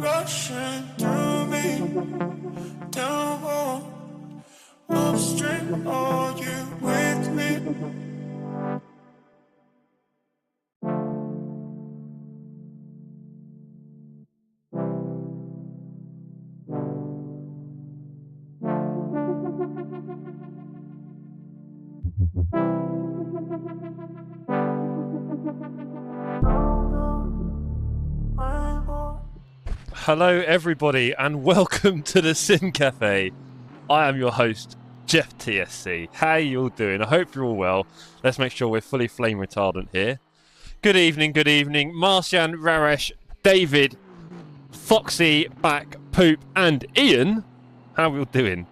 Rushing through me. Are you with me? Hello everybody and welcome to the Sim Cafe. I am your host, Jeff TSC. How you all doing? I hope you're all well. Let's make sure we're fully flame retardant here. Good evening, Marcian, Raresh, David, Foxy, Back, Poop and Ian. How are we all doing?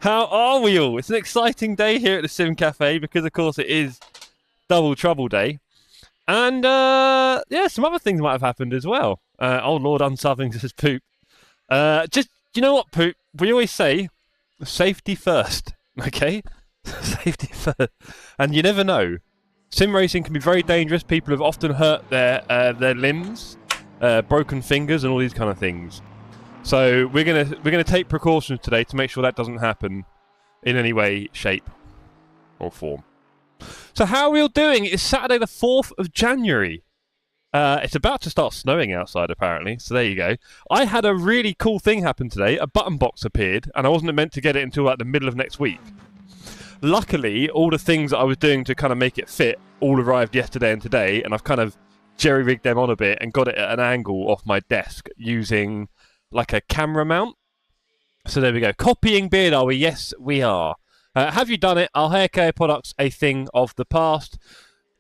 How are we all? It's an exciting day here at the Sim Cafe because of course it is Double Trouble Day. And yeah, some other things might have happened as well. Oh Lord, unsubbing says Poop. Just, you know what, Poop? We always say safety first, okay? Safety first. And you never know. Sim racing can be very dangerous. People have often hurt their limbs, broken fingers, and all these kind of things. So we're gonna take precautions today to make sure that doesn't happen in any way, shape, or form. So how are we all doing? It's Saturday the 4th of January. It's about to start snowing outside, apparently, so there you go. I had a really cool thing happen today. A button box appeared, and I wasn't meant to get it until like the middle of next week. Luckily, all the things that I was doing to kind of make it fit all arrived yesterday and today, and I've kind of jerry-rigged them on a bit and got it at an angle off my desk using like a camera mount. So there we go. Copying beard, are we? Yes, we are. Have you done it? Are hair care products a thing of the past?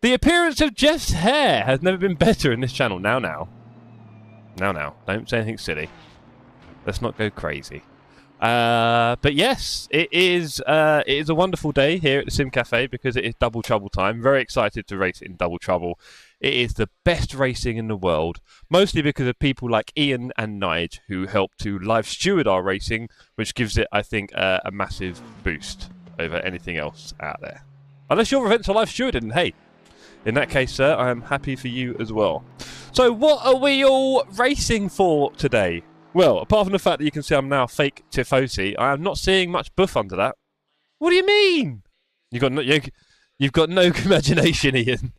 The appearance of Jeff's hair has never been better in this channel. Now. Don't say anything silly. Let's not go crazy. But yes, it is a wonderful day here at the Sim Cafe because it is Double Trouble time. Very excited to race in Double Trouble. It is the best racing in the world, mostly because of people like Ian and Nige who help to live steward our racing, which gives it, I think, a massive boost over anything else out there. Unless your events are live stewarded, and hey, in that case, sir, I am happy for you as well. So what are we all racing for today? Well, apart from the fact that you can see I'm now fake tifosi, I am not seeing much buff under that. What do you mean? You've got no imagination, Ian.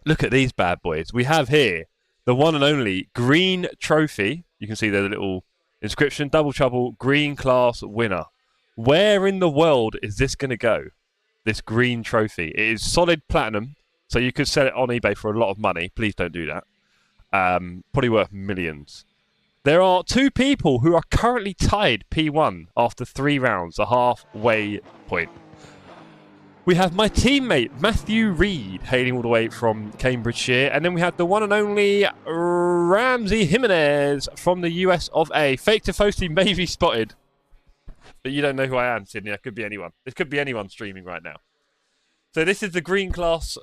Look at these bad boys. We have here the one and only green trophy. You can see the little inscription, Double Trouble Green Class winner. Where in the world is this going to go? This green trophy. It is solid platinum, so you could sell it on eBay for a lot of money. Please don't do that. Probably worth millions. There are two people who are currently tied P1 after 3 rounds, a halfway point. We have my teammate, Matthew Reed, hailing all the way from Cambridgeshire. And then we have the one and only Ramsey Jimenez from the US of A. Fake Tifosi may be spotted. But you don't know who I am, Sydney. It could be anyone. It could be anyone streaming right now. So this is the green class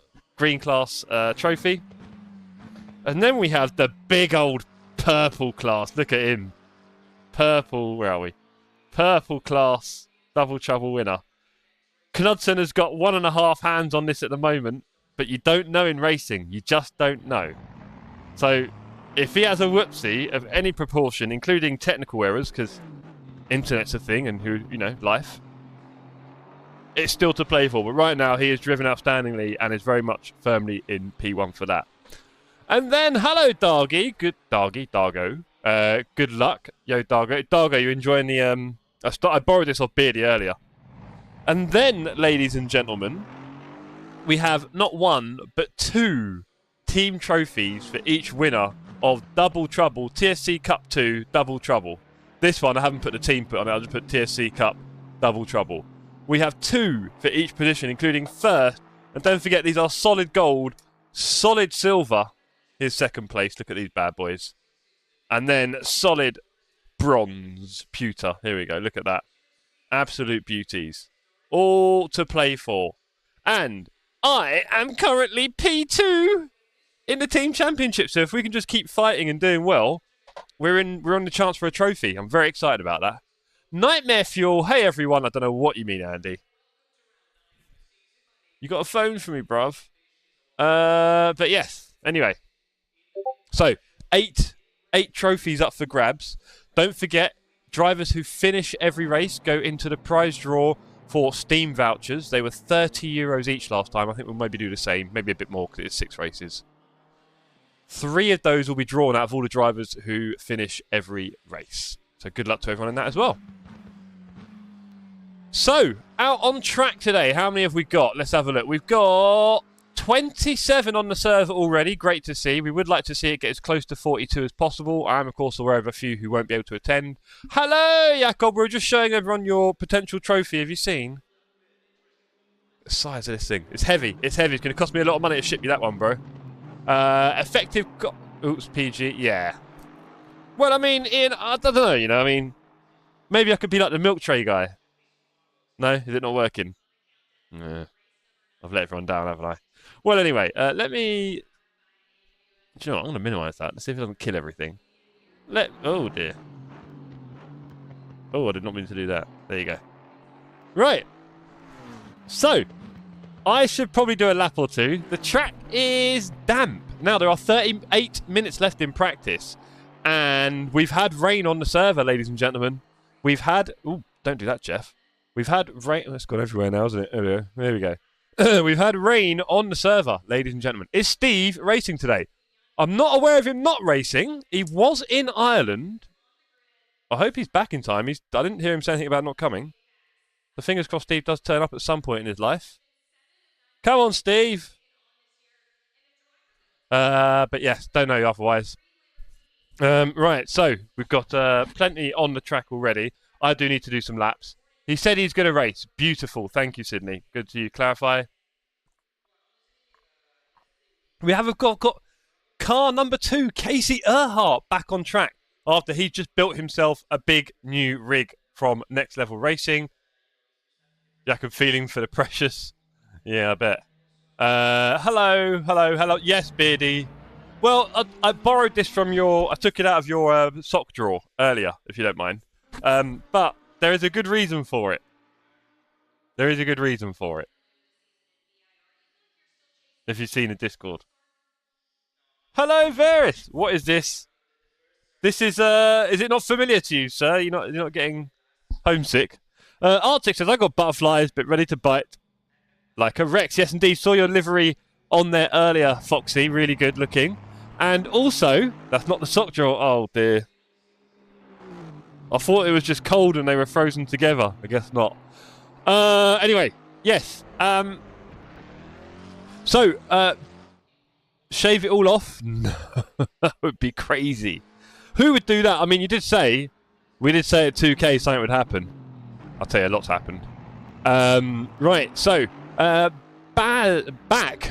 trophy. And then we have the big old purple class. Look at him. Purple, where are we? Purple class Double Trouble winner. Knudsen has got 1.5 hands on this at the moment, but you don't know in racing. You just don't know. So if he has a whoopsie of any proportion, including technical errors, because internet's a thing and life, it's still to play for. But right now he is driven outstandingly and is very much firmly in P1 for that. And then, hello, Dargy. Good Dargo. Good luck. Yo, Dargo, you enjoying the... I borrowed this off Beardy earlier. And then, ladies and gentlemen, we have not one, but 2 team trophies for each winner of Double Trouble, TSC Cup 2 Double Trouble. This one, I haven't put the team put on it, I'll just put TSC Cup Double Trouble. We have 2 for each position, including first. And don't forget, these are solid gold, solid silver. Here's second place. Look at these bad boys. And then solid bronze pewter. Here we go. Look at that. Absolute beauties. All to play for. And I am currently P2 in the team championship. So if we can just keep fighting and doing well, we're on the chance for a trophy. I'm very excited about that. Nightmare Fuel. Hey, everyone. I don't know what you mean, Andy. You got a phone for me, bruv? But yes. Anyway. So, 8 8 trophies up for grabs. Don't forget, drivers who finish every race go into the prize draw for Steam vouchers. They were €30 each last time. I think we'll maybe do the same, maybe a bit more because it's 6 races. 3 of those will be drawn out of all the drivers who finish every race. So good luck to everyone in that as well. So, out on track today, how many have we got? Let's have a look. We've got 27 on the server already. Great to see. We would like to see it get as close to 42 as possible. I am, of course, aware of a few who won't be able to attend. Hello, Jakob. We're just showing everyone your potential trophy. Have you seen the size of this thing? It's heavy. It's heavy. It's going to cost me a lot of money to ship you that one, bro. Effective... Oops, PG. Yeah. Well, I mean, Ian, I don't know, you know. I mean, maybe I could be like the milk tray guy. No? Is it not working? No. I've let everyone down, haven't I? Well, anyway, let me... Do you know what? I'm going to minimise that. Let's see if it doesn't kill everything. Oh, dear. Oh, I did not mean to do that. There you go. Right. So, I should probably do a lap or two. The track is damp. Now, there are 38 minutes left in practice. And we've had rain on the server, ladies and gentlemen. We've had... Ooh, don't do that, Jeff. We've had rain... Oh, it's gone everywhere now, isn't it? There we go. We've had rain on the server, ladies and gentlemen. Is Steve racing today? I'm not aware of him not racing. He was in Ireland. I hope he's back in time. I didn't hear him say anything about not coming. The fingers crossed Steve does turn up at some point in his life. Come on, Steve. But yes, don't know otherwise. Right, so we've got plenty on the track already. I do need to do some laps. He said he's going to race. Beautiful. Thank you, Sydney. Good to clarify. We have got car number 2, Casey Earhart, back on track after he just built himself a big new rig from Next Level Racing. Jacob feeling for the precious. Yeah, I bet. Hello. Yes, Beardy. Well, I borrowed this from I took it out of your sock drawer earlier, if you don't mind. But there is a good reason for it. There is a good reason for it. If you've seen the Discord. Hello, Varys. What is this? This is it not familiar to you, sir? You're not getting homesick? Arctic says, I got butterflies, but ready to bite like a Rex. Yes, indeed. Saw your livery on there earlier, Foxy. Really good looking. And also, that's not the sock drawer. Oh, dear. I thought it was just cold and they were frozen together. I guess not. Anyway, yes. So, shave it all off? No, that would be crazy. Who would do that? I mean, we did say at 2K something would happen. I'll tell you, a lot's happened. Right, so, Back,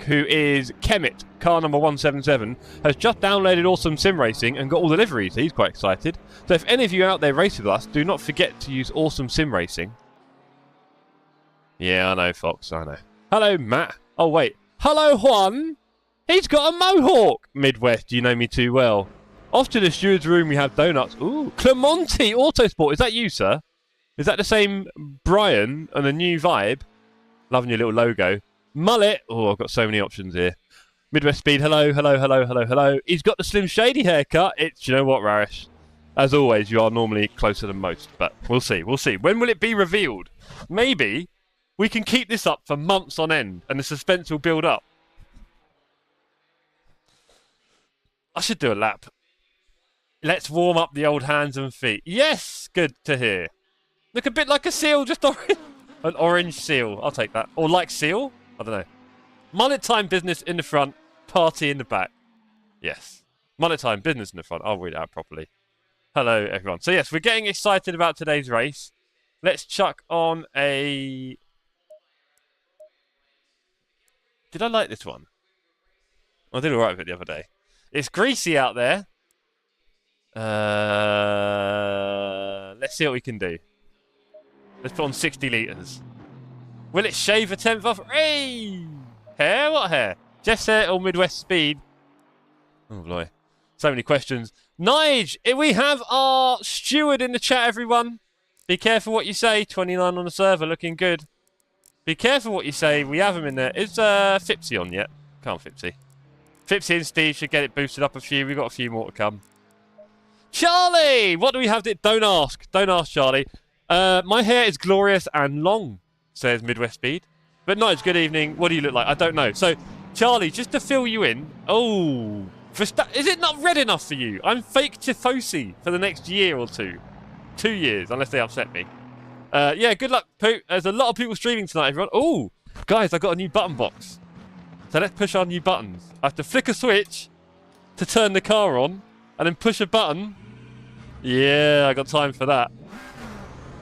who is Kemet, car number 177, has just downloaded Awesome Sim Racing and got all the liveries. He's quite excited. So if any of you out there race with us, do not forget to use Awesome Sim Racing. Yeah, I know, Fox, I know. Hello, Matt. Oh, wait. Hello, Juan. He's got a mohawk. Midwest, you know me too well. Off to the steward's room, we have donuts. Ooh, Clemonte Autosport. Is that you, sir? Is that the same Brian and a new vibe? Loving your little logo. Mullet. Oh, I've got so many options here. Midwest Speed. Hello. He's got the Slim Shady haircut. Do you know what, Rarish? As always, you are normally closer than most, but we'll see. When will it be revealed? Maybe we can keep this up for months on end and the suspense will build up. I should do a lap. Let's warm up the old hands and feet. Yes, good to hear. Look a bit like a seal, just orange. An orange seal. I'll take that. Or like seal? I don't know. Mullet time business in the front, party in the back. Yes. Mullet time business in the front. I'll read it out properly. Hello, everyone. So, yes, we're getting excited about today's race. Let's chuck on a... Did I like this one? I did all right with it the other day. It's greasy out there. Let's see what we can do. Let's put on 60 litres. Will it shave a tenth off? Hey! Hair? What hair? Jeff's hair or Midwest Speed? Oh, boy. So many questions. Nige, we have our steward in the chat, everyone. Be careful what you say. 29 on the server, looking good. Be careful what you say. We have him in there. Is Fipsy on yet? Can't Fipsy. Fipsy and Steve should get it boosted up a few. We've got a few more to come. Charlie! What do we have? Don't ask. Don't ask, Charlie. My hair is glorious and long, says Midwest Speed. But no, it's good evening. What do you look like? I don't know. So, Charlie, just to fill you in. Oh, is it not red enough for you? I'm fake Tifosi for the next year or two. 2 years, unless they upset me. Yeah, good luck, Poot. There's a lot of people streaming tonight, everyone. Oh, guys, I got a new button box. So let's push our new buttons. I have to flick a switch to turn the car on and then push a button. Yeah, I got time for that.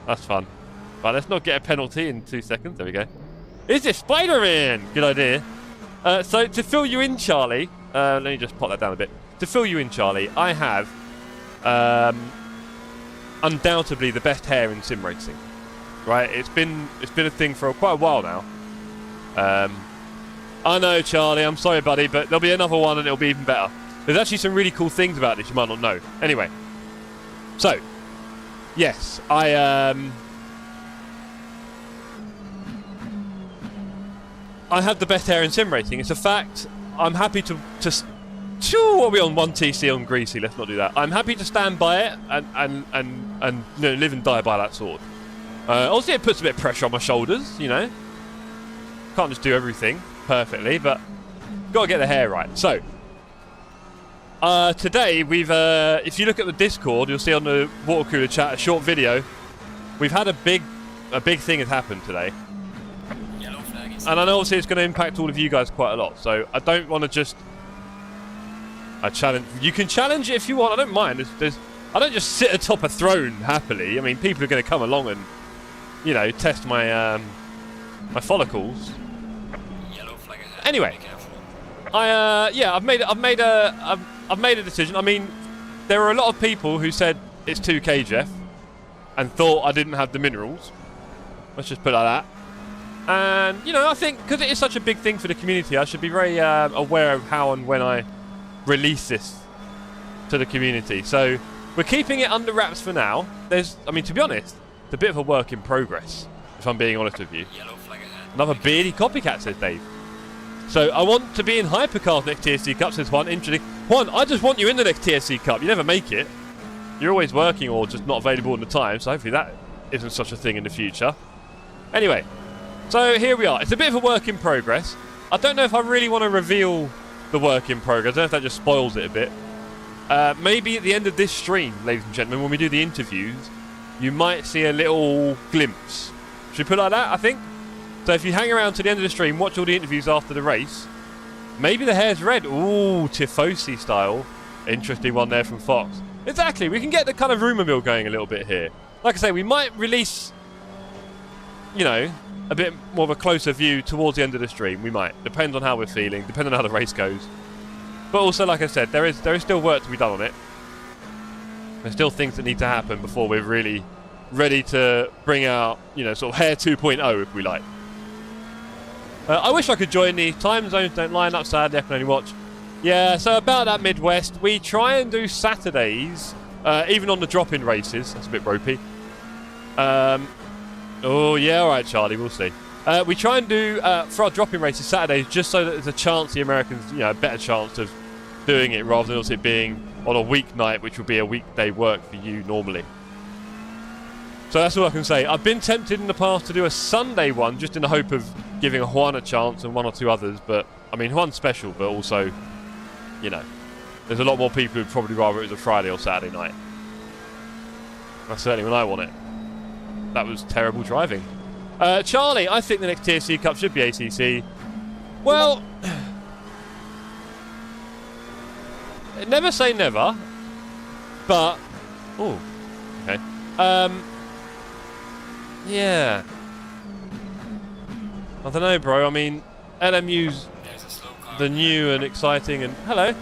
That's fun. Right, let's not get a penalty in 2 seconds. There we go. Is this Spider-Man? Good idea. So to fill you in, Charlie, let me just pop that down a bit. To fill you in, Charlie, I have undoubtedly the best hair in sim racing. Right? It's been a thing for quite a while now. I know, Charlie. I'm sorry, buddy, but there'll be another one and it'll be even better. There's actually some really cool things about this you might not know. Anyway, so yes, I have the best hair in sim racing. It's a fact. I'm happy to what are we on 1TC on Greasy? Let's not do that. I'm happy to stand by it and you know, live and die by that sword. Obviously, it puts a bit of pressure on my shoulders. You know, can't just do everything perfectly, but got to get the hair right. So today we've, if you look at the Discord, you'll see on the water cooler chat a short video. We've had a big thing has happened today. And I know obviously it's going to impact all of you guys quite a lot, so I don't want to just... I challenge... You can challenge it if you want, I don't mind. I don't just sit atop a throne happily. I mean, people are going to come along and, you know, test my my follicles. Anyway, I've made a decision. I mean, there were a lot of people who said it's 2K, Jeff, and thought I didn't have the minerals. Let's just put it like that. And, you know, I think because it is such a big thing for the community, I should be very aware of how and when I release this to the community. So we're keeping it under wraps for now. I mean, to be honest, it's a bit of a work in progress, if I'm being honest with you. Another beardy copycat, says Dave. So I want to be in Hypercars next TSC Cup, says Juan. Interesting. Juan, I just want you in the next TSC Cup. You never make it. You're always working or just not available in the time, so hopefully that isn't such a thing in the future. Anyway. So here we are. It's a bit of a work in progress. I don't know if I really want to reveal the work in progress. I don't know if that just spoils it a bit. Maybe at the end of this stream, ladies and gentlemen, when we do the interviews, you might see a little glimpse. Should we put it like that, I think? So if you hang around to the end of the stream, watch all the interviews after the race, maybe the hair's red. Ooh, Tifosi style. Interesting one there from Fox. Exactly. We can get the kind of rumour mill going a little bit here. Like I say, we might release, you know, a bit more of a closer view towards the end of the stream. We might. Depends on how we're feeling. Depending on how the race goes. But also, like I said, there is still work to be done on it. There's still things that need to happen before we're really ready to bring out, you know, sort of hair 2.0, if we like. I wish I could join the time zones don't line up, sadly. I can only watch. Yeah, so about that Midwest, we try and do Saturdays, even on the drop-in races. That's a bit ropey. Oh, yeah, all right, Charlie, we'll see. We try and do, for our drop-in races, Saturdays, just so that there's a chance the Americans, you know, a better chance of doing it rather than also it being on a weeknight, which would be a weekday work for you normally. So that's all I can say. I've been tempted in the past to do a Sunday one, just in the hope of giving Juan a chance and one or two others, but, I mean, Juan's special, but also, you know, there's a lot more people who'd probably rather it was a Friday or Saturday night. That's certainly when I want it. That was terrible driving. Charlie, I think the next TSC Cup should be ACC. Well, never say never, but... Oh, okay. Yeah. I don't know, bro. I mean, LMU's the new and exciting and... Hello.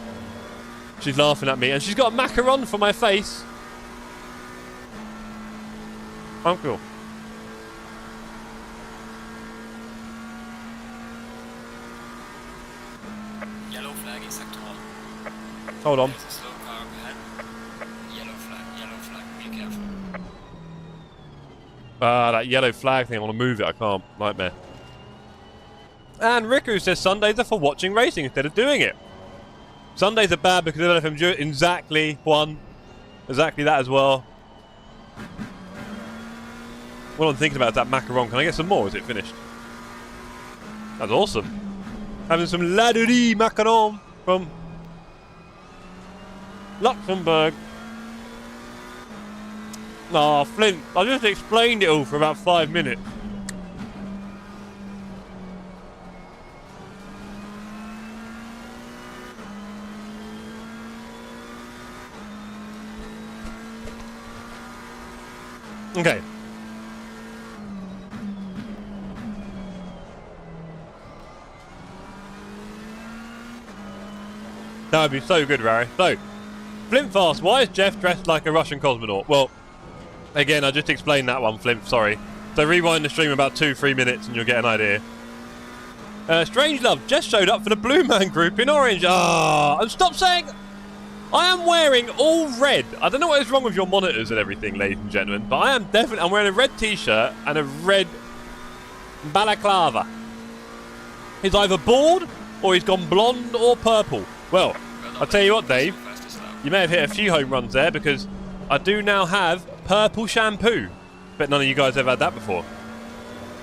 She's laughing at me, and she's got a macaron for my face. I'm cool. Yellow flag in sector 1. Hold on. There's a slow car ahead. Yellow flag, be careful. That yellow flag thing, I want to move it, I can't. Nightmare. And Riku says Sundays are for watching racing instead of doing it. Sundays are bad because I don't know if I'm doing exactly one. Exactly that as well. What I'm thinking about is that macaron. Can I get some more? Is it finished? That's awesome. Having some Laderie macaron from Luxembourg. Aw, Flint, I just explained it all for about 5 minutes. Okay. That would be so good, Rary. So, Flintfast, why is Jeff dressed like a Russian cosmonaut? Well, again, I just explained that one, Flint, sorry. So rewind the stream about 2-3 minutes and you'll get an idea. Strange Love just showed up for the Blue Man group in orange. Ah, and stop saying... I am wearing all red. I don't know what is wrong with your monitors and everything, ladies and gentlemen, but I am definitely... I'm wearing a red t-shirt and a red balaclava. He's either bald or he's gone blonde or purple. Well, I'll tell you what, Dave. You may have hit a few home runs there because I do now have purple shampoo. Bet none of you guys have had that before.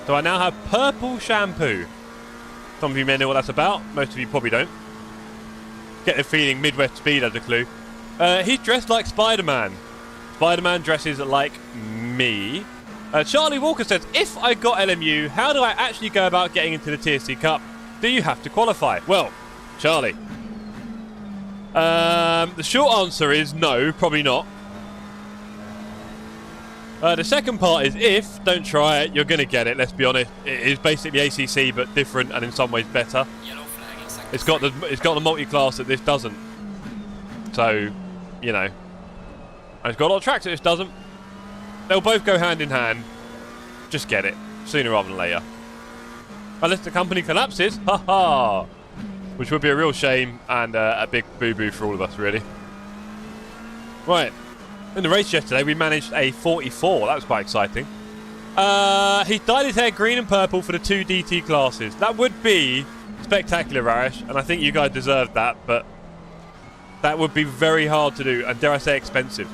So I now have purple shampoo. Some of you may know what that's about. Most of you probably don't. Get the feeling Midwest Speed has a clue. He's dressed like Spider-Man. Spider-Man dresses like me. Charlie Walker says, if I got LMU, how do I actually go about getting into the TSC Cup? Do you have to qualify? Well, Charlie. The short answer is no, probably not. The second part is if, don't try it, you're going to get it, let's be honest. It is basically ACC, but different and in some ways better. It's got the multi-class that this doesn't. So, you know. And it's got a lot of tracks that this doesn't. They'll both go hand in hand. Just get it, sooner rather than later. Unless the company collapses, haha. Which would be a real shame and a big boo-boo for all of us, really. Right. In the race yesterday, we managed a 44. That was quite exciting. He dyed his hair green and purple for the 2 DT classes. That would be spectacular, Rarish, and I think you guys deserved that, but that would be very hard to do, and dare I say expensive.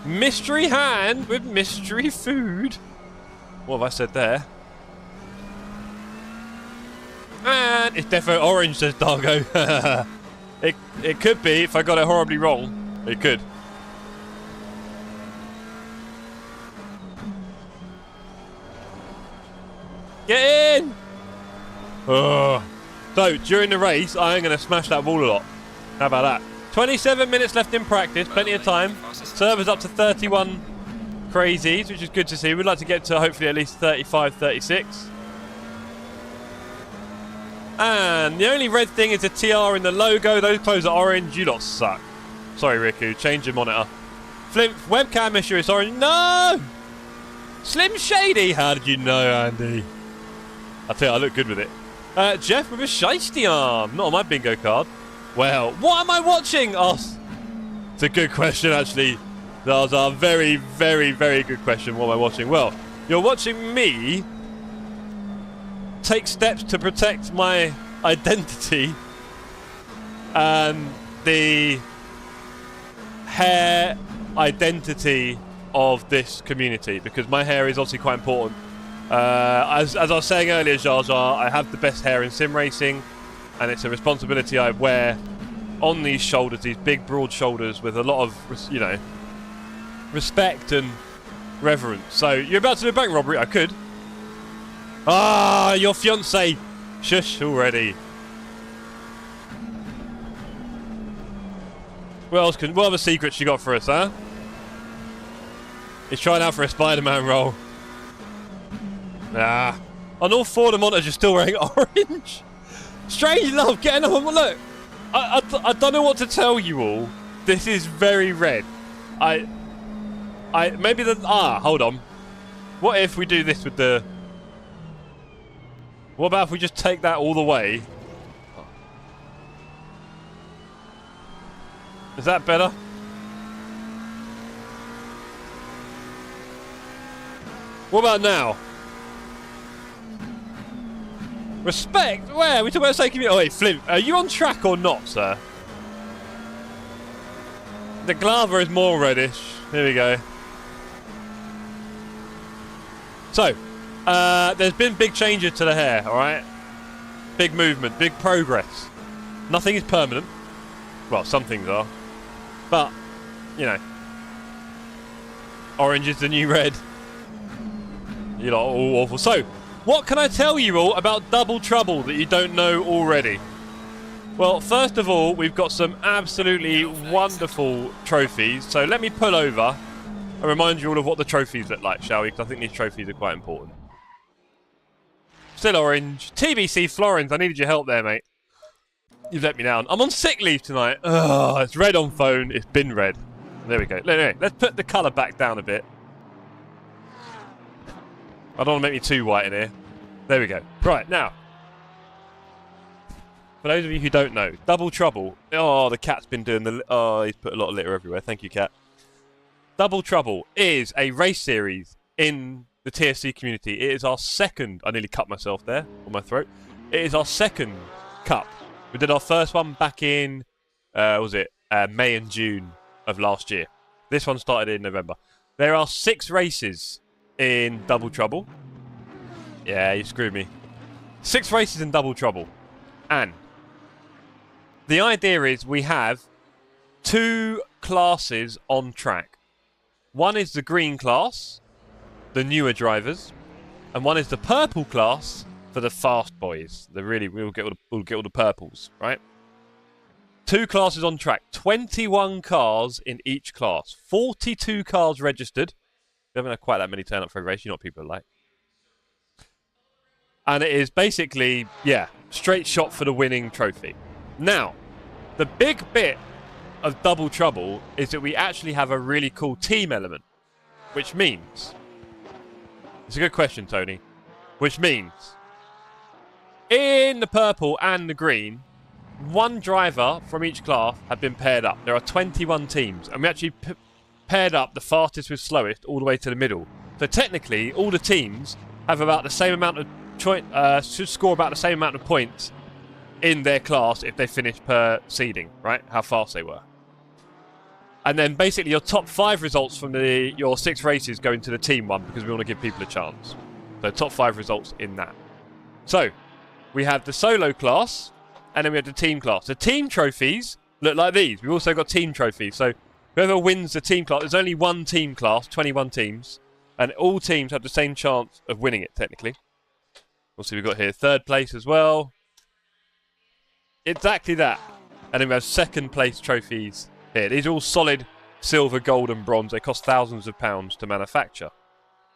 Mystery hand with mystery food. What have I said there? And it's defo orange, says Dargo. It could be if I got it horribly wrong. It could. Get in! Oh. So, during the race, I am going to smash that wall a lot. How about that? 27 minutes left in practice, plenty of time. Server's up to 31 crazies, which is good to see. We'd like to get to hopefully at least 35, 36. And the only red thing is the TR in the logo. Those clothes are orange. You lot suck. Sorry, Riku. Change your monitor. Flint, webcam issue is orange. No! Slim Shady. How did you know, Andy? I'll tell you, I look good with it. Jeff with a shiesty arm. Not on my bingo card. Well, what am I watching? Oh, it's a good question, actually. That was a very, very, very good question. What am I watching? Well, you're watching me take steps to protect my identity and the hair identity of this community, because my hair is obviously quite important. As I was saying earlier, Jar Jar, I have the best hair in sim racing, and it's a responsibility I wear on these shoulders, these big broad shoulders, with a lot of, you know, respect and reverence. So, you're about to do a bank robbery? I could. Ah, your fiancé. Shush already. What other secrets you got for us, huh? He's trying out for a Spider-Man role. Ah. On all 4 of the monitors, you're still wearing orange. Strange Love, get another one. Look, I don't know what to tell you all. This is very red. Maybe hold on. What if we do this with the... What about if we just take that all the way? Is that better? What about now? Respect? Where? We talking about safety? Oh wait, Flint, are you on track or not, sir? The glava is more reddish. Here we go. So, there's been big changes to the hair, alright? Big movement, big progress. Nothing is permanent. Well, some things are. But, you know. Orange is the new red. You're not all awful. So, what can I tell you all about Double Trouble that you don't know already? Well, first of all, we've got some absolutely wonderful trophies. So let me pull over and remind you all of what the trophies look like, shall we? Because I think these trophies are quite important. Still orange. TBC Florence, I needed your help there, mate. You've let me down. I'm on sick leave tonight. Ugh, it's red on phone. It's been red. There we go. Let's put the colour back down a bit. I don't want to make me too white in here. There we go. Right, now. For those of you who don't know, Double Trouble. Oh, the cat's been doing the... Oh, he's put a lot of litter everywhere. Thank you, cat. Double Trouble is a race series in the TSC community. It is our second... I nearly cut myself there on my throat. It is our second cup. We did our first one back in... May and June of last year. This one started in November. There are 6 races in Double Trouble. Yeah, you screwed me. 6 races in Double Trouble. And the idea is we have 2 classes on track. One is the green class, the newer drivers, and one is the purple class for the fast boys. We'll get all the purples, right? 2 classes on track, 21 cars in each class, 42 cars registered. We haven't had quite that many turn up for a race. You know what people are like. And it is basically, yeah, straight shot for the winning trophy. Now, the big bit of Double Trouble is that we actually have a really cool team element. Which means... It's a good question, Tony. Which means... In the purple and the green, 1 driver from each class have been paired up. There are 21 teams. And we actually paired up the fastest with slowest all the way to the middle. So technically, all the teams have about the same amount of... should score about the same amount of points in their class if they finish per seeding, right? How fast they were. And then basically your top 5 results from your 6 races go into the team one because we want to give people a chance. So top 5 results in that. So we have the solo class and then we have the team class. The team trophies look like these. We've also got team trophies. So whoever wins the team class, there's only 1 team class, 21 teams, and all teams have the same chance of winning it technically. We'll see, we've got here 3rd place as well. Exactly that. And then we have 2nd place trophies here. These are all solid silver, gold and bronze. They cost thousands of pounds to manufacture.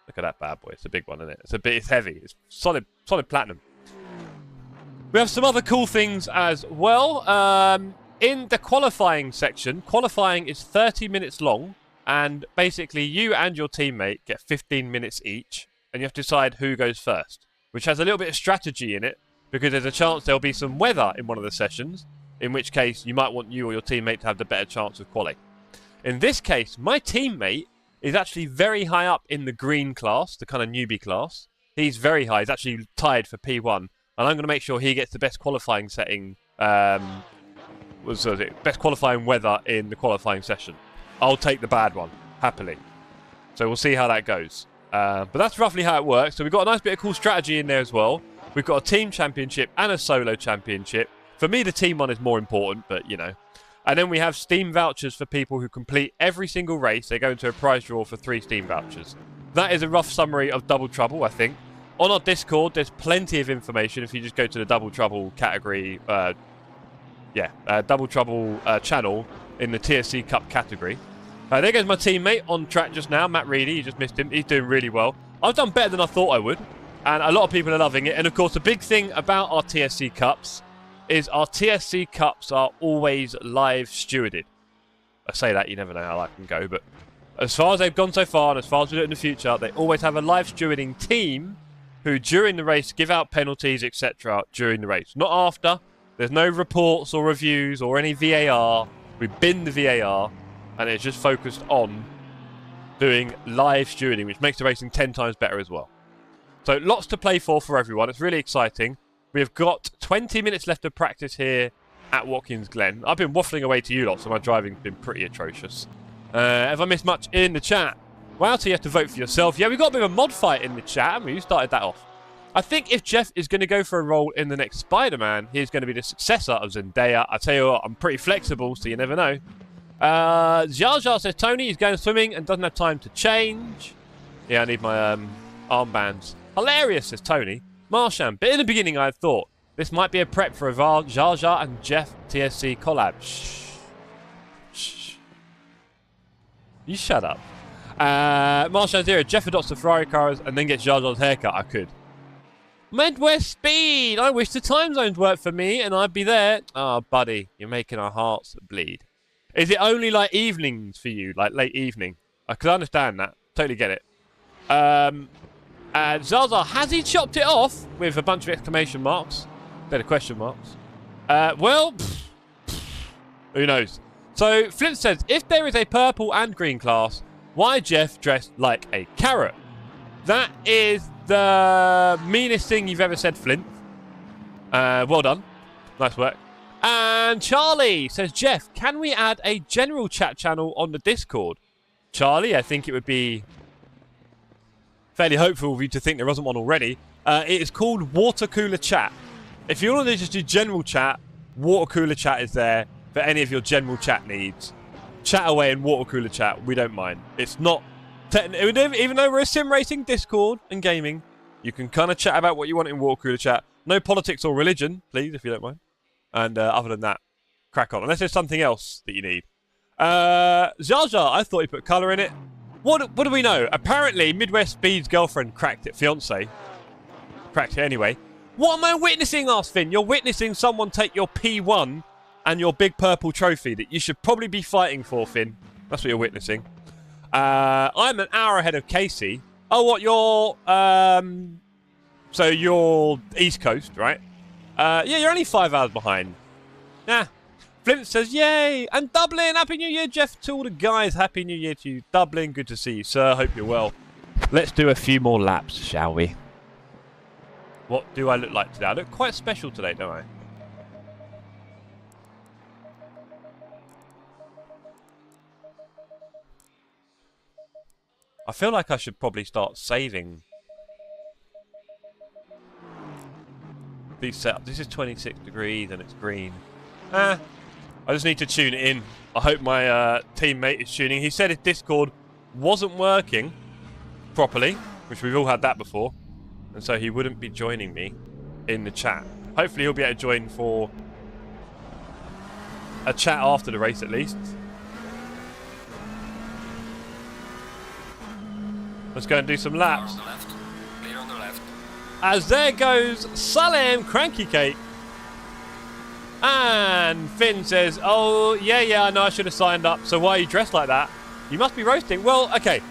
Look at that bad boy. It's a big one, isn't it? It's heavy. It's solid platinum. We have some other cool things as well. In the qualifying section, qualifying is 30 minutes long. And basically you and your teammate get 15 minutes each. And you have to decide who goes first. Which has a little bit of strategy in it, because there's a chance there'll be some weather in one of the sessions, in which case you might want you or your teammate to have the better chance of quali. In this case, my teammate is actually very high up in the green class, the kind of newbie class. He's very high. He's actually tied for P1, and I'm going to make sure he gets the best qualifying setting, best qualifying weather in the qualifying session. I'll take the bad one, happily. So we'll see how that goes. But that's roughly how it works. So we've got a nice bit of cool strategy in there as well. We've got a team championship and a solo championship. For me, the team one is more important, but you know. And then we have Steam vouchers for people who complete every single race. They go into a prize draw for 3 Steam vouchers. That is a rough summary of Double Trouble, I think. On our Discord, there's plenty of information if you just go to the Double Trouble category. Double Trouble channel in the TSC Cup category. There goes my teammate on track just now, Matt Reedy. You just missed him. He's doing really well. I've done better than I thought I would. And a lot of people are loving it. And of course, the big thing about our TSC Cups is our TSC Cups are always live stewarded. I say that, you never know how that can go. But as far as they've gone so far, and as far as we do it in the future, they always have a live stewarding team who, during the race, give out penalties, etc. during the race. Not after. There's no reports or reviews or any VAR. We bin the VAR. And it's just focused on doing live stewarding, which makes the racing 10 times better as well. So lots to play for everyone. It's really exciting. We've got 20 minutes left of practice here at Watkins Glen. I've been waffling away to you lot, so my driving's been pretty atrocious. Have I missed much in the chat? Wow, so you have to vote for yourself. Yeah, we got a bit of a mod fight in the chat, haven't we? Who started that off? I think if Jeff is going to go for a role in the next Spider-Man, he's going to be the successor of Zendaya. I tell you what, I'm pretty flexible, so you never know. Jar Jar says, Tony, he's going swimming and doesn't have time to change. Yeah, I need my armbands. Hilarious, says Tony. Marsham, but in the beginning I had thought this might be a prep for a Jar Jar and Jeff TSC collab. Shh. Shh. You shut up. Marsham Zero, Jeff adopts the Ferrari cars and then gets Jar Jar's haircut. I could. Midwest Speed! I wish the time zones worked for me and I'd be there. Oh, buddy, you're making our hearts bleed. Is it only like evenings for you, like late evening? I can understand that. Totally get it. Zaza, has he chopped it off? With a bunch of exclamation marks. Better question marks. Well, who knows? So, Flip says, if there is a purple and green class, why Jeff dressed like a carrot? That is the meanest thing you've ever said, Flint. Well done. Nice work. And Charlie says, Jeff, can we add a general chat channel on the Discord? Charlie, I think it would be fairly hopeful of you to think there wasn't one already. It is called Water Cooler Chat. If you want to just do general chat, Water Cooler Chat is there for any of your general chat needs. Chat away in Water Cooler Chat. We don't mind. It's not... Even though we're a sim racing Discord and gaming, you can kind of chat about what you want in Water Cooler Chat. No politics or religion, please, if you don't mind. And other than that, crack on. Unless there's something else that you need. Jar Jar, I thought he put colour in it. What do we know? Apparently, Midwest Speed's girlfriend cracked it. Fiancé. Cracked it anyway. What am I witnessing, asked Finn? You're witnessing someone take your P1 and your big purple trophy that you should probably be fighting for, Finn. That's what you're witnessing. I'm an hour ahead of Casey. Oh, what? You're... So you're East Coast, right? Yeah, you're only 5 hours behind. Nah. Flint says, yay! And Dublin, Happy New Year, Jeff, to all the guys. Happy New Year to you. Dublin, good to see you, sir. Hope you're well. Let's do a few more laps, shall we? What do I look like today? I look quite special today, don't I? I feel like I should probably start saving these setups. This is 26 degrees and it's green. I just need to tune it in. I hope my teammate is tuning. He said his Discord wasn't working properly, which we've all had that before, and so he wouldn't be joining me in the chat. Hopefully he'll be able to join for a chat after the race at least. Let's go and do some laps. On the left. Clear on the left. As there goes Salem Cranky Cake. And Finn says, oh, yeah, I know I should have signed up. So why are you dressed like that? You must be roasting. Well, okay.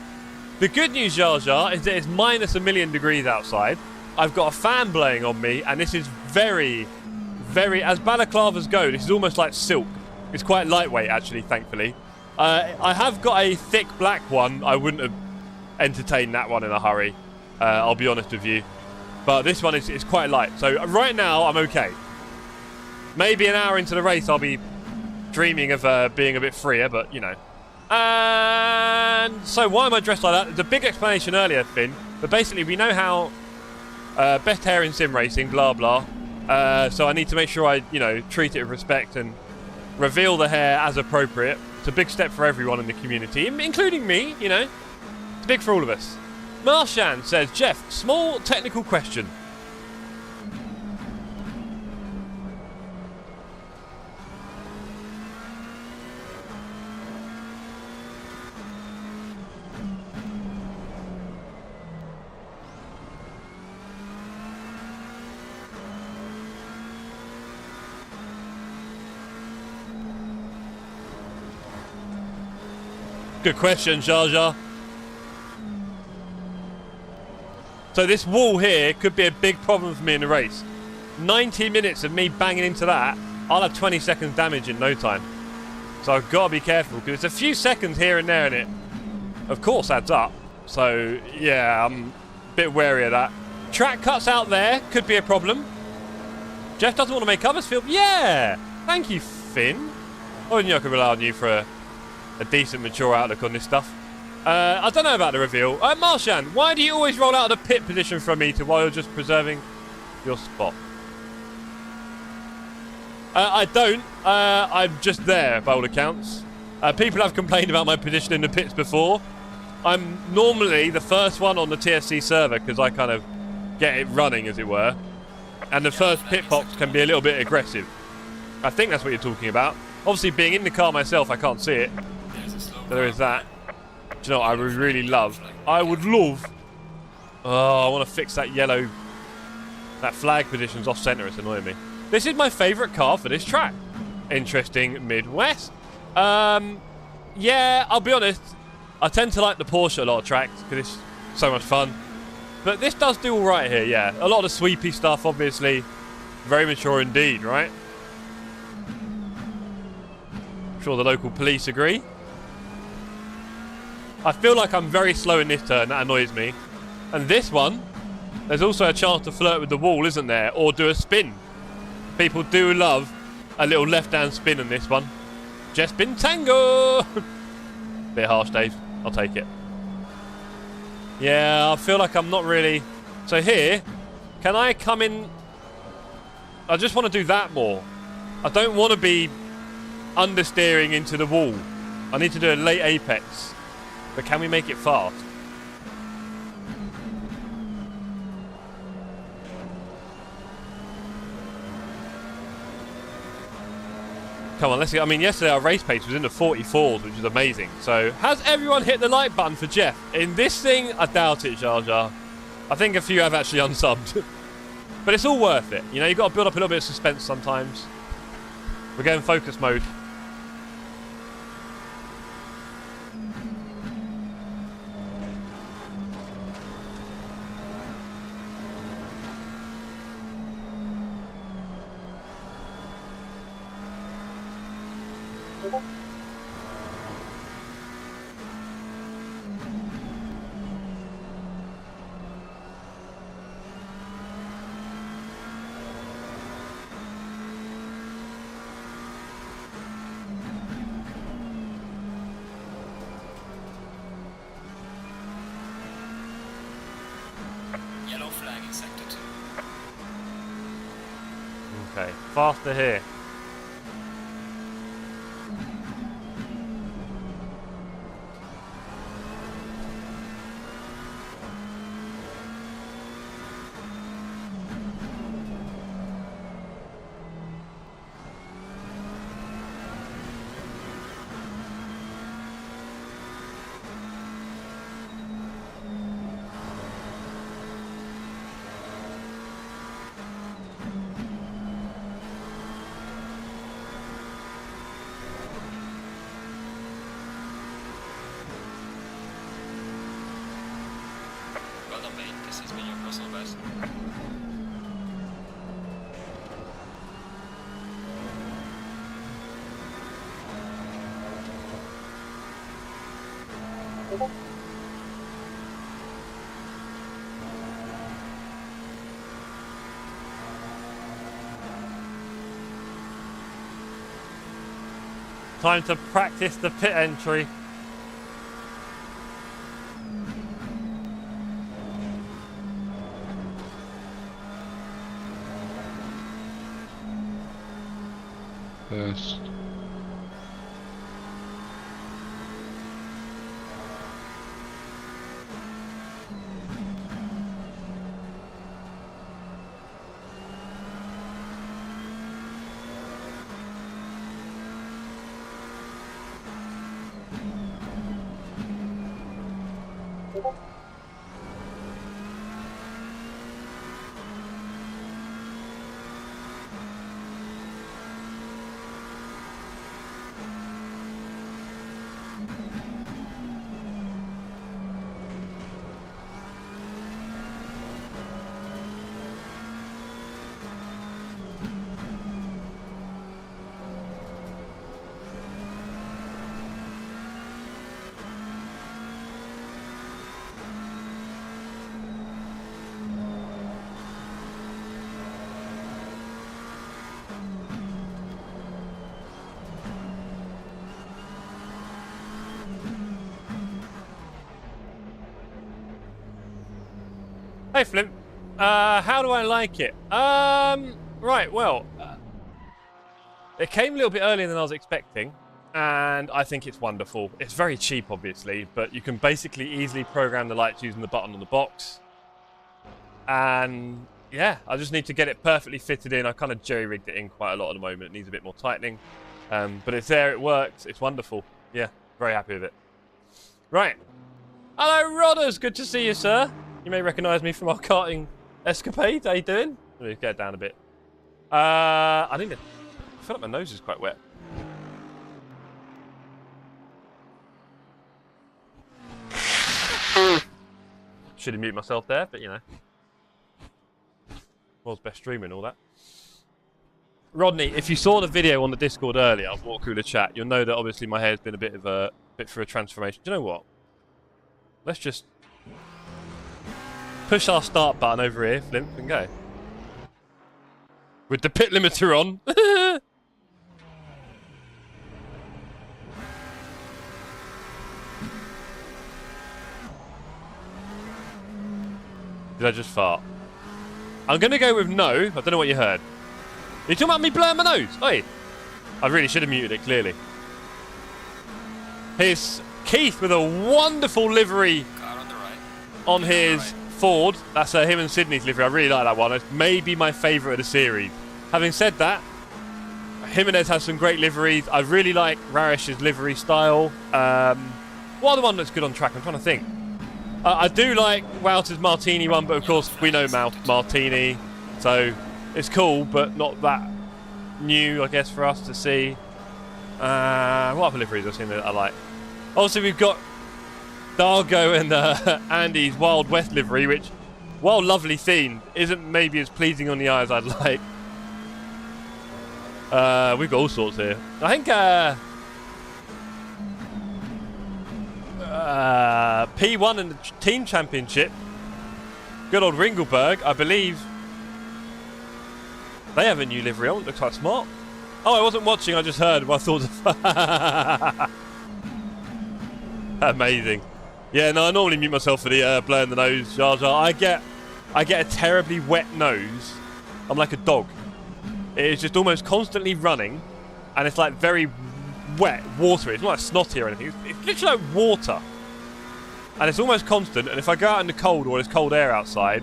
The good news, Jar Jar, is that it's minus 1,000,000 degrees outside. I've got a fan blowing on me, and this is very, very, as balaclavas go, this is almost like silk. It's quite lightweight, actually, thankfully. I have got a thick black one. I wouldn't have entertained that one in a hurry. I'll be honest with you. But this one is quite light. So right now, I'm okay. Maybe an hour into the race, I'll be dreaming of being a bit freer, but, you know. And so why am I dressed like that? There's a big explanation earlier, Finn. But basically, we know how best hair in sim racing, blah, blah. So I need to make sure I, you know, treat it with respect and reveal the hair as appropriate. It's a big step for everyone in the community, including me, you know. It's big for all of us. Marshan says, Jeff, small technical question. Good question, Jar Jar. So this wall here could be a big problem for me in the race. 90 minutes of me banging into that, I'll have 20 seconds damage in no time. So I've got to be careful, because it's a few seconds here and there, and it, of course, adds up. So, yeah, I'm a bit wary of that. Track cuts out there could be a problem. Jeff doesn't want to make others feel... Yeah! Thank you, Finn. I knew I could rely on you for a decent, mature outlook on this stuff. I don't know about the reveal. Marshan, why do you always roll out of the pit position from me while you're just preserving your spot? I don't. I'm just there, by all accounts. People have complained about my position in the pits before. I'm normally the first one on the TSC server because I kind of get it running, as it were. And the first pit box can be a little bit aggressive. I think that's what you're talking about. Obviously, being in the car myself, I can't see it. So there is that. Do you know what I would really love? I would love... Oh, I want to fix that yellow... That flag position's off-center. It's annoying me. This is my favourite car for this track. Interesting Midwest. Yeah, I'll be honest. I tend to like the Porsche a lot of tracks because it's so much fun. But this does do all right here, yeah. A lot of the sweepy stuff, obviously. Very mature indeed, right? I'm sure the local police agree. I feel like I'm very slow in this turn. That annoys me. And this one, there's also a chance to flirt with the wall, isn't there? Or do a spin. People do love a little left-hand spin in this one. Just been tango! Bit harsh, Dave. I'll take it. Yeah, I feel like I'm not really... So here, can I come in... I just want to do that more. I don't want to be understeering into the wall. I need to do a late apex. But can we make it fast? Come on, let's see. I mean, yesterday our race pace was in the 44s, which is amazing. So, has everyone hit the like button for Jeff? In this thing, I doubt it, Jar Jar. I think a few have actually unsubbed. But it's all worth it. You know, you've got to build up a little bit of suspense sometimes. We're going focus mode. Yellow flag in sector 2. Okay, faster here. Well done, mate. This has been your personal best. Time to practice the pit entry. First. Hey, Flint. How do I like it? Right, well, it came a little bit earlier than I was expecting, and I think it's wonderful. It's very cheap, obviously, but you can basically easily program the lights using the button on the box. And yeah, I just need to get it perfectly fitted in. I kind of jerry-rigged it in quite a lot at the moment. It needs a bit more tightening. But it's there, it works. It's wonderful. Yeah, very happy with it. Right. Hello, Rodders. Good to see you, sir. You may recognise me from our karting escapade. How you doing? Let me get down a bit. I feel like my nose is quite wet. Should have muted myself there, but you know. World's best streamer and all that. Rodney, if you saw the video on the Discord earlier of Water Cooler Chat, you'll know that obviously my hair's been a bit for a transformation. Do you know what? Let's just push our start button over here, Flint, and go. With the pit limiter on. Did I just fart? I'm going to go with no. I don't know what you heard. Are you talking about me blowing my nose? Oi. I really should have muted it, clearly. Here's Keith with a wonderful livery Car on the right. on his Ford. That's him and Sydney's livery. I really like that one. It's maybe my favourite of the series. Having said that, Jimenez has some great liveries. I really like Rarish's livery style. What other one that's good on track? I'm trying to think. I do like Wouter's Martini one, but of course we know Martini, so it's cool, but not that new, I guess, for us to see. What other liveries I've seen that I like? Also, we've got Dargo and Andy's Wild West livery, which, while lovely themed, isn't maybe as pleasing on the eye as I'd like. We've got all sorts here. I think P1 in the team championship, good old Ringelberg, I believe they have a new livery on. It looks quite smart. Oh, I wasn't watching, I just heard what I thought. Amazing. Yeah, no, I normally mute myself for the blowing the nose, Jar Jar. I get a terribly wet nose. I'm like a dog. It is just almost constantly running, and it's like very wet, watery. It's not like snotty or anything. It's literally like water. And it's almost constant, and if I go out in the cold or there's cold air outside,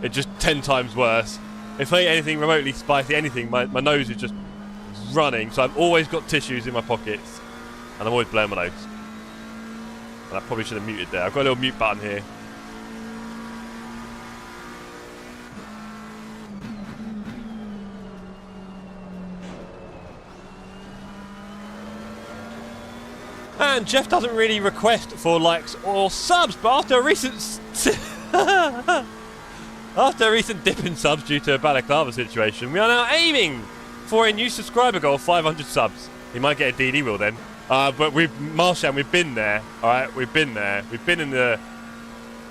it's just 10 times worse. If I eat anything remotely spicy, anything, my nose is just running, so I've always got tissues in my pockets, and I'm always blowing my nose. And I probably should have muted there. I've got a little mute button here. And Jeff doesn't really request for likes or subs, but after a recent dip in subs due to a Balaclava situation, we are now aiming for a new subscriber goal of 500 subs. He might get a DD wheel then. But Marshall, we've been there. All right, we've been there. We've been in the,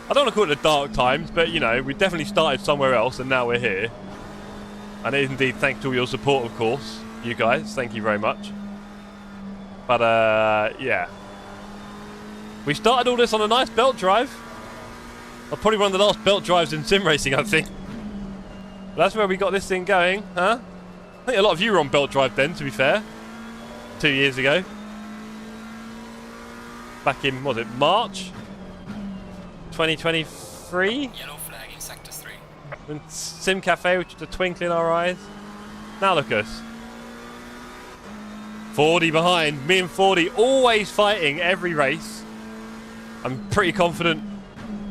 I don't want to call it the dark times, but you know, we definitely started somewhere else, and now we're here. And it is indeed thanks to all your support, of course, you guys. Thank you very much. But yeah, we started all this on a nice belt drive. Probably one of the last belt drives in sim racing, I think. But that's where we got this thing going, huh? I think a lot of you were on belt drive then, to be fair. 2 years ago. Back in, what was it, March 2023? Yellow flag in sector 3. In Sim Cafe, which is a twinkle in our eyes. Now look at us. 40 behind. Me and 40 always fighting every race. I'm pretty confident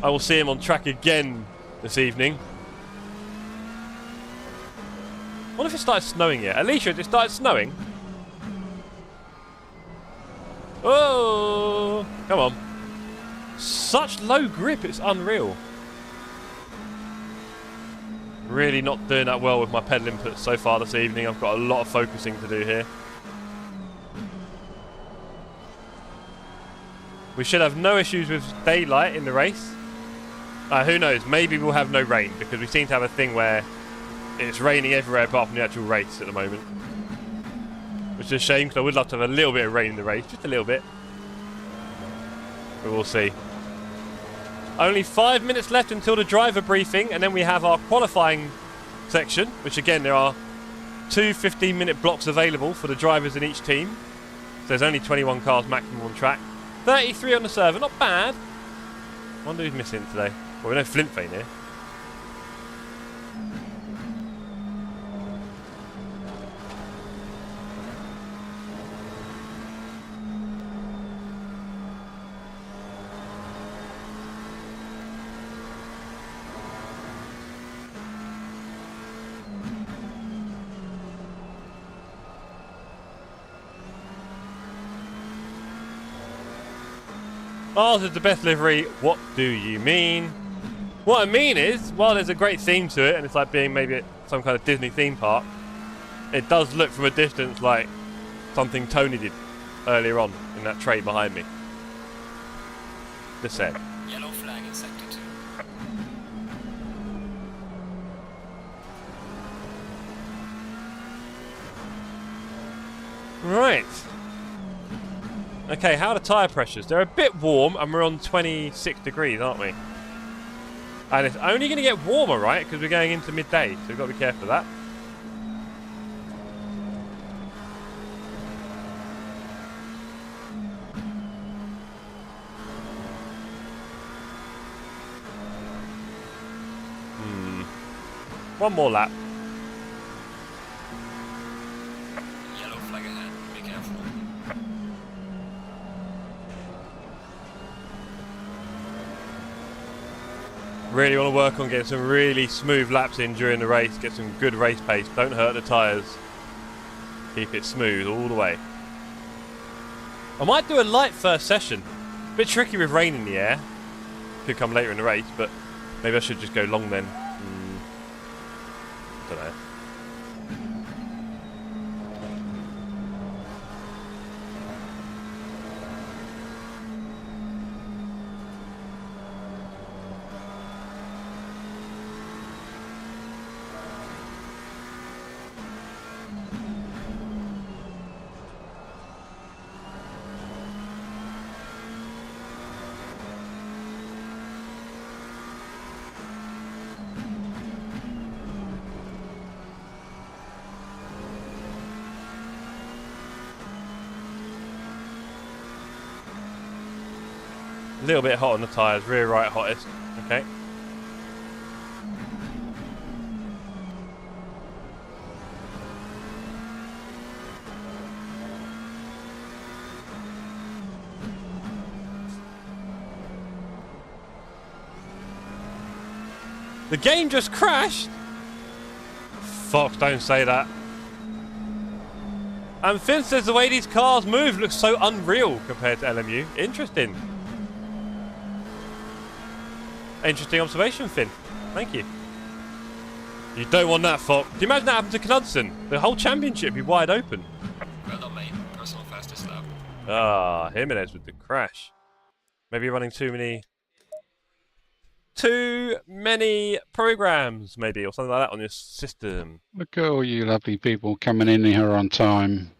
I will see him on track again this evening. I wonder if it started snowing yet. Alicia, it started snowing? Oh, come on. Such low grip, it's unreal. Really not doing that well with my pedal inputs so far this evening. I've got a lot of focusing to do here. We should have no issues with daylight in the race. Who knows, maybe we'll have no rain, because we seem to have a thing where it's raining everywhere apart from the actual race at the moment. Which is a shame, because I would love to have a little bit of rain in the race, just a little bit. But we'll see. Only 5 minutes left until the driver briefing, and then we have our qualifying section, which again, there are 2 15-minute blocks available for the drivers in each team. So there's only 21 cars maximum on track. 33 on the server, not bad. Wonder who's missing today. Well, we know Flintfane here. Ours is the best livery. What do you mean? What I mean is, while there's a great theme to it, and it's like being maybe at some kind of Disney theme park, it does look from a distance like something Tony did earlier on in that trade behind me. Just said. Yellow flag in sector 2. Right. Okay, how are the tyre pressures? They're a bit warm, and we're on 26 degrees, aren't we? And it's only going to get warmer, right? Because we're going into midday, so we've got to be careful of that. One more lap. Yellow flag ahead. Be careful. Really want to work on getting some really smooth laps in during the race, get some good race pace, don't hurt the tyres, keep it smooth all the way. I might do a light first session, a bit tricky with rain in the air, could come later in the race, but maybe I should just go long then. Don't know. A little bit hot on the tyres, rear right hottest. Okay. The game just crashed? Fuck, don't say that. And Finn says the way these cars move looks so unreal compared to LMU. Interesting. Interesting observation, Finn. Thank you. You don't want that, Fox. Can you imagine that happened to Knudsen? The whole championship would be wide open. Well done, mate. Personal fastest lap. Ah, Jimenez with the crash. Maybe running too many programs, maybe, or something like that on your system. Look at all you lovely people coming in here on time.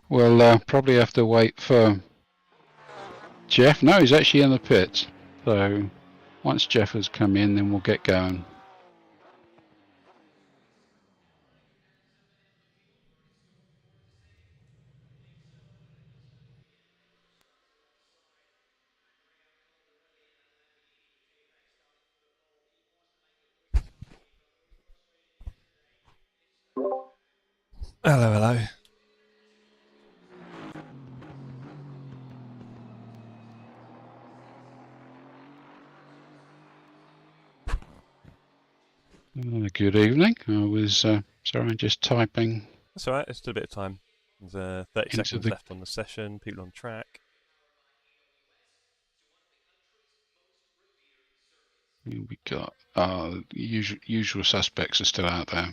We'll probably have to wait for Jeff. No, he's actually in the pits. So once Jeff has come in, then we'll get going. Hello, hello. Good evening. I was sorry, I'm just typing. That's alright, it's still a bit of time. There's 30 Into seconds the- left on the session, people on track. We got usual suspects are still out there.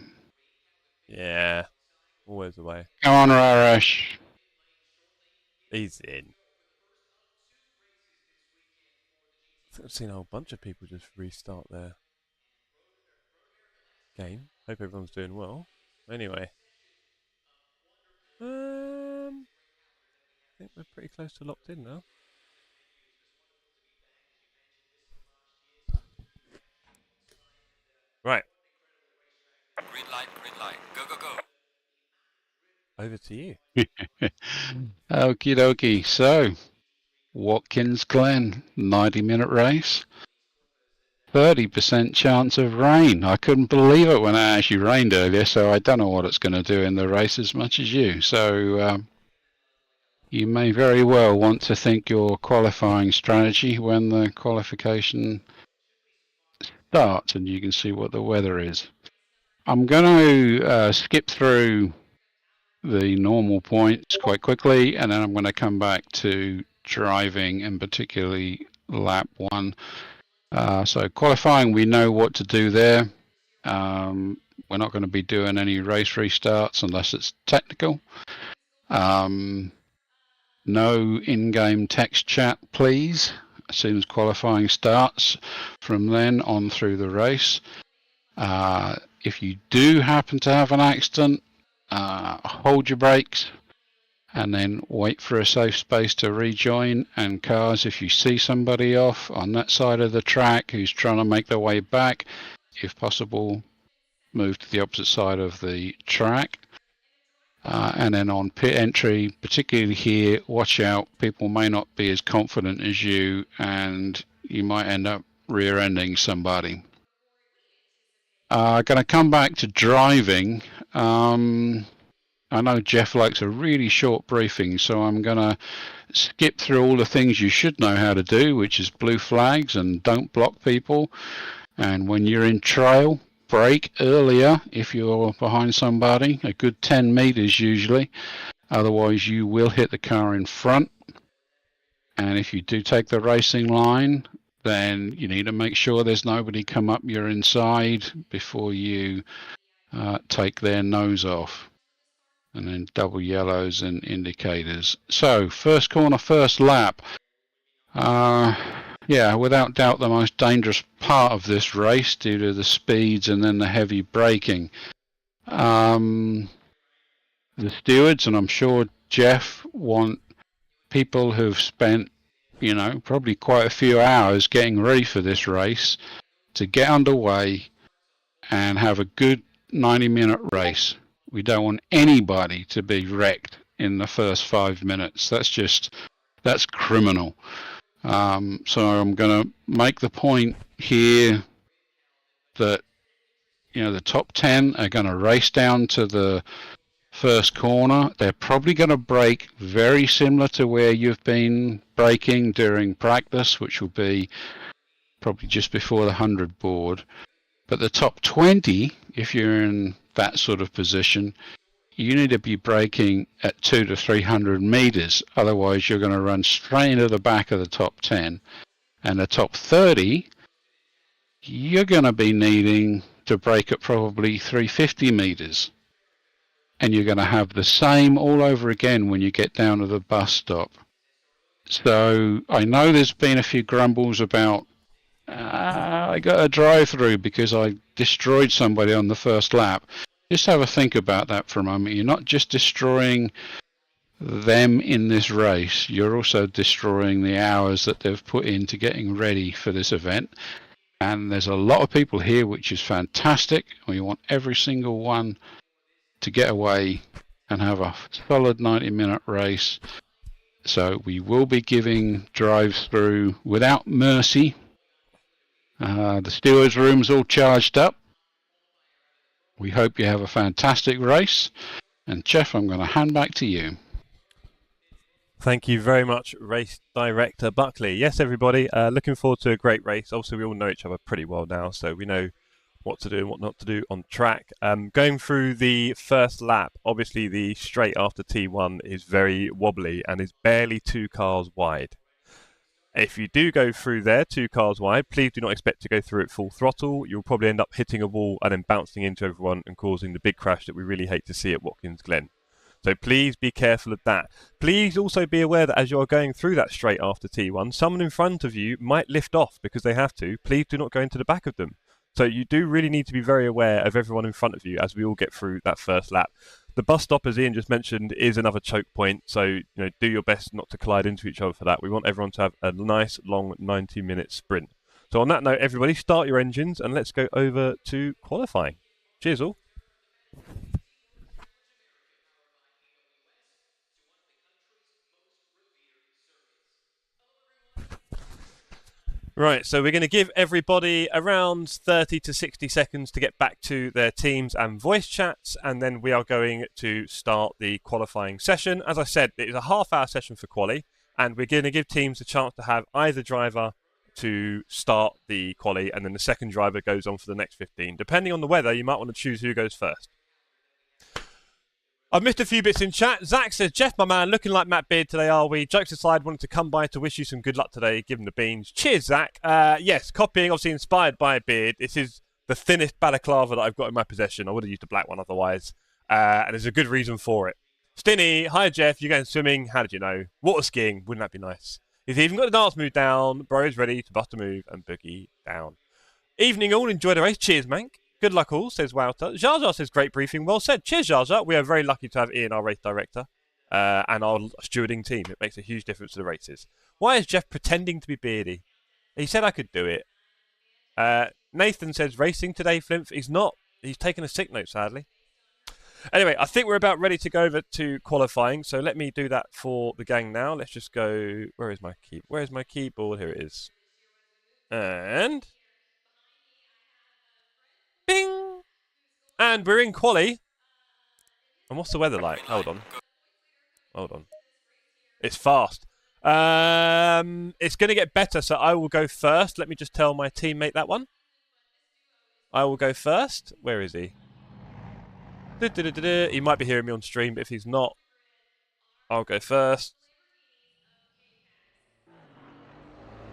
Yeah, always the way. Come on, Raresh. He's in. I think I've seen a whole bunch of people just restart their game. Hope everyone's doing well. Anyway. I think we're pretty close to locked in now. Right, Green light, green light. Go, go, go. over to you. Okie dokie. So, Watkins Glen, 90-minute race. 30% chance of rain. I couldn't believe it when it actually rained earlier, so I don't know what it's going to do in the race as much as you. So you may very well want to think your qualifying strategy when the qualification starts and you can see what the weather is. I'm going to skip through the normal points quite quickly, and then I'm going to come back to driving and particularly lap 1. So qualifying, we know what to do there. We're not going to be doing any race restarts unless it's technical. No in-game text chat, please, as soon as qualifying starts. From then on through the race. If you do happen to have an accident, hold your brakes and then wait for a safe space to rejoin. And cars, if you see somebody off on that side of the track who's trying to make their way back, if possible, move to the opposite side of the track. And then on pit entry, particularly here, watch out. People may not be as confident as you, and you might end up rear-ending somebody. Going to come back to driving. I know Jeff likes a really short briefing, so I'm going to skip through all the things you should know how to do, which is blue flags and don't block people. And when you're in trail, brake earlier if you're behind somebody, a good 10 meters usually. Otherwise, you will hit the car in front. And if you do take the racing line, then you need to make sure there's nobody come up your inside before you take their nose off. And then double yellows and indicators. So, first corner, first lap. Yeah, without doubt the most dangerous part of this race due to the speeds and then the heavy braking. The stewards, and I'm sure Jeff, want people who've spent, you know, probably quite a few hours getting ready for this race to get underway and have a good 90-minute race. We don't want anybody to be wrecked in the first 5 minutes. That's criminal. So I'm going to make the point here that, you know, the top 10 are going to race down to the first corner. They're probably going to brake very similar to where you've been braking during practice, which will be probably just before the 100 board. But the top 20, if you're in that sort of position, you need to be braking at 200 to 300 meters. Otherwise, you're going to run straight into the back of the top 10. And the top 30, you're going to be needing to brake at probably 350 meters. And you're going to have the same all over again when you get down to the bus stop. So I know there's been a few grumbles about I got a drive-through because I destroyed somebody on the first lap. Just have a think about that for a moment. You're not just destroying them in this race, you're also destroying the hours that they've put into getting ready for this event. And there's a lot of people here, which is fantastic. We want every single one to get away and have a solid 90-minute race. So we will be giving drive-through without mercy. The stewards' room's all charged up. We hope you have a fantastic race. And Jeff, I'm going to hand back to you. Thank you very much, Race Director Buckley. Yes, everybody, looking forward to a great race. Obviously, we all know each other pretty well now, so we know what to do and what not to do on track. Going through the first lap, obviously the straight after T1 is very wobbly and is barely 2 cars wide. If you do go through there 2 cars wide, please do not expect to go through it full throttle. You'll probably end up hitting a wall and then bouncing into everyone and causing the big crash that we really hate to see at Watkins Glen. So please be careful of that. Please also be aware that as you are going through that straight after T1, someone in front of you might lift off because they have to. Please do not go into the back of them. So you do really need to be very aware of everyone in front of you as we all get through that first lap. The bus stop, as Ian just mentioned, is another choke point. So do your best not to collide into each other for that. We want everyone to have a nice, long 90-minute sprint. So on that note, everybody, start your engines and let's go over to qualifying. Cheers all. Right, so we're going to give everybody around 30 to 60 seconds to get back to their teams and voice chats, and then we are going to start the qualifying session. As I said, it is a half-hour session for quali, and we're going to give teams a chance to have either driver to start the quali, and then the second driver goes on for the next 15. Depending on the weather, you might want to choose who goes first. I've missed a few bits in chat. Zach says, Jeff, my man, looking like Matt Beard today, are we? Jokes aside, wanted to come by to wish you some good luck today. Give him the beans. Cheers, Zach. Yes, copying, obviously inspired by Beard. This is the thinnest balaclava that I've got in my possession. I would have used a black one otherwise. And there's a good reason for it. Stinny, hi, Jeff. You going swimming? How did you know? Water skiing. Wouldn't that be nice? He's even got the dance move down. Bro is ready to bust a move and boogie down. Evening all. Enjoy the race. Cheers, Mank. Good luck all, says Wouter. Jar Jar says, great briefing. Well said. Cheers, Jar Jar. We are very lucky to have Ian, our race director, and our stewarding team. It makes a huge difference to the races. Why is Jeff pretending to be beardy? He said I could do it. Nathan says, racing today, Flimp. He's not. He's taken a sick note, sadly. Anyway, I think we're about ready to go over to qualifying, so let me do that for the gang now. Let's just go... Where is my keyboard? Here it is. And... Bing! And we're in quali. And what's the weather like? Hold on. It's fast. It's going to get better, so I will go first. Let me just tell my teammate that one. I will go first. Where is he? He might be hearing me on stream, but if he's not, I'll go first.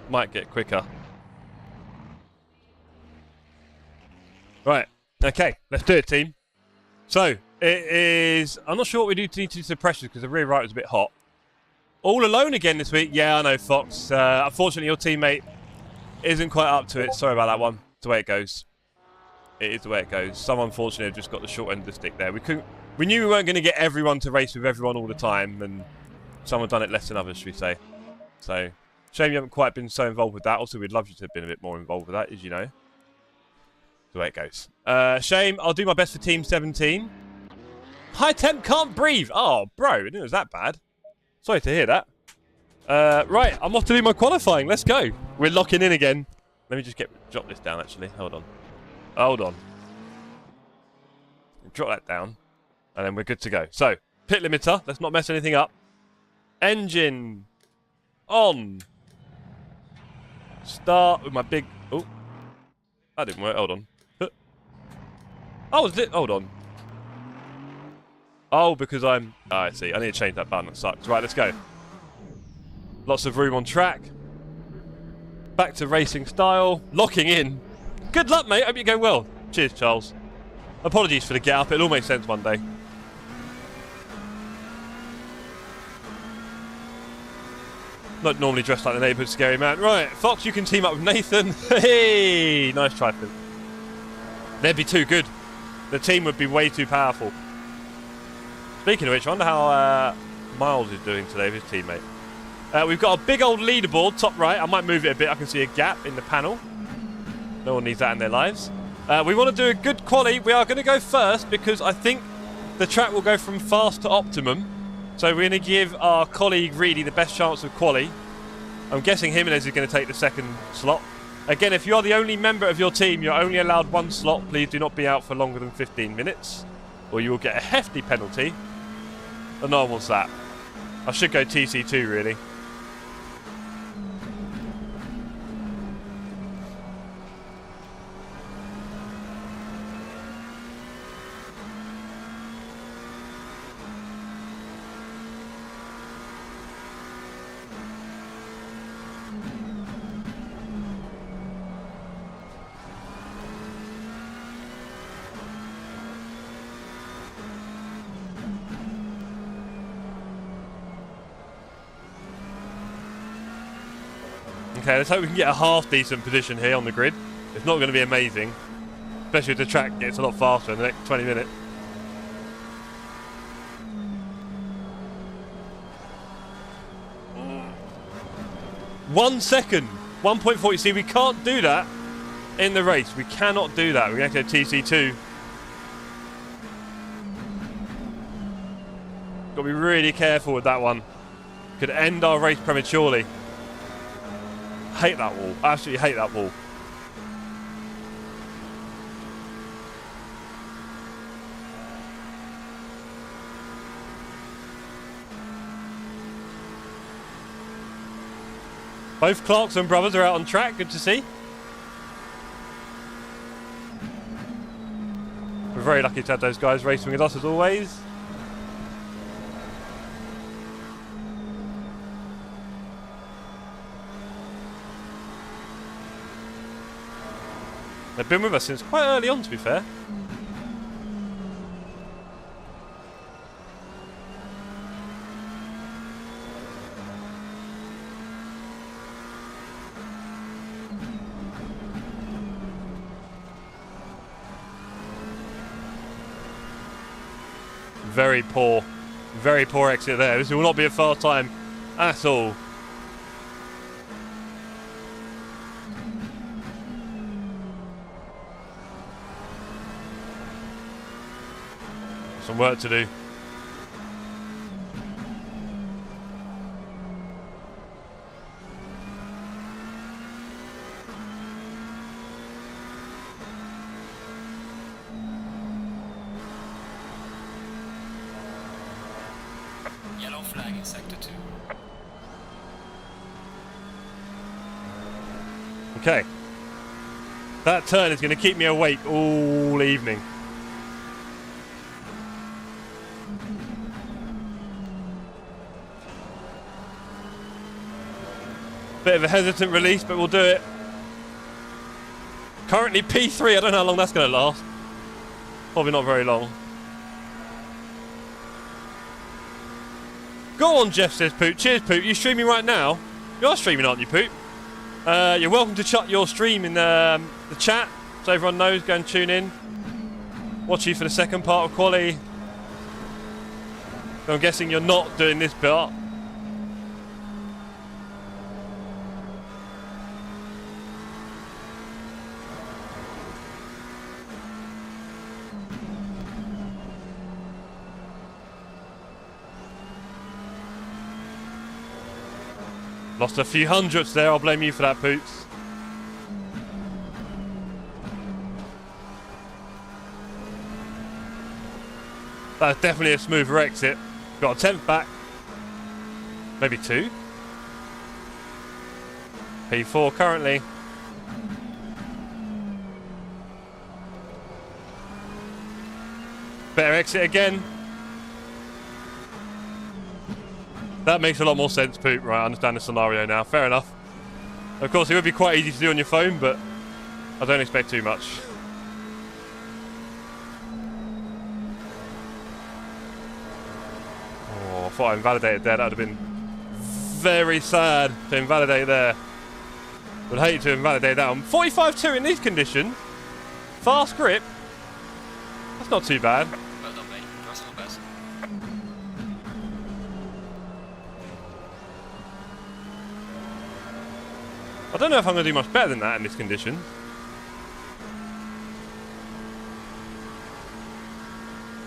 Might get quicker. Right, okay, let's do it, team. So, it is... I'm not sure what we need to do to the pressures because the rear right was a bit hot. All alone again this week? Yeah, I know, Fox. Unfortunately, your teammate isn't quite up to it. Sorry about that one. It's the way it goes. It is the way it goes. Some, unfortunately, have just got the short end of the stick there. We knew we weren't going to get everyone to race with everyone all the time, and some have done it less than others, should we say. So, shame you haven't quite been so involved with that. Also, we'd love you to have been a bit more involved with that, as you know. The way it goes. Shame, I'll do my best for Team 17. High temp can't breathe. Oh, bro, I didn't know it was that bad. Sorry to hear that. Right, I'm off to do my qualifying. Let's go. We're locking in again. Let me just drop this down, actually. Hold on. Drop that down. And then we're good to go. So, pit limiter. Let's not mess anything up. Engine on. Start with my big... Oh, that didn't work. Hold on. Oh, hold on. Oh, because I'm... Oh, I see. I need to change that button. That sucks. Right, let's go. Lots of room on track. Back to racing style. Locking in. Good luck, mate. Hope you're going well. Cheers, Charles. Apologies for the get up. It'll all make sense one day. Not normally dressed like the neighbourhood scary man. Right, Fox, you can team up with Nathan. Hey, nice try, Finn. They'd be too good. The team would be way too powerful. Speaking of which, I wonder how Miles is doing today with his teammate. We've got a big old leaderboard, top right. I might move it a bit. I can see a gap in the panel. No one needs that in their lives. We want to do a good quali. We are going to go first because I think the track will go from fast to optimum. So we're going to give our colleague Reedy the best chance of quali. I'm guessing Jimenez is going to take the second slot. Again, if you are the only member of your team, you're only allowed one slot. Please do not be out for longer than 15 minutes, or you will get a hefty penalty. And no one wants that. I should go TC2, really. Okay, let's hope we can get a half-decent position here on the grid. It's not going to be amazing, especially if the track gets a lot faster in the next 20 minutes. One second. 1.4, you see, we can't do that in the race. We cannot do that. We're going to go TC2. Got to be really careful with that one. Could end our race prematurely. Hate that wall. Absolutely hate that wall. Both Clarkson brothers are out on track. Good to see. We're very lucky to have those guys racing with us as always. They've been with us since quite early on, to be fair. Very poor exit there. This will not be a fast time at all. Some work to do. Yellow flag in sector 2. Okay. That turn is going to keep me awake all evening. Bit of a hesitant release, but we'll do it. Currently P3, I don't know how long that's going to last. Probably not very long. Go on, Jeff, says Poop. Cheers, Poop. You streaming right now? You're streaming, aren't you, Poop? You're welcome to chuck your stream in the chat, so everyone knows. Go and tune in. Watch you for the second part of quali. I'm guessing you're not doing this part. Lost a few hundredths there, I'll blame you for that, Poots. That's definitely a smoother exit. Got a tenth back. Maybe 2. P4 currently. Better exit again. That makes a lot more sense, Poop. Right, I understand the scenario now. Fair enough. Of course, it would be quite easy to do on your phone, but I don't expect too much. Oh, I thought I invalidated there. That would have been very sad to invalidate there. Would hate to invalidate that one. 45.2 in these conditions. Fast grip. That's not too bad. Well done, mate. Personal best. I don't know if I'm going to do much better than that in this condition.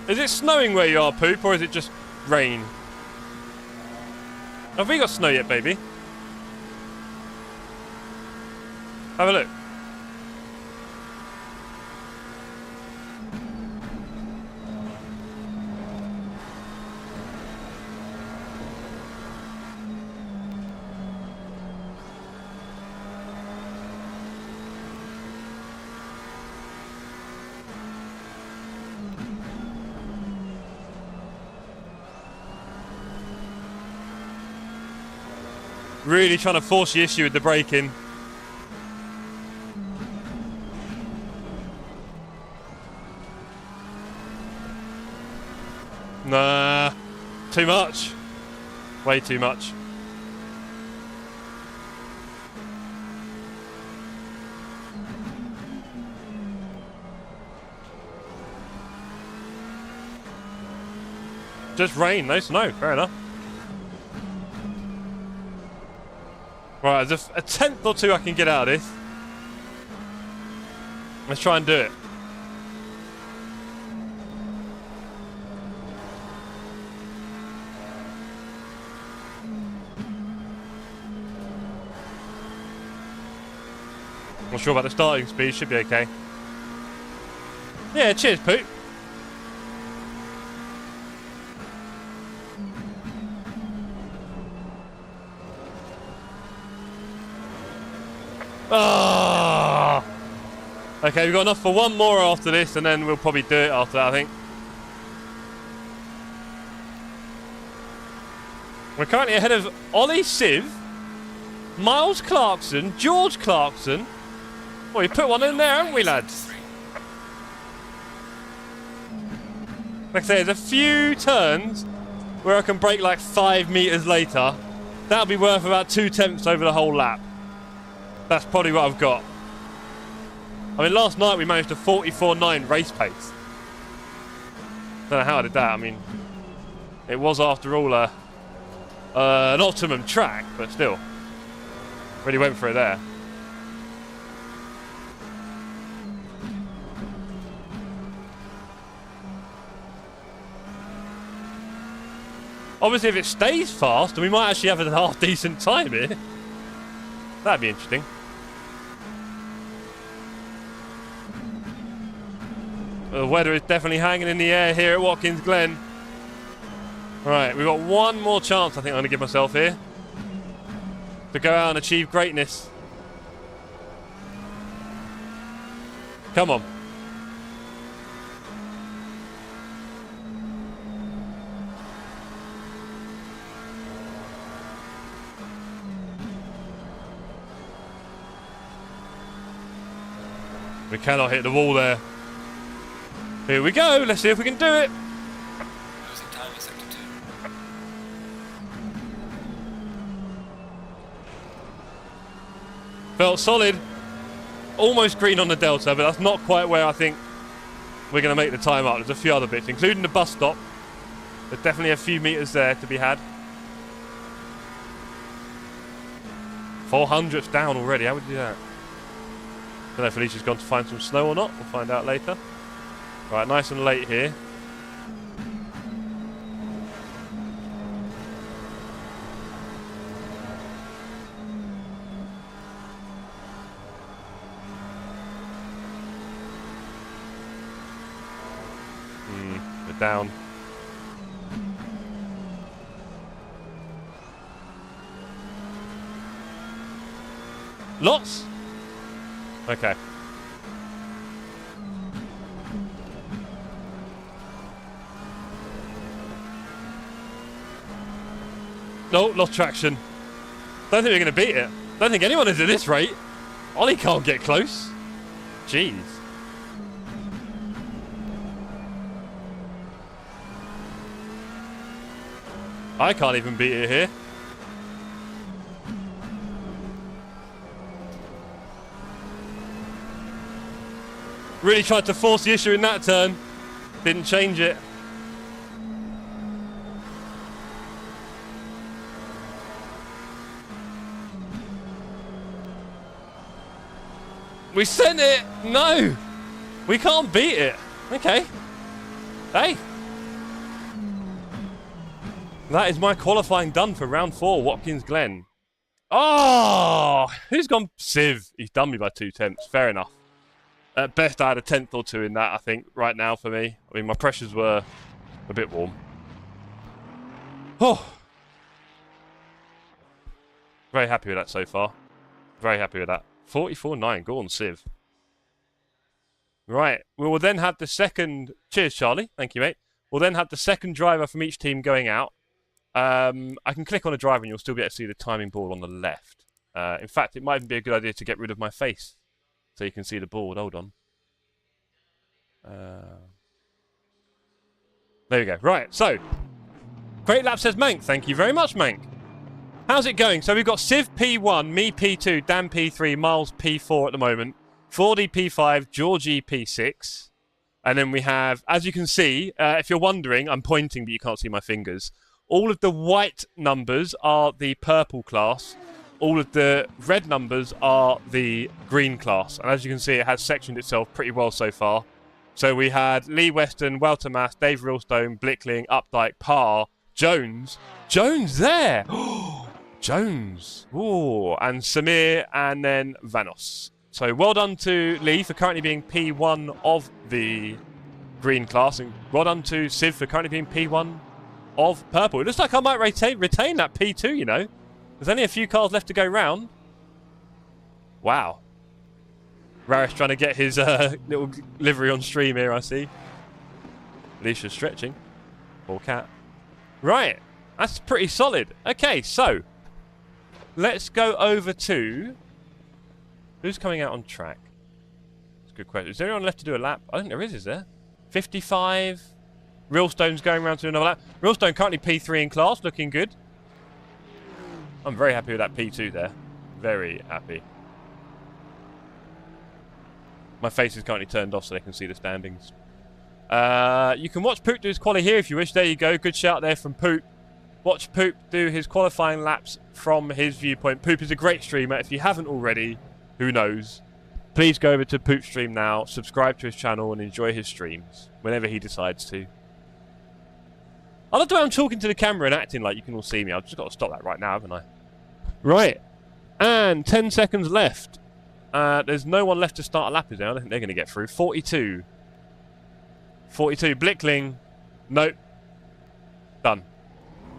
Is it snowing where you are, Poop, or is it just rain? Have we got snow yet, baby? Have a look. Really trying to force the issue with the braking. Nah, too much. Way too much. Just rain, no snow. Fair enough. Right, there's a tenth or two I can get out of this. Let's try and do it. Not sure about the starting speed, should be okay. Yeah, cheers, Poot. Ah! Okay, we've got enough for one more after this, and then we'll probably do it after that, I think. We're currently ahead of Ollie Siv, Miles Clarkson, George Clarkson. Well, we put one in there, haven't we, lads? Like I say, there's a few turns where I can brake like 5 meters later. That'll be worth about 2 tenths over the whole lap. That's probably what I've got. I mean, last night we managed a 44.9 race pace. Don't know how I did that. I mean, it was after all an optimum track, but still, really went for it there. Obviously, if it stays fast, we might actually have a half-decent time here. That'd be interesting. The weather is definitely hanging in the air here at Watkins Glen. Right, we've got one more chance, I think I'm going to give myself here, to go out and achieve greatness. Come on. We cannot hit the wall there. Here we go. Let's see if we can do it. Losing time in sector 2. Felt solid. Almost green on the Delta, but that's not quite where I think we're going to make the time up. There's a few other bits, including the bus stop. There's definitely a few meters there to be had. 400th down already. How would you do that? Don't know if Felicia's gone to find some snow or not. We'll find out later. Right, nice and late here. We're down. Lots? Okay. No, lost traction. Don't think we're going to beat it. Don't think anyone is at this rate. Ollie can't get close. Jeez. I can't even beat it here. Really tried to force the issue in that turn. Didn't change it. We sent it! No! We can't beat it. Okay. Hey. That is my qualifying done for round 4, Watkins Glen. Oh! Who's gone? Siv. He's done me by 2 tenths. Fair enough. At best, I had a tenth or two in that, I think, right now for me. I mean, my pressures were a bit warm. Oh! Very happy with that so far. Very happy with that. 44.9. Go on, Siv. Right. We will then have the second... Cheers, Charlie. Thank you, mate. We'll then have the second driver from each team going out. I can click on a driver and you'll still be able to see the timing board on the left. In fact, it might even be a good idea to get rid of my face so you can see the board. Hold on. There we go. Right, so. Great lap, says Mank. Thank you very much, Mank. How's it going? So we've got Siv P1, me P2, Dan P3, Miles P4 at the moment, 4D P5, Georgie P6. And then we have, as you can see, if you're wondering, I'm pointing but you can't see my fingers. All of the white numbers are the purple class. all of the red numbers are the green class. And as you can see, it has sectioned itself pretty well so far. So we had Lee Weston, Weltermass, Dave Realstone, Blickling, Updike, Parr, Jones. Jones there! Jones. Ooh, and Samir, and then Vanos. So well done to Lee for currently being P1 of the green class. And well done to Civ for currently being P1 of purple. It looks like I might retain that P2, you know. There's only a few cars left to go round. Wow. Raris trying to get his little livery on stream here, I see. Alicia's stretching. Poor cat. Right. That's pretty solid. Okay, so. Let's go over to... Who's coming out on track? That's a good question. Is there anyone left to do a lap? I think there is there? 55. Realstone's going around to another lap. Realstone currently P3 in class, looking good. I'm very happy with that P2 there. Very happy. My face is currently turned off so they can see the standings. You can watch Poop do his quali here if you wish. There you go. Good shout there from Poop. Watch Poop do his qualifying laps from his viewpoint. Poop is a great streamer. If you haven't already, who knows? Please go over to Poop's stream now, subscribe to his channel and enjoy his streams whenever he decides to. I love the way I'm talking to the camera and acting like you can all see me. I've just got to stop that right now, haven't I? Right. And 10 seconds left. There's no one left to start a lap, is there? I don't think they're going to get through. 42. 42. Blickling. Nope. Done.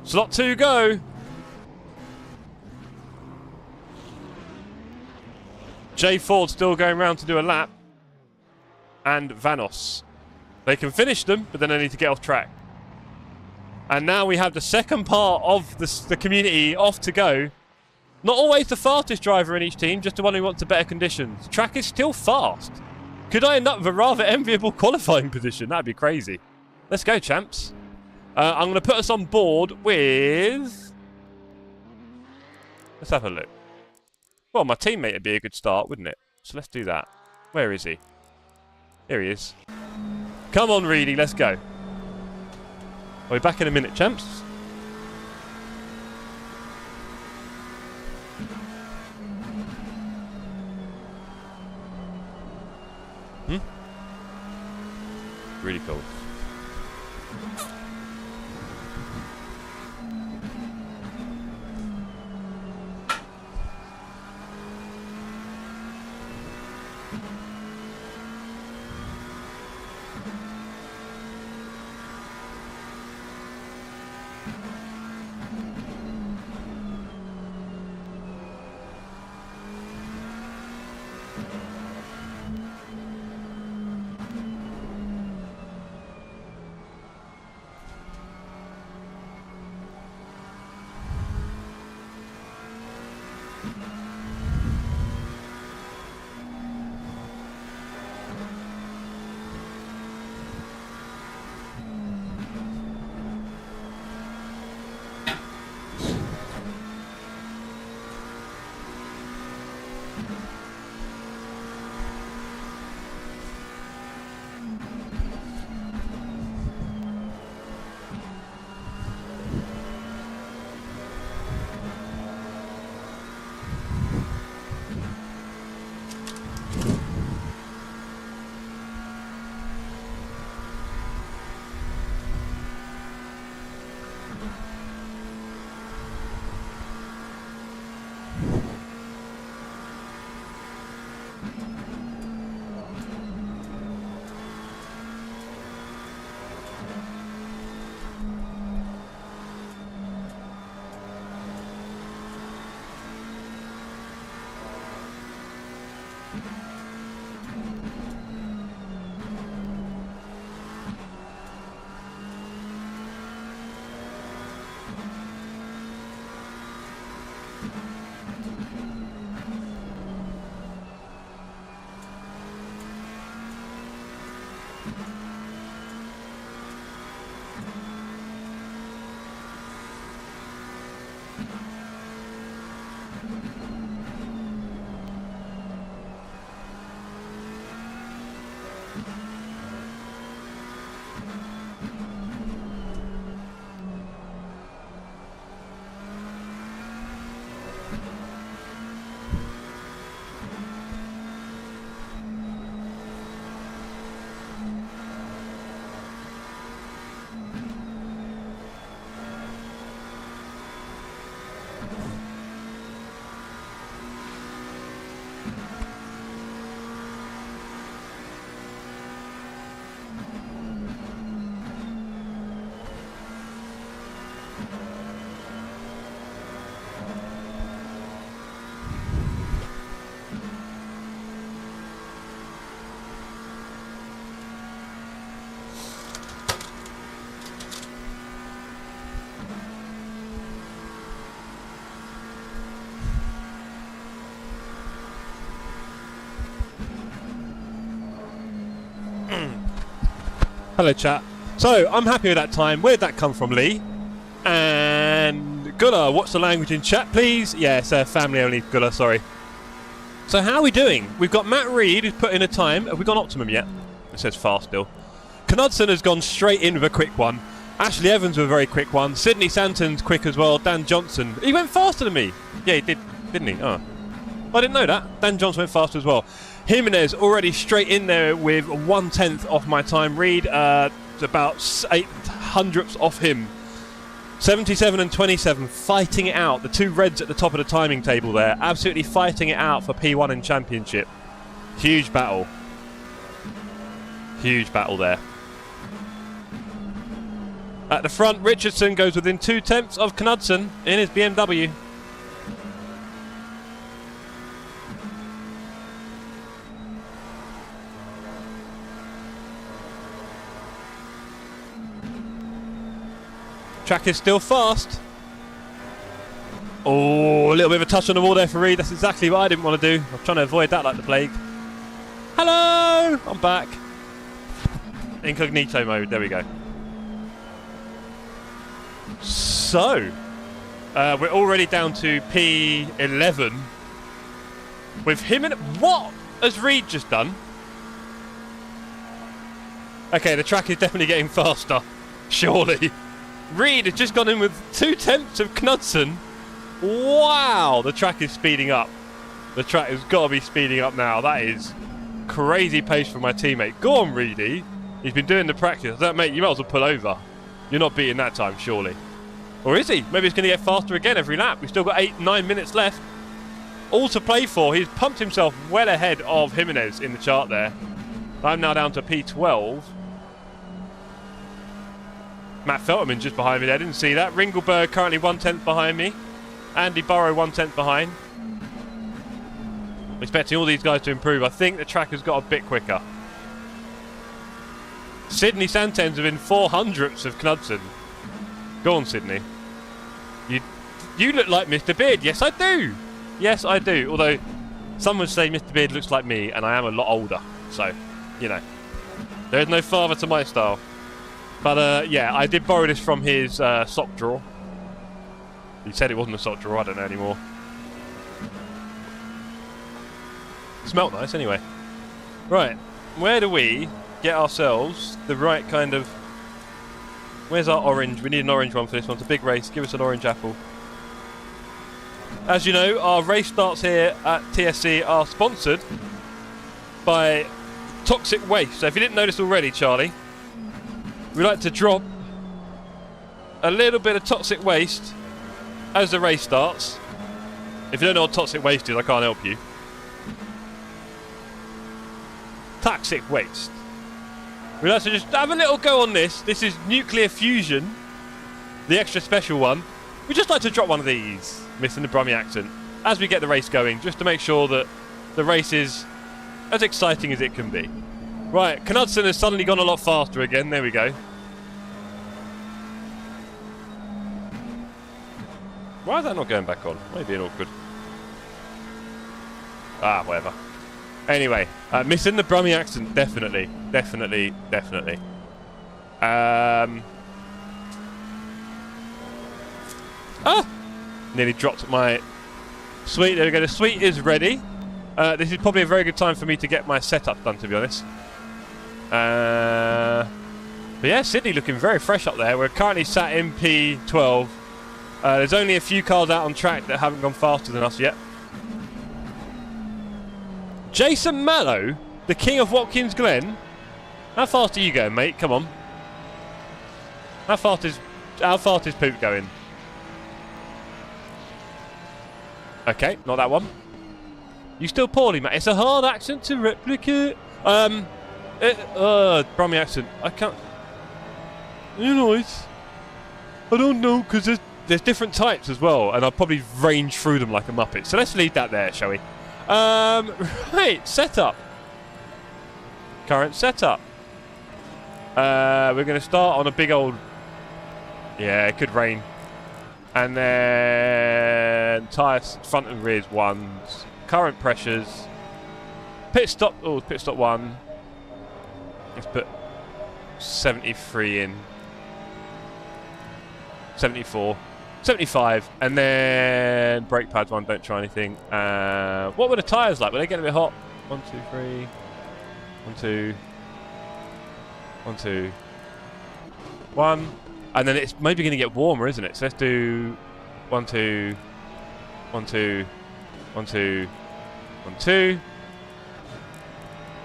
Slot 2, go. Jay Ford still going around to do a lap. And Vanos. They can finish them, but then they need to get off track. And now we have the second part of the community off to go. Not always the fastest driver in each team, just the one who wants the better conditions. The track is still fast. Could I end up with a rather enviable qualifying position? That'd be crazy. Let's go, champs. I'm going to put us on board with... Let's have a look. Well, my teammate would be a good start, wouldn't it? So let's do that. Where is he? Here he is. Come on, Reedy, let's go. I'll be back in a minute, champs. Really cool. Hello, chat. So, I'm happy with that time. Where'd that come from, Lee? And Gulla, what's the language in chat, please? Yeah, it's family only, Gulla, sorry. So, how are we doing? We've got Matt Reed, who's put in a time. Have we got Optimum yet? It says fast still. Knudsen has gone straight in with a quick one. Ashley Evans with a very quick one. Sydney Santon's quick as well. Dan Johnson. He went faster than me. Yeah, he did, didn't he? Oh. I didn't know that. Dan Johnson went faster as well. Jimenez already straight in there with 1/10 off my time. Reed, about 800ths off him. 77 and 27 fighting it out. The two reds at the top of the timing table there. Absolutely fighting it out for P1 in Championship. Huge battle. Huge battle there. At the front, Richardson goes within 2/10 of Knudsen in his BMW. Track is still fast. Oh, a little bit of a touch on the wall there for Reed. That's exactly what I didn't want to do. I'm trying to avoid that like the plague. Hello! I'm back. Incognito mode. There we go. So, we're already down to P11. With him in... What has Reed just done? Okay, the track is definitely getting faster. Surely. Reed has just gone in with 2/10 of Knudsen. Wow, the track is speeding up. The track has got to be speeding up now. That is crazy pace for my teammate. Go on, Reedy. He's been doing the practice. That, mate, you might as well pull over. You're not beating that time, surely. Or is he? Maybe he's going to get faster again every lap. We've still got 8-9 minutes left. All to play for. He's pumped himself well ahead of Jimenez in the chart there. I'm now down to P12. Matt Felterman just behind me there, didn't see that. Ringelberg currently 1/10 behind me. Andy Burrow 1/10 behind. Expecting all these guys to improve. I think the track has got a bit quicker. Sydney Santen's within 400ths of Knudsen. Go on, Sydney. You look like Mr. Beard. Yes, I do. Yes, I do. Although some would say Mr. Beard looks like me, and I am a lot older. So, you know, there is no father to my style. But yeah, I did borrow this from his sock drawer. He said it wasn't a sock drawer. I don't know anymore. Smelt nice anyway. Right, where do we get ourselves the right kind of... Where's our orange? We need an orange one for this one. It's a big race. Give us an orange apple. As you know, our race starts here at TSC are sponsored by Toxic Waste. So if you didn't notice already, Charlie, we like to drop a little bit of toxic waste as the race starts. If you don't know what toxic waste is, I can't help you. Toxic waste. We like to just have a little go on this. This is nuclear fusion, the extra special one. We just like to drop one of these, missing the Brummie accent, as we get the race going, just to make sure that the race is as exciting as it can be. Right, Knudsen has suddenly gone a lot faster again. There we go. Why is that not going back on? Maybe an awkward. Ah, whatever. Anyway, missing the Brummie accent, definitely. Nearly dropped my suite. There we go. The suite is ready. This is probably a very good time for me to get my setup done, to be honest. But yeah, Sydney looking very fresh up there. We're currently sat in P12. There's only a few cars out on track that haven't gone faster than us yet. Jason Mallow, the king of Watkins Glen. How fast are you going, mate? Come on. How fast is Poop going? Okay, not that one. You still poorly, mate. It's a hard accent to replicate. Brummy accent. I can't. You know, I don't know, because there's different types as well, and I'll probably range through them like a muppet. So let's leave that there, shall we? Right, setup. Current setup. We're going to start on a big old... Yeah, it could rain. And then tyres, front and rears ones. Current pressures. Pit stop. Oh, pit stop 1. Let's put 73 in. 74. 75. And then brake pads 1. Don't try anything. What were the tyres like? Were they getting a bit hot? 1, 2, 3. 1, 2. 1, 2. 1. And then it's maybe going to get warmer, isn't it? So let's do 1, 2. 1, 2. 1, 2. 1, 2.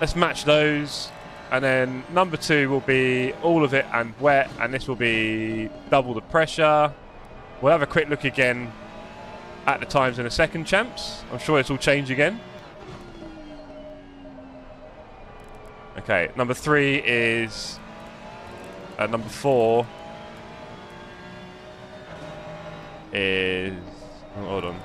Let's match those. And then number 2 will be all of it and wet. And this will be double the pressure. We'll have a quick look again at the times in a second, champs. I'm sure it's all changed again. Okay, number 3 is... number 4 is... Oh, hold on.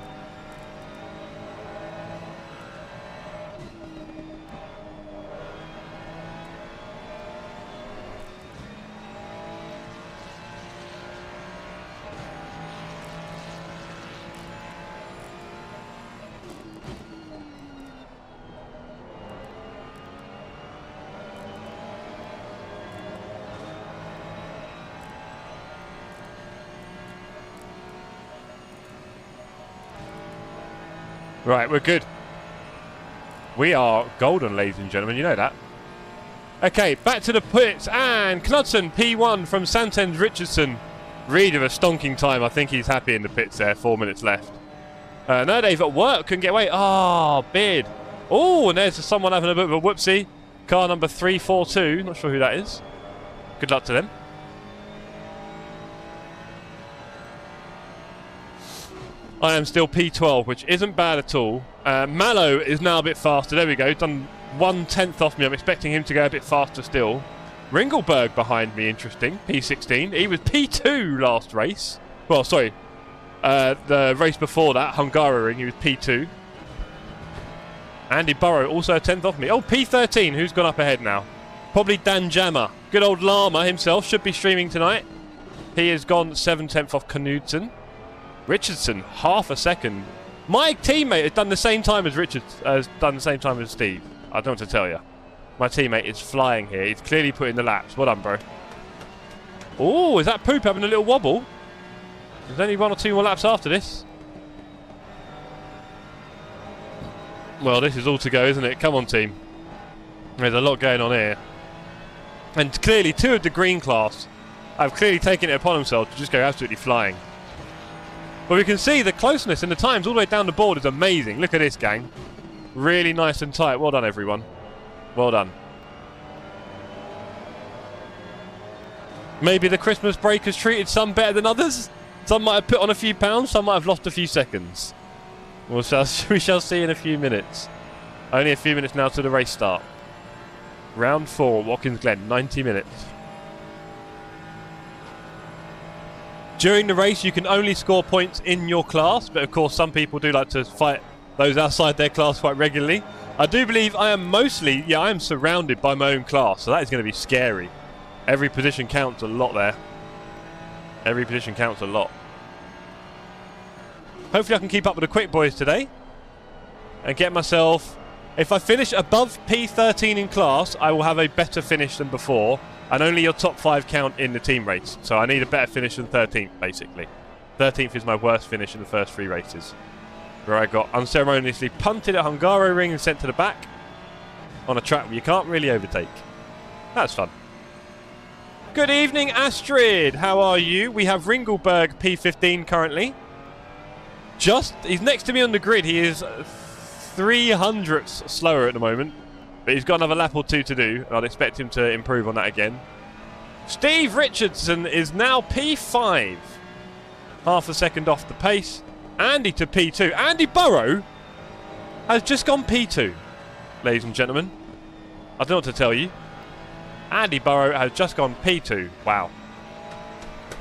Right, we're good. We are golden, ladies and gentlemen. You know that. Okay, back to the pits. And Knudsen, P1 from Santens Richardson. Reed of a stonking time. I think he's happy in the pits there. 4 minutes left. No, Dave at work. Couldn't get away. Ah, Beard. Oh, and there's someone having a bit of a whoopsie. Car number 342. Not sure who that is. Good luck to them. I am still P12, which isn't bad at all. Mallow is now a bit faster. There we go. Done 1/10 off me. I'm expecting him to go a bit faster still. Ringelberg behind me, interesting. P16. He was P2 last race. Well, sorry. The race before that, Hungaroring, he was P2. Andy Burrow, also a 10th off me. Oh, P13. Who's gone up ahead now? Probably Dan Jammer. Good old Llama himself. Should be streaming tonight. He has gone 7/10 off Knudsen. Richardson, half a second. My teammate has done the same time as Steve. I don't know what to tell you. My teammate is flying here. He's clearly putting the laps. Well done, bro. Oh, is that Poop having a little wobble? There's only 1 or 2 more laps after this. Well, this is all to go, isn't it? Come on, team. There's a lot going on here. And clearly, 2 of the green class have clearly taken it upon themselves to just go absolutely flying. But we can see the closeness in the times all the way down the board is amazing. Look at this, gang. Really nice and tight. Well done, everyone. Well done. Maybe the Christmas break has treated some better than others. Some might have put on a few pounds. Some might have lost a few seconds. We shall see in a few minutes. Only a few minutes now to the race start. Round 4, Watkins Glen, 90 minutes. During the race, you can only score points in your class, but of course some people do like to fight those outside their class quite regularly. I do believe I am I am surrounded by my own class, so that is going to be scary. Every position counts a lot there. Every position counts a lot. Hopefully I can keep up with the quick boys today and get myself... If I finish above P13 in class, I will have a better finish than before. And only your top 5 count in the team race. So I need a better finish than 13th, basically. 13th is my worst finish in the first 3 races. Where I got unceremoniously punted at Hungaroring and sent to the back. On a track where you can't really overtake. That's fun. Good evening, Astrid. How are you? We have Ringelberg P15 currently. He's next to me on the grid. He is 300ths slower at the moment. But he's got another lap or 2 to do, and I'd expect him to improve on that again. Steve Richardson is now P5. Half a second off the pace. Andy to P2. Andy Burrow? has just gone P2, ladies and gentlemen. I don't know what to tell you. Andy Burrow has just gone P2. Wow.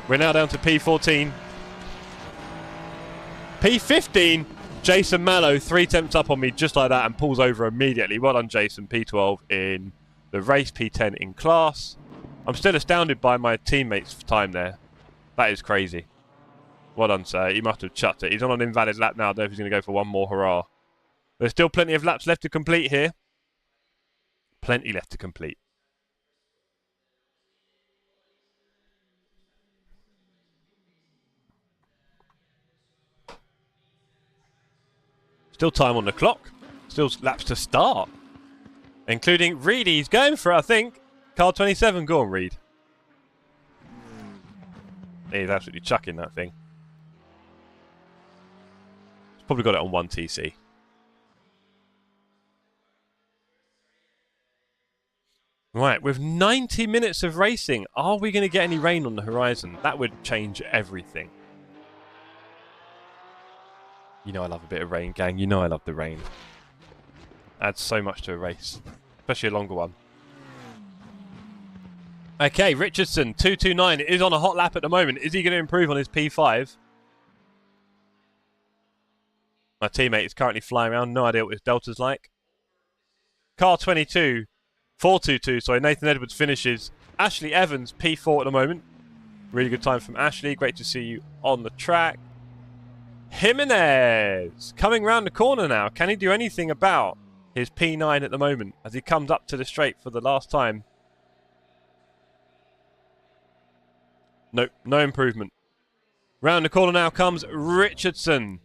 We're now down to P14. P15. Jason Mallow 3 attempts up on me just like that and pulls over immediately. Well done, Jason. P12 in the race, P10 in class. I'm still astounded by my teammates' time there. That is crazy. Well done, sir. He must have chucked it. He's on an invalid lap now. I don't know if he's going to go for one more hurrah. There's still plenty of laps left to complete here. Plenty left to complete. Still time on the clock. Still laps to start. Including Reed. He's going for it, I think. Car 27. Go on, Reed. He's absolutely chucking that thing. He's probably got it on 1 TC. Right, with 90 minutes of racing, are we going to get any rain on the horizon? That would change everything. You know I love a bit of rain, gang. You know I love the rain. Adds so much to a race. Especially a longer one. Okay, Richardson, 229, is on a hot lap at the moment. Is he going to improve on his P5? My teammate is currently flying around. No idea what his delta's like. Car 22, 422. Sorry, Nathan Edwards finishes. Ashley Evans, P4 at the moment. Really good time from Ashley. Great to see you on the track. Jimenez coming round the corner now. Can he do anything about his P9 at the moment as he comes up to the straight for the last time? Nope, no improvement. Round the corner now comes Richardson.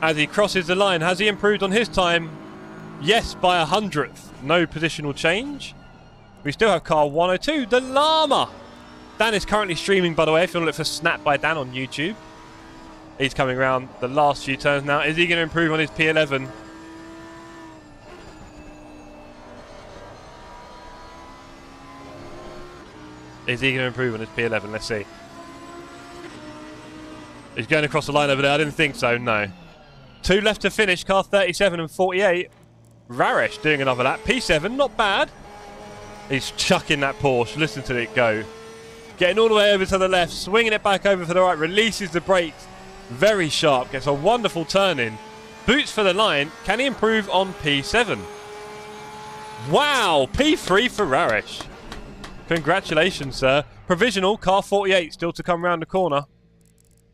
As he crosses the line, has he improved on his time? Yes, by 100th. No positional change. We still have car 102, the Llama. Dan is currently streaming, by the way, if you want to look for Snap by Dan on YouTube. He's coming around the last few turns now. Is he going to improve on his P11? Is he going to improve on his P11? Let's see. He's going across the line over there. I didn't think so, no. 2 left to finish, car 37 and 48. Raresh doing another lap. P7, not bad. He's chucking that Porsche. Listen to it go. Getting all the way over to the left, swinging it back over for the right, releases the brakes. Very sharp, gets a wonderful turn in. Boots for the line. Can he improve on P7? Wow, P3 for Raresh. Congratulations, sir. Provisional, car 48, still to come round the corner.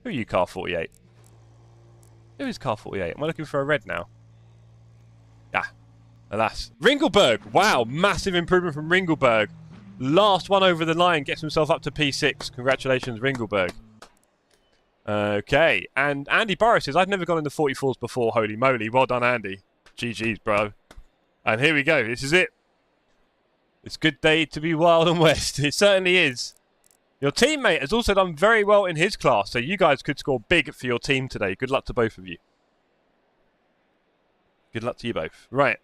Who are you, car 48? Who is car 48? Am I looking for a red now? Ah, alas. Ringelberg, wow, massive improvement from Ringelberg. Last one over the line, gets himself up to P6. Congratulations, Ringelberg. Okay, and Andy Burrow says, I've never gone in the 44s before, holy moly. Well done, Andy. GG's, bro. And here we go, this is it. It's a good day to be Wild and West. It certainly is. Your teammate has also done very well in his class, so you guys could score big for your team today. Good luck to both of you. Good luck to you both. Right.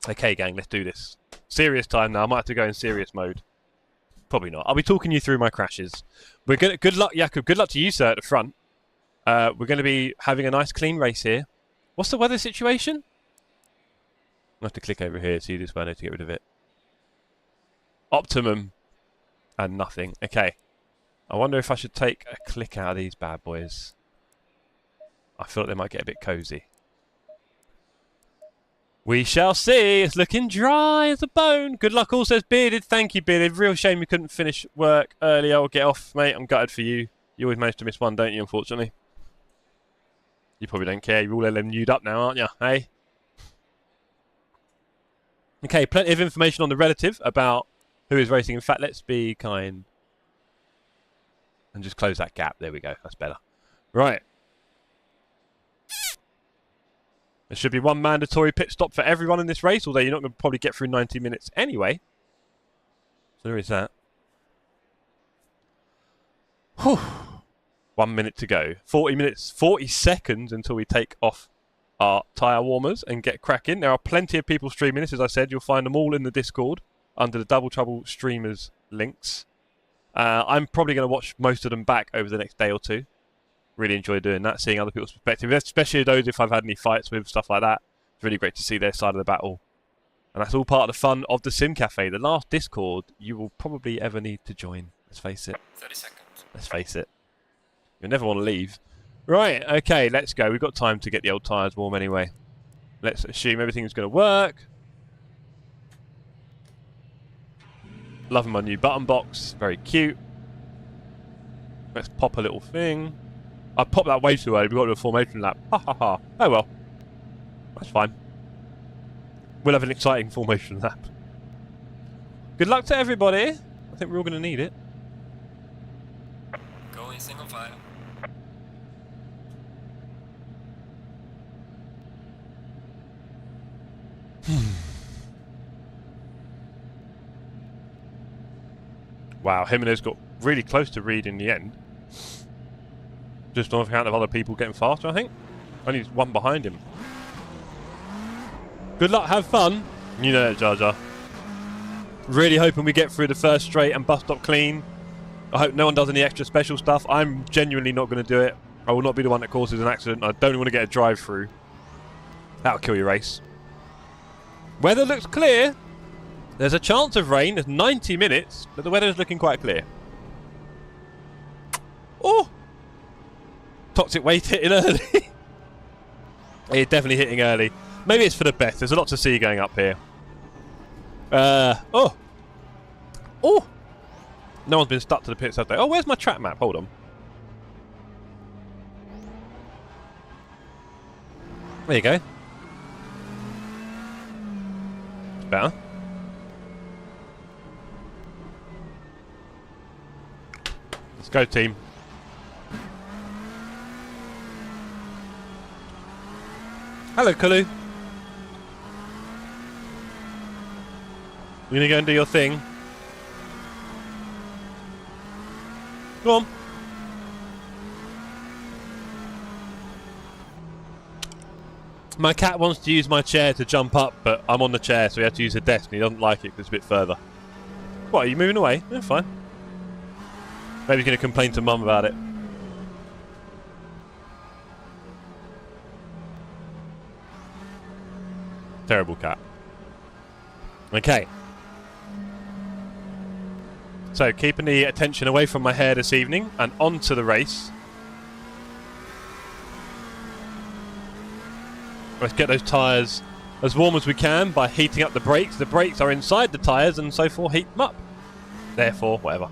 Okay, gang, let's do this. Serious time now. I might have to go in serious mode. Probably not. I'll be talking you through my crashes. We're gonna. Good luck, Jakub. Good luck to you, sir, at the front. We're going to be having a nice clean race here. What's the weather situation? I have to click over here. See this one. I need to get rid of it. Optimum. And nothing. Okay. I wonder if I should take a click out of these bad boys. I feel like they might get a bit cozy. We shall see. It's looking dry as a bone. Good luck all, says Bearded. Thank you, Bearded. Real shame you couldn't finish work earlier or get off, mate. I'm gutted for you. You always manage to miss one, don't you, unfortunately? You probably don't care. You're all LMU'd up now, aren't you? Hey? Okay, plenty of information on the relative about who is racing. In fact, let's be kind. And just close that gap. There we go. That's better. Right. There should be one mandatory pit stop for everyone in this race, although you're not going to probably get through 90 minutes anyway. So there is that. Whew. 1 minute to go. 40 minutes, 40 seconds until we take off our tyre warmers and get cracking. There are plenty of people streaming this, as I said. You'll find them all in the Discord under the Double Trouble streamers links. I'm probably going to watch most of them back over the next day or two. Really enjoy doing that, seeing other people's perspective, especially those if I've had any fights with, stuff like that. It's really great to see their side of the battle. And that's all part of the fun of the Sim Cafe, the last Discord you will probably ever need to join. Let's face it. 30 seconds. Let's face it. You'll never want to leave. Right, okay, let's go. We've got time to get the old tyres warm anyway. Let's assume everything's going to work. Loving my new button box. Very cute. Let's pop a little thing. I popped that way too early. We've got to do a formation lap. Ha ha ha. Oh well. That's fine. We'll have an exciting formation lap. Good luck to everybody. I think we're all going to need it. Go in single file. Wow, Jimenez got really close to Reed in the end. Just on account of other people getting faster, I think. Only one behind him. Good luck, have fun. You know it, Jar Jar. Really hoping we get through the first straight and bus stop clean. I hope no one does any extra special stuff. I'm genuinely not going to do it. I will not be the one that causes an accident. I don't want to get a drive-through. That'll kill your race. Weather looks clear. There's a chance of rain. There's 90 minutes, but the weather is looking quite clear. Oh! Toxic waste hitting early. It's definitely hitting early. Maybe it's for the best. There's a lot to see going up here. Oh! Oh! No one's been stuck to the pits, have they? Oh, where's my track map? Hold on. There you go. It's better. Let's go, team. Hello, Kulu. You're gonna go and do your thing. Go on. My cat wants to use my chair to jump up, but I'm on the chair, so he has to use the desk, and he doesn't like it because it's a bit further. What, are you moving away? Yeah, fine. Maybe he's going to complain to Mum about it. Terrible cat. Okay. So, keeping the attention away from my hair this evening, and on to the race. Let's get those tyres as warm as we can by heating up the brakes. The brakes are inside the tyres and so forth heat them up. Therefore, whatever.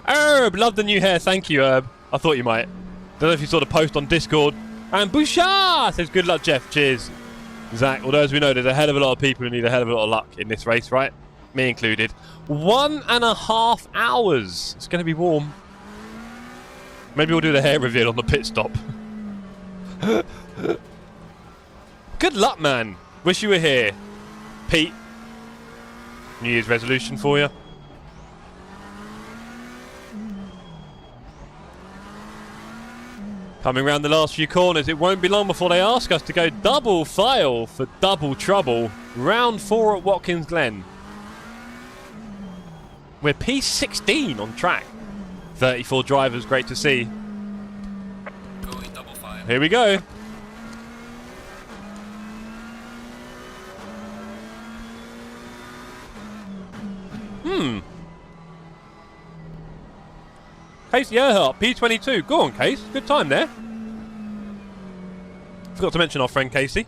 Herb, love the new hair. Thank you, Herb. I thought you might. Don't know if you saw the post on Discord. And Bouchard says, good luck, Jeff. Cheers. Zach, although as we know, there's a hell of a lot of people who need a hell of a lot of luck in this race, right? Me included. 1.5 hours. It's going to be warm. Maybe we'll do the hair reveal on the pit stop. Good luck, man. Wish you were here. Pete. New Year's resolution for you. Coming around the last few corners, it won't be long before they ask us to go double file for double trouble. Round 4 at Watkins Glen. We're P16 on track. 34 drivers, great to see. Going double file. Here we go. Case Yerhart, P22. Go on, Case. Good time there. Forgot to mention our friend Casey.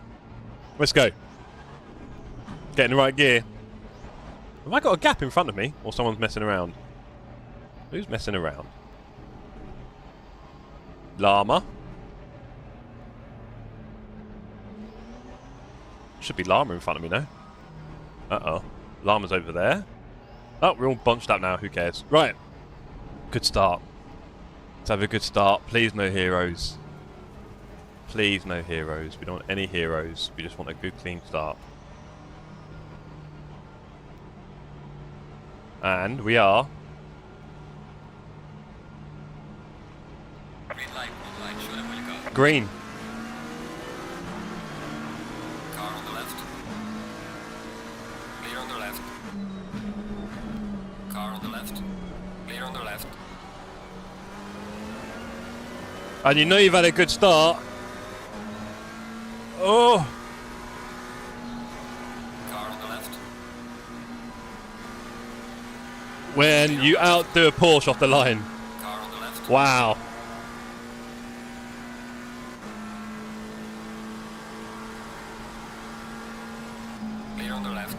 Let's go. Get in the right gear. Have I got a gap in front of me? Or someone's messing around? Who's messing around? Llama. Should be Llama in front of me now. Uh-oh. Llama's over there. Oh, we're all bunched up now. Who cares? Right. Good start. Let's have a good start. Please no heroes. Please no heroes. We don't want any heroes. We just want a good clean start. And we are. Green light, show them where you go. Green. Car on the left. Clear on the left. Car on the left. Clear on the left. And you know you've had a good start. Oh! Car on the left. When you outdo a Porsche off the line. Car on the left. Wow. Clear on the left.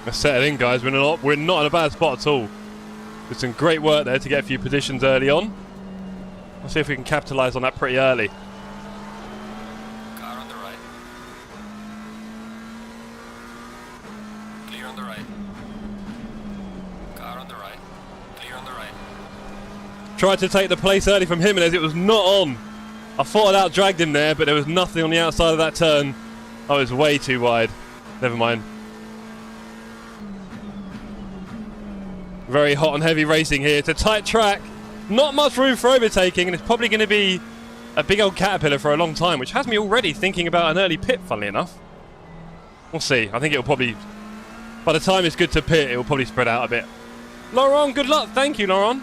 Let's settle in, guys. We're not in a bad spot at all. There's some great work there to get a few positions early on. Let's see if we can capitalise on that pretty early. Car on the right. Clear on the right. Car on the right. Clear on the right. Tried to take the place early from him, and as it was not on. I thought I'd out-dragged him there, but there was nothing on the outside of that turn. I was way too wide. Never mind. Very hot and heavy racing here. It's a tight track. Not much room for overtaking, and it's probably going to be a big old caterpillar for a long time, which has me already thinking about an early pit, funnily enough. We'll see. I think it'll probably... By the time it's good to pit, it will probably spread out a bit. Laurent, good luck. Thank you, Laurent.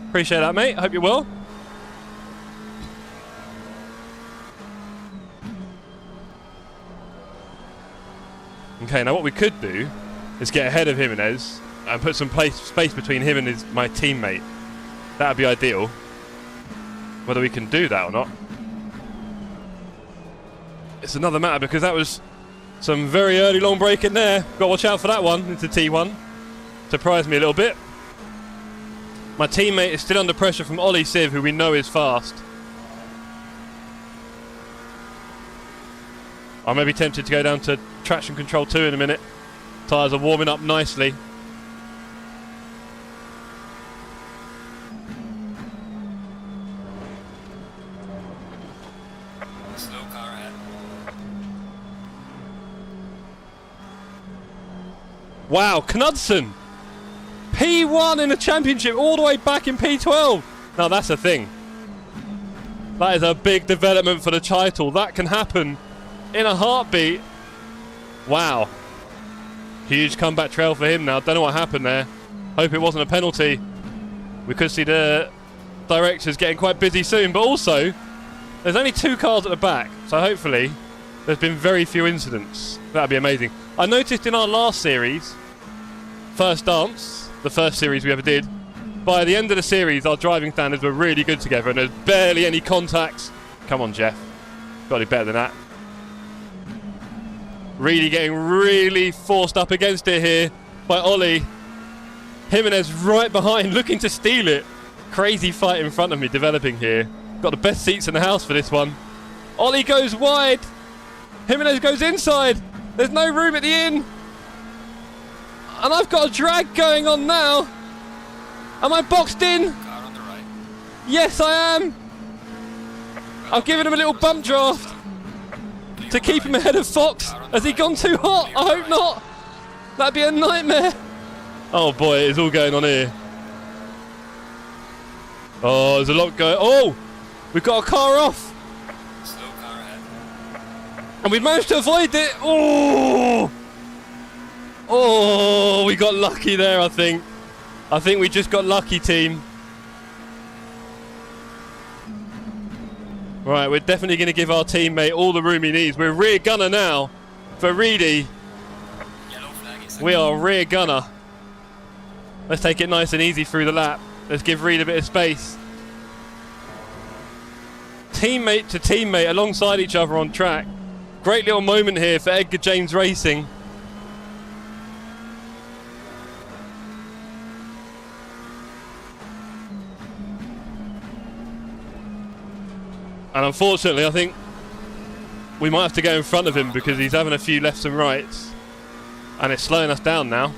Appreciate that, mate. Hope you're well. Okay, now what we could do is get ahead of Jimenez and put some space between him and my teammate. That would be ideal. Whether we can do that or not, it's another matter, because that was some very early long braking there. Got to watch out for that one into T1. Surprised me a little bit. My teammate is still under pressure from Ollie Siv, who we know is fast. I may be tempted to go down to traction control 2 in a minute. Tyres are warming up nicely. Slow car ahead. Wow, Knudsen! P1 in the championship, all the way back in P12. Now that's a thing. That is a big development for the title. That can happen in a heartbeat. Wow. Huge comeback trail for him now. Don't know what happened there. Hope it wasn't a penalty. We could see the directors getting quite busy soon, but also there's only 2 cars at the back, so hopefully there's been very few incidents. That'd be amazing. I noticed in our last series, First Dance, the first series we ever did, by the end of the series our driving standards were really good together and there's barely any contacts. Come on, Jeff. Got to do better than that. Really getting really forced up against it here by Ollie. Jimenez right behind, looking to steal it. Crazy fight in front of me developing here. Got the best seats in the house for this one. Ollie goes wide. Jimenez goes inside. There's no room at the inn. And I've got a drag going on now. Am I boxed in? Car on the right. Yes, I am. I've given him a little bump draft to keep him ahead of Fox. Has he gone too hot? I hope not. That'd be a nightmare. Oh boy, it's all going on here. Oh, there's a lot going. Oh, we've got a car off. Slow car ahead. And we've managed to avoid it. Oh, oh, we got lucky there, I think. I think we just got lucky, team. Right, we're definitely going to give our teammate all the room he needs. We're rear gunner now for Reedy. Yellow flag is We are rear gunner. Let's take it nice and easy through the lap. Let's give Reed a bit of space. Teammate to teammate alongside each other on track. Great little moment here for Edgar James Racing. And unfortunately, I think we might have to go in front of him because he's having a few lefts and rights. And it's slowing us down now.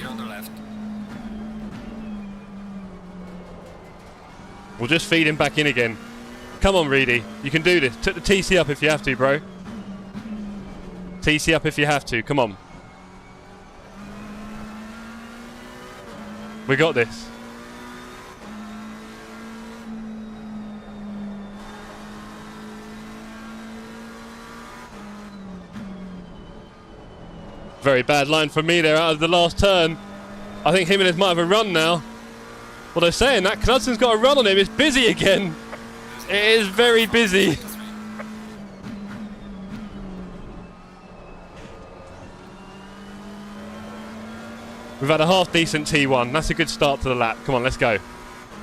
clear on the left. We'll just feed him back in again. Come on, Reedy. You can do this. Took the TC up if you have to, bro. TC up if you have to. Come on. We got this. very bad line from me there out of the last turn. I think Jimenez might have a run now. Well, they're saying that Knudson's got a run on him. It's busy again. It is very busy. We've had a half-decent T1. That's a good start to the lap. Come on, let's go.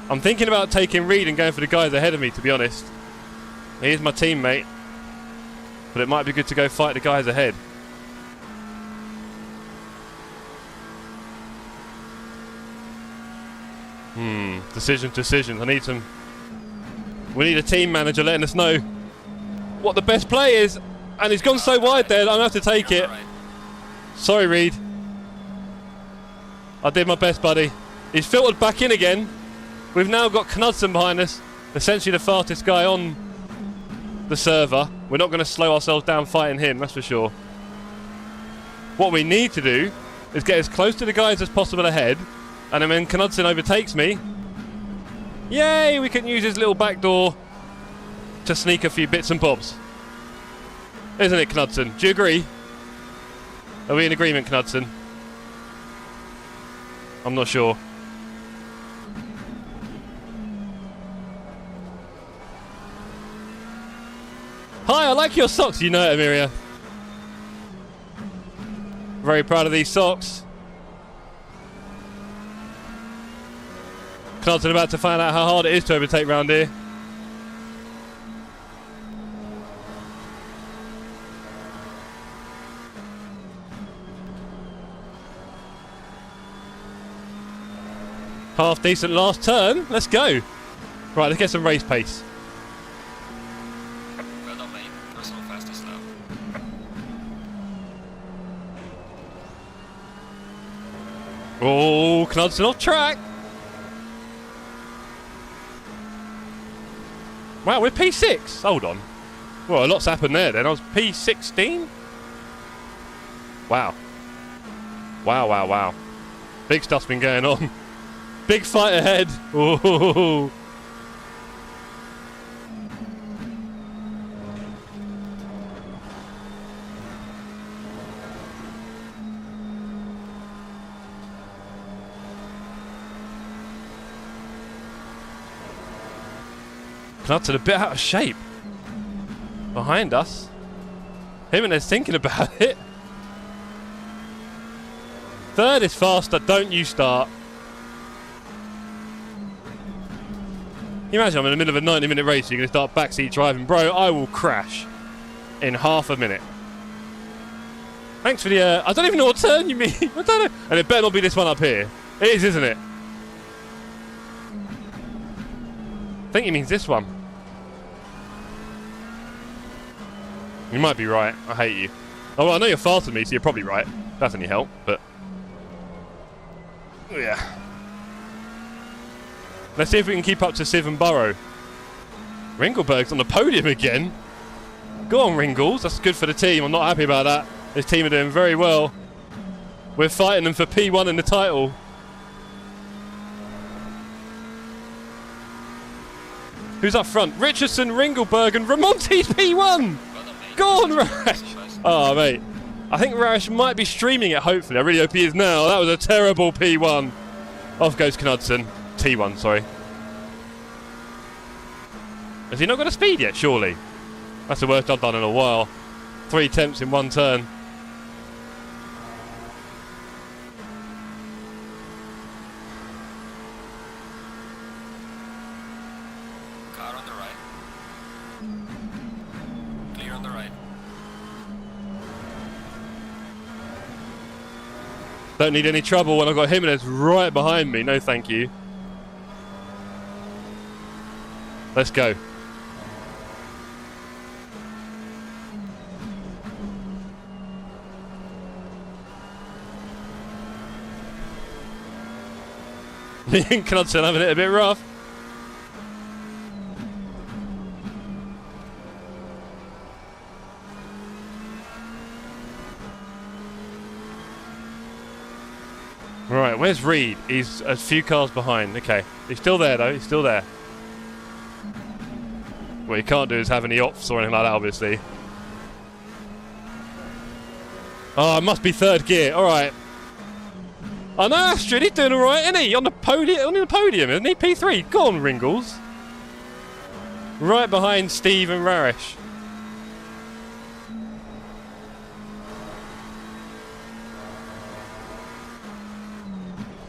I'm thinking about taking Reed and going for the guys ahead of me, to be honest. He is my teammate. But it might be good to go fight the guys ahead. Decisions. I need some... We need a team manager letting us know what the best play is. And he's gone so wide there that I'm going to have to take it. Sorry, Reed. I did my best, buddy. He's filtered back in again. We've now got Knudsen behind us. Essentially the fastest guy on the server. We're not going to slow ourselves down fighting him, that's for sure. What we need to do is get as close to the guys as possible ahead. And then when Knudsen overtakes me, yay, we can use his little back door to sneak a few bits and bobs. Isn't it, Knudsen? Do you agree? Are we in agreement, Knudsen? I'm not sure. Hi, I like your socks. You know it, Amiria. Very proud of these socks. Knudsen about to find out how hard it is to overtake round here. Half decent last turn. Let's go. Right, let's get some race pace. Well done, mate. Personal fastest lap. Oh, Knudsen off track. Wow, we're P6. Hold on. Well, a lot's happened there then. I was P16. Wow. Wow. Big stuff's been going on. Big fight ahead. Ooh. Knudsen a bit out of shape. Behind us. Jimenez thinking about it. Third is faster. Don't you start. Can you imagine I'm in the middle of a 90-minute race, you're going to start backseat driving. Bro, I will crash in half a minute. Thanks for the... I don't even know what turn you mean. I don't know. And it better not be this one up here. It is, isn't it? I think he means this one. You might be right. I hate you. Oh, well, I know you're faster than me, so you're probably right. That's any help, but... Yeah. Let's see if we can keep up to Siv and Burrow. Ringelberg's on the podium again. Go on, Ringles. That's good for the team. I'm not happy about that. This team are doing very well. We're fighting them for P1 in the title. Who's up front? Richardson, Ringelberg, and Ramonti's P1! Go on, Rash! Oh, mate. I think Rash might be streaming it, hopefully. I really hope he is now. That was a terrible P1. Off goes Knudsen. T1, sorry. Has he not got a speed yet, surely? That's the worst I've done in a while. 3 attempts in 1 turn. Car on the right. Clear on the right. Don't need any trouble when I've got Jimenez right behind me. No, thank you. Let's go. Me and Knudsen having it a bit rough. Right, where's Reed? He's a few cars behind. Okay, he's still there though. He's still there. What you can't do is have any ops or anything like that, obviously. Oh, it must be third gear. All right. I know Astrid, he's doing all right, isn't he? On the podium, isn't he? P3. Go on, Ringles. Right behind Steve and Rarish.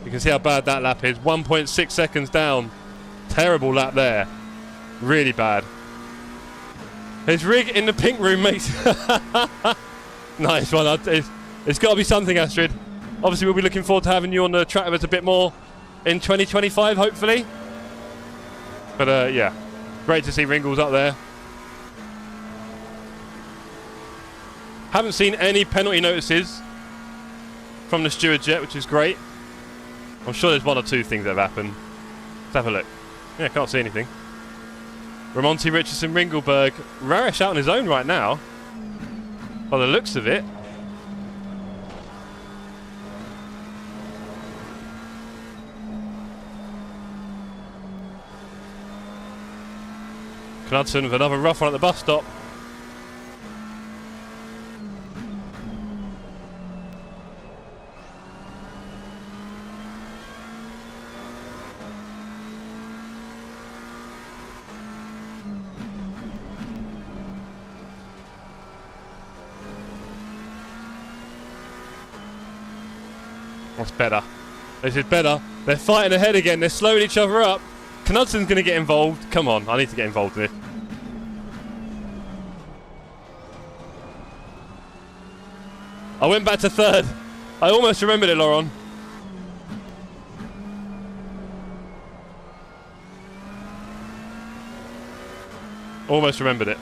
You can see how bad that lap is. 1.6 seconds down. Terrible lap there. Really bad. His rig in the pink room makes... Nice one. It's got to be something, Astrid. Obviously, we'll be looking forward to having you on the track with us a bit more in 2025, hopefully. But, yeah. Great to see Ringles up there. Haven't seen any penalty notices from the stewards yet, which is great. I'm sure there's one or two things that have happened. Let's have a look. Yeah, can't see anything. Ramonti, Richardson, Ringleberg. Rarish out on his own right now. By the looks of it. Knudsen with another rough one at the bus stop. That's better. This is better. They're fighting ahead again. They're slowing each other up. Knudsen's going to get involved. Come on, I need to get involved in this. I went back to third. I almost remembered it, Laurent. Almost remembered it.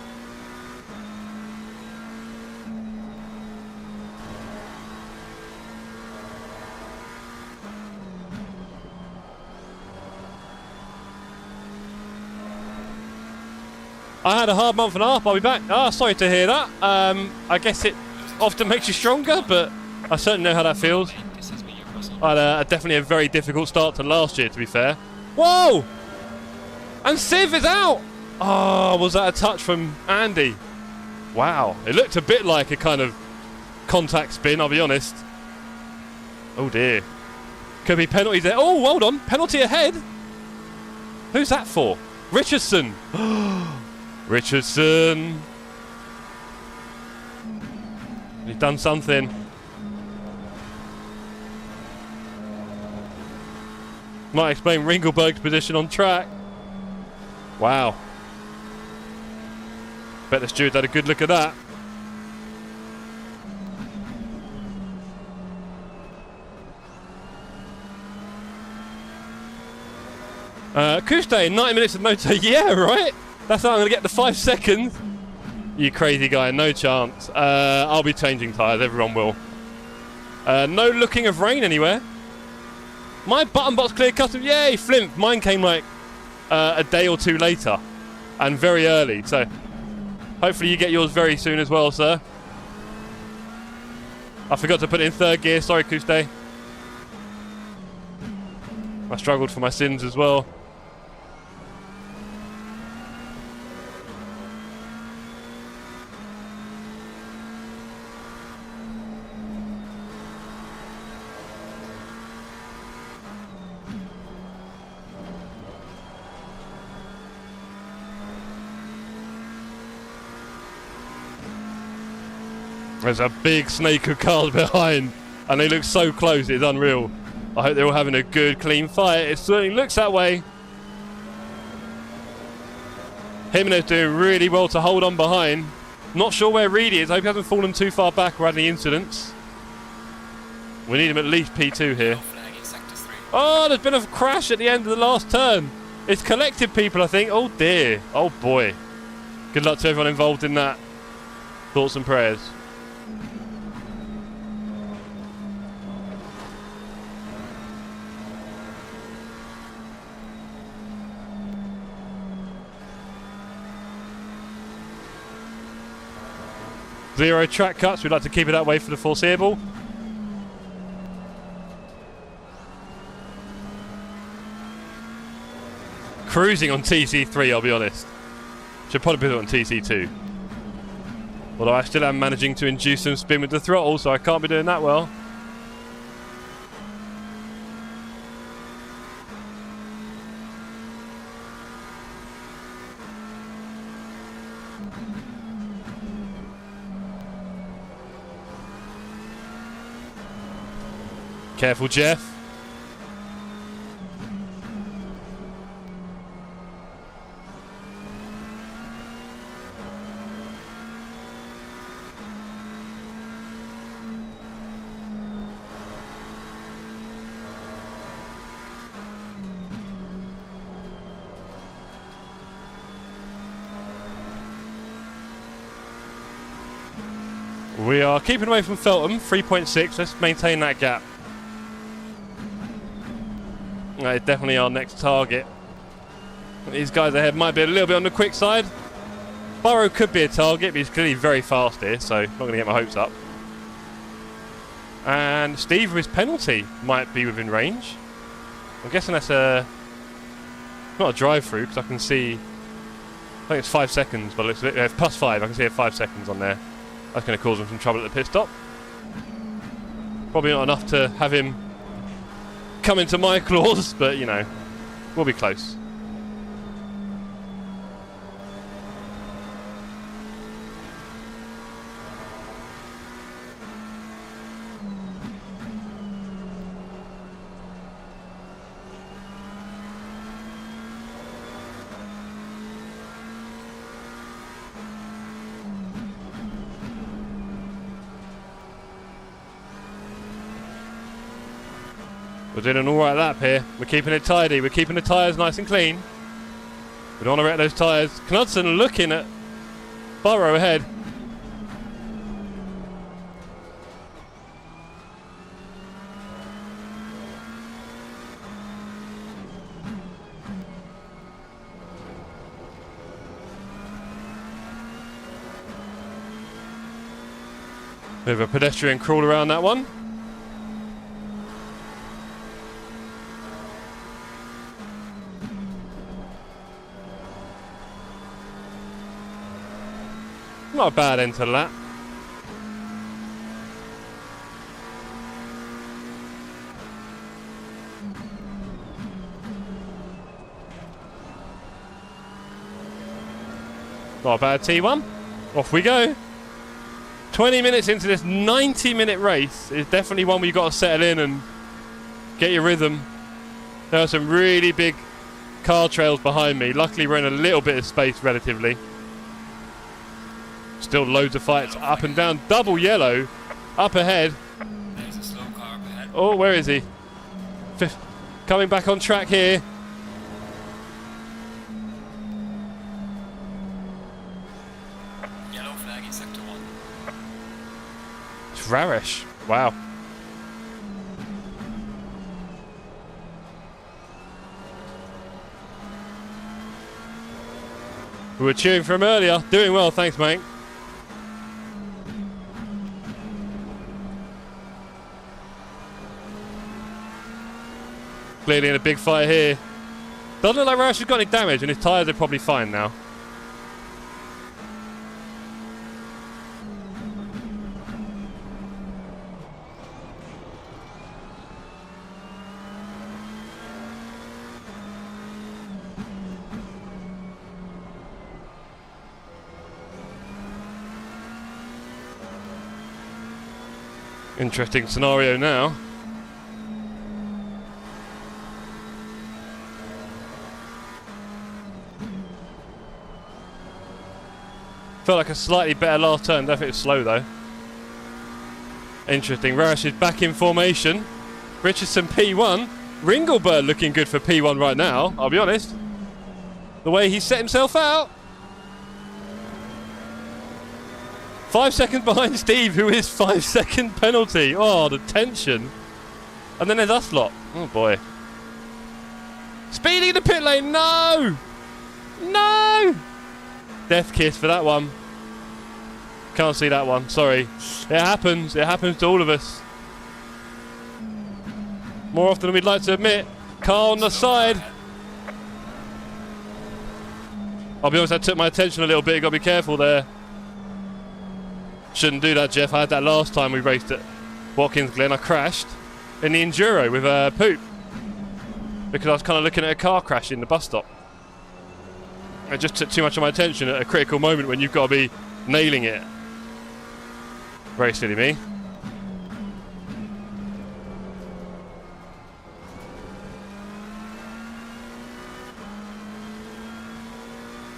I had a hard month and a half, I'll be back. Ah, sorry to hear that. I guess it often makes you stronger, but I certainly know how that feels. I had definitely a very difficult start to last year, to be fair. Whoa! And Civ is out! Oh, was that a touch from Andy? Wow, it looked a bit like a kind of contact spin, I'll be honest. Oh dear. Could be penalties there. Oh, hold on, penalty ahead. Who's that for? Richardson. Richardson. He's done something. Might explain Ringleberg's position on track. Wow. Bet the steward had a good look at that. Kuste, 90 minutes of motor. Yeah, right? That's how I'm going to get the 5 seconds. You crazy guy, no chance. I'll be changing tyres, everyone will. No looking of rain anywhere. My button box clear custom. Yay, Flimp. Mine came like a day or two later and very early. So hopefully you get yours very soon as well, sir. I forgot to put it in third gear. Sorry, Kuste. I struggled for my sins as well. There's a big snake of cars behind, and they look so close, it's unreal. I hope they're all having a good, clean fight. It certainly looks that way. Jimenez doing really well to hold on behind. Not sure where Reedy is. I hope he hasn't fallen too far back or had any incidents. We need him at least P2 here. Oh, there's been a crash at the end of the last turn. It's collective people, I think. Oh dear. Oh boy. Good luck to everyone involved in that. Thoughts and prayers. Zero track cuts, we'd like to keep it that way for the foreseeable. Cruising on TC3, I'll be honest. Should probably put it on TC2. Although I still am managing to induce some spin with the throttle, so I can't be doing that well. Careful, Jeff. We are keeping away from Feltham, 3.6. Let's maintain that gap. That is definitely our next target. These guys ahead might be a little bit on the quick side. Burrow could be a target, but he's clearly very fast here, so I'm not going to get my hopes up. And Steve with his penalty might be within range. I'm guessing that's not a drive-through, because I can see, I think it's 5 seconds, but it looks it's +5. I can see it 5 seconds on there. That's going to cause him some trouble at the pit stop. Probably not enough to have him come into my claws, but you know, we'll be close. We're doing an alright lap here. We're keeping it tidy. We're keeping the tyres nice and clean. We don't want to wreck those tyres. Knudsen looking at Burrow ahead. Bit of a pedestrian crawl around that one. Not a bad end to the lap. Not a bad T1. Off we go. 20 minutes into this 90-minute race is definitely one where you've got to settle in and get your rhythm. There are some really big car trails behind me. Luckily we're in a little bit of space relatively. Still loads of fights up and down. Double yellow up ahead. There's a slow car up ahead. Oh, where is he? Coming back on track here. Yellow flag in sector 1. It's Raresh. Wow. We were cheering for him earlier. Doing well, thanks, mate. Clearly in a big fight here. Doesn't look like Raresh has got any damage, and his tyres are probably fine now. Interesting scenario now. Felt like a slightly better last turn, definitely slow though. Interesting, Raresh is back in formation. Richardson P1. Ringelberg looking good for P1 right now, I'll be honest. The way he set himself out. 5 seconds behind Steve, who is 5 second penalty. Oh, the tension. And then there's us lot. Oh boy. Speeding in the pit lane, no! No! Death kiss for that one. Can't see that one, sorry. It happens to all of us. More often than we'd like to admit. Car on the side. I'll be honest, that took my attention a little bit, got to be careful there. Shouldn't do that, Jeff. I had that last time we raced at Watkins Glen. I crashed in the Enduro with poop because I was kind of looking at a car crash in the bus stop. It just took too much of my attention at a critical moment when you've got to be nailing it. Very silly me.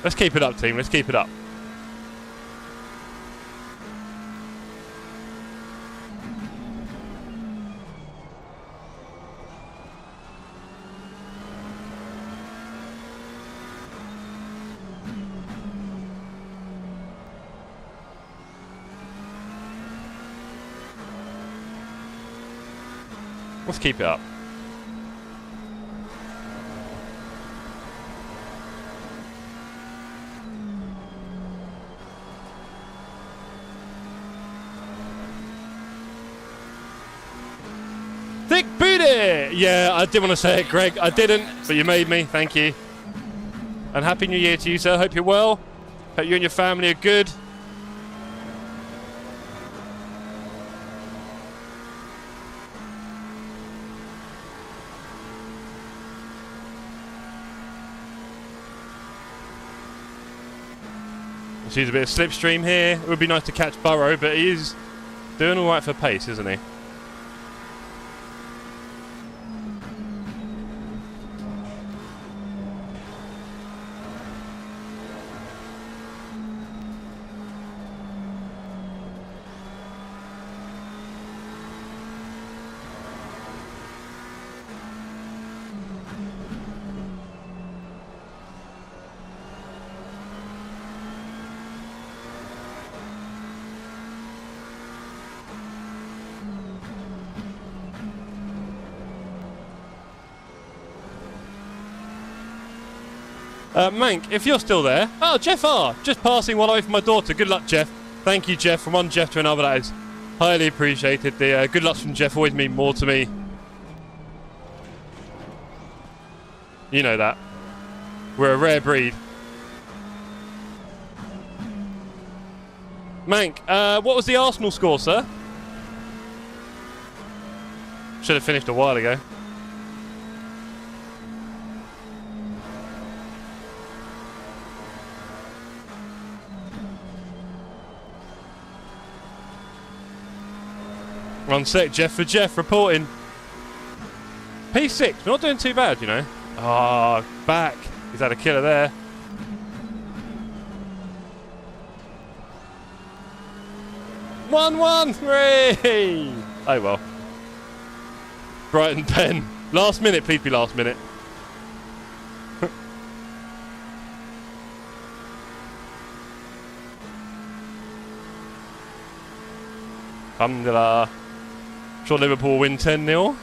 Let's keep it up, team. Let's keep it up. Let's keep it up. Thick booty! Yeah, I did want to say it, Greg. I didn't, but you made me. Thank you. And Happy New Year to you, sir. Hope you're well. Hope you and your family are good. She's a bit of slipstream here. It would be nice to catch Burrow, but he is doing alright for pace, isn't he? Mank, if you're still there. Oh, Jeff R. Just passing while I wait for my daughter. Good luck, Jeff. Thank you, Jeff. From one Jeff to another, that is highly appreciated. The good luck from Jeff always mean more to me. You know that. We're a rare breed. Mank, what was the Arsenal score, sir? Should have finished a while ago. One sec, Jeff for Jeff reporting. P6, we're not doing too bad, you know. Ah, oh, back. He's had a killer there. One, three. Oh well. Brighton pen. Last minute, please be last minute. Alhamdulillah. Sure Liverpool win 10-0.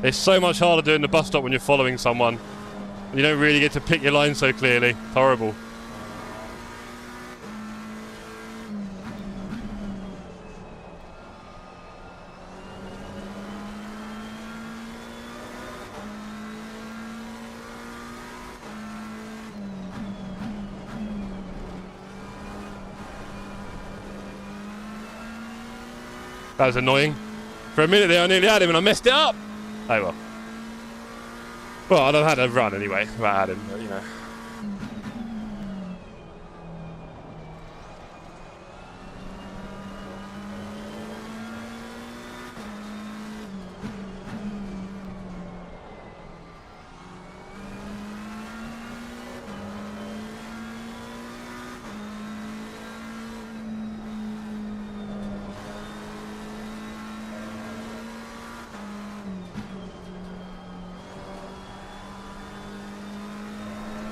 It's so much harder doing the bus stop when you're following someone. You don't really get to pick your line so clearly. It's horrible. That was annoying. For a minute there I nearly had him and I messed it up. Oh well. Well, I'd have had a run anyway if I had him, but you know.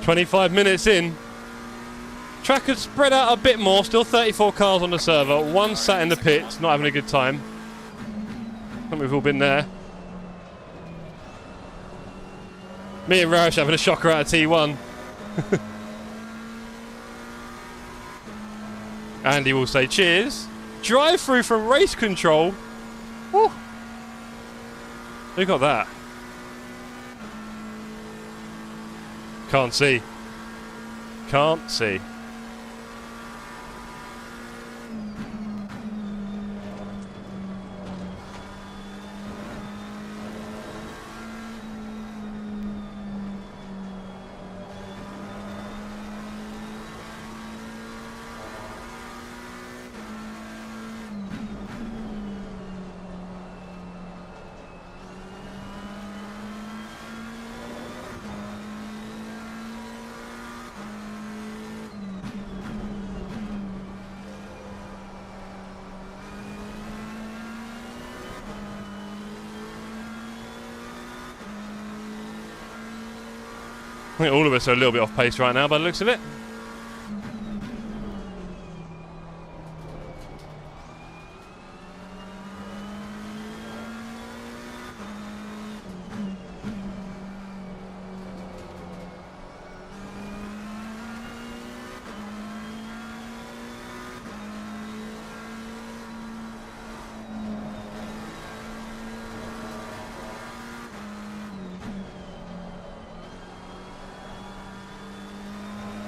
"25 minutes in. Track had spread out a bit more, still 34 cars on the server, one sat in the pits, not having a good time. I think we've all been there. Me and Roush having a shocker out of T1. Andy will say cheers. Drive through from race control. Woo. Who got that? Can't see. Can't see. I think all of us are a little bit off pace right now by the looks of it.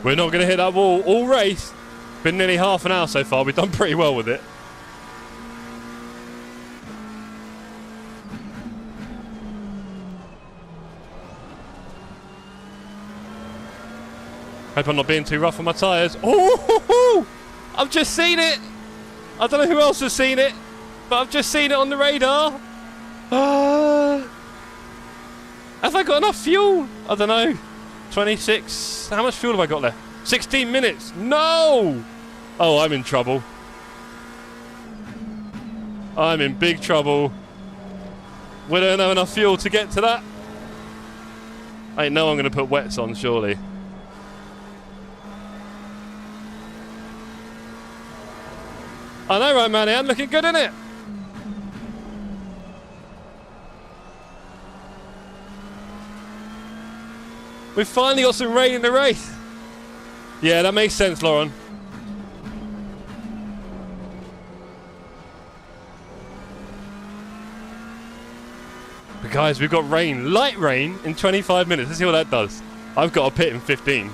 We're not going to hit that wall all race. Been nearly half an hour so far. We've done pretty well with it. Hope I'm not being too rough on my tyres. Oh, I've just seen it. I don't know who else has seen it, but I've just seen it on the radar. Have I got enough fuel? I don't know. 26. How much fuel have I got left? 16 minutes. No! Oh, I'm in trouble. I'm in big trouble. We don't have enough fuel to get to that. I know I'm going to put wets on, surely. I know, right, man? I'm looking good, isn't it? We've finally got some rain in the race. Yeah, that makes sense, Lauren. But guys, we've got rain, light rain in 25 minutes. Let's see what that does. I've got a pit in 15.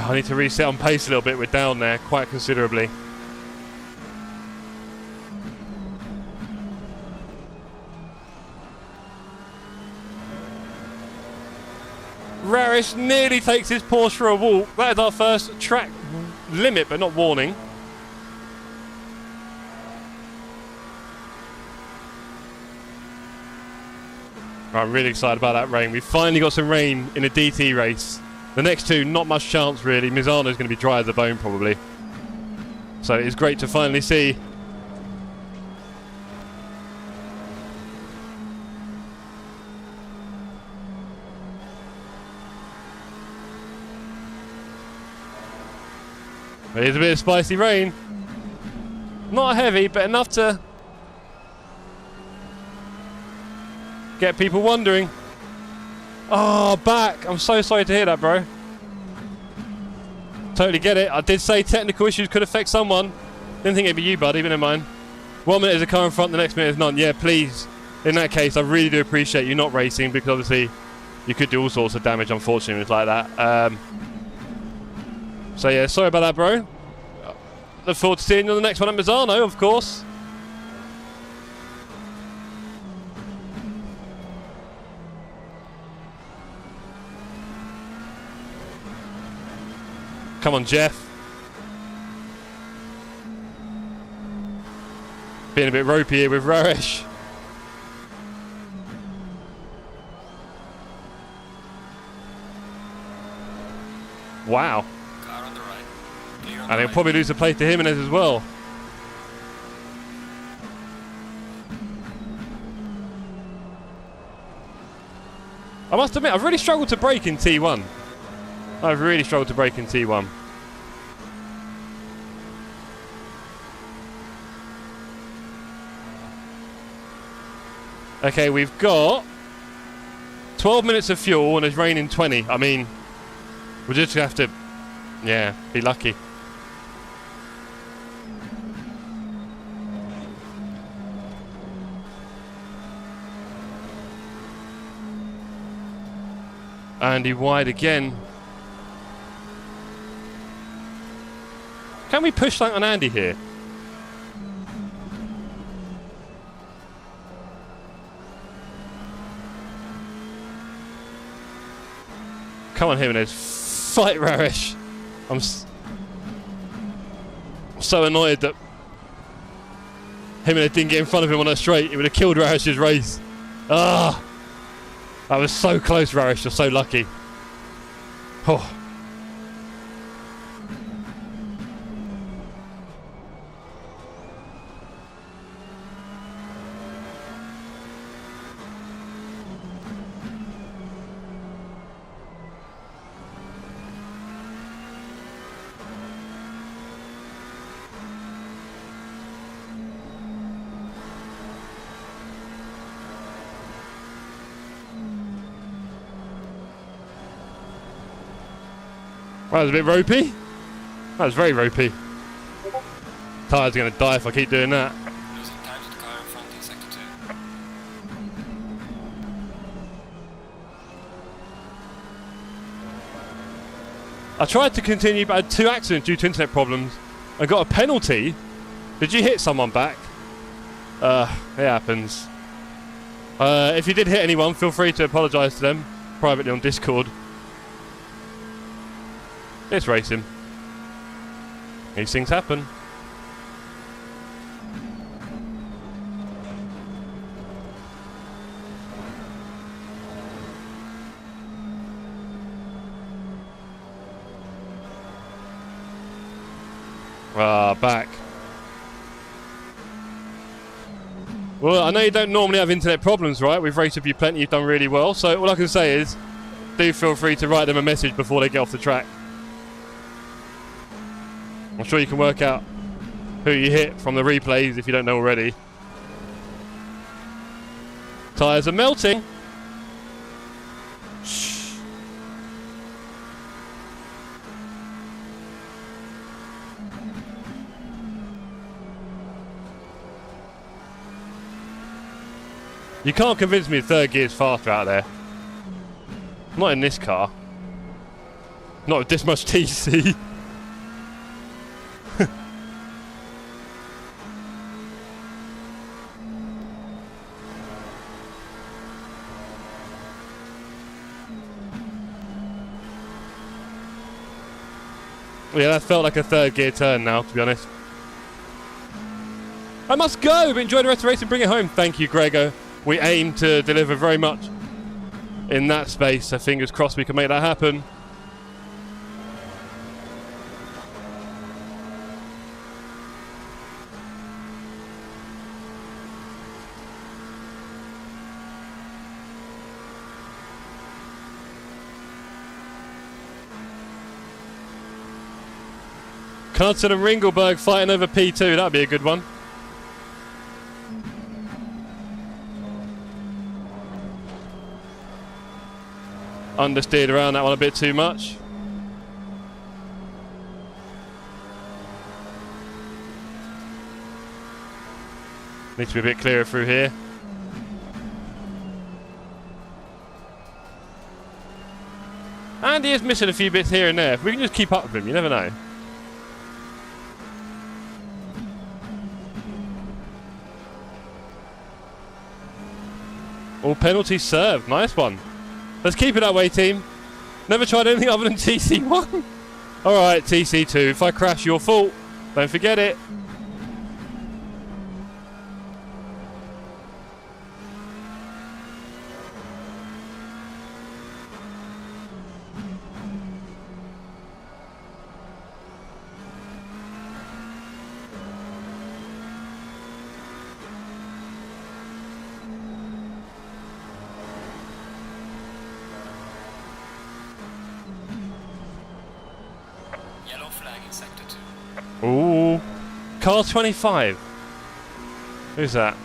I need to reset on pace a little bit. We're down there quite considerably. Rarish nearly takes his Porsche for a walk. That is our first track limit, but not warning. I'm really excited about that rain. We finally got some rain in a DT race. The next two, not much chance really. Misano's going to be dry as a bone probably. So it's great to finally see. There's a bit of spicy rain. Not heavy, but enough to get people wondering. Oh, back. I'm so sorry to hear that, bro. Totally get it. I did say technical issues could affect someone. Didn't think it'd be you, buddy, but never mind. 1 minute is a car in front, the next minute is none. Yeah, please. In that case, I really do appreciate you not racing, because obviously you could do all sorts of damage, unfortunately, with like that. So yeah, sorry about that, bro. Look forward to seeing you on the next one at Misano, of course. Come on, Jeff. Being a bit ropey here with Rarish. Wow. Car on the right. Clear on And the he'll right. probably lose the place to Jimenez as well. I must admit, I've really struggled to brake in T1. I've really struggled to brake in T1. Okay, we've got 12 minutes of fuel and it's raining 20. I mean, we're just going to have to, yeah, be lucky. Andy wide again. Can we push something on Andy here? Come on, Jimenez. Fight Raresh. I'm so annoyed that Jimenez didn't get in front of him on a straight. It would have killed Raresh's race. Ah! That was so close, Raresh. You're so lucky. Oh. That was a bit ropey. That was very ropey. Tyre's going to die if I keep doing that. Losing time to the car in front in sector 2. I tried to continue, but I had 2 accidents due to internet problems. I got a penalty. Did you hit someone back? It happens. If you did hit anyone, feel free to apologise to them privately on Discord. It's racing. These things happen. Back. Well, I know you don't normally have internet problems, right? We've raced with you plenty, you've done really well. So all I can say is, do feel free to write them a message before they get off the track. I'm sure you can work out who you hit from the replays if you don't know already. Tyres are melting. Shh. You can't convince me third gear's faster out there. Not in this car. Not with this much TC. Yeah, that felt like a third gear turn now, to be honest. I must go, but enjoy the rest of the race and bring it home. Thank you, Gregor. We aim to deliver very much in that space, so fingers crossed we can make that happen. Knudsen and Ringelberg fighting over P2, that'd be a good one. Understeered around that one a bit too much. Needs to be a bit clearer through here. And he is missing a few bits here and there. If we can just keep up with him, you never know. All penalties served. Nice one. Let's keep it that way, team. Never tried anything other than TC1. Alright, TC2. If I crash, your fault. Don't forget it. sector 2. Ooh. Car 25. Who's that?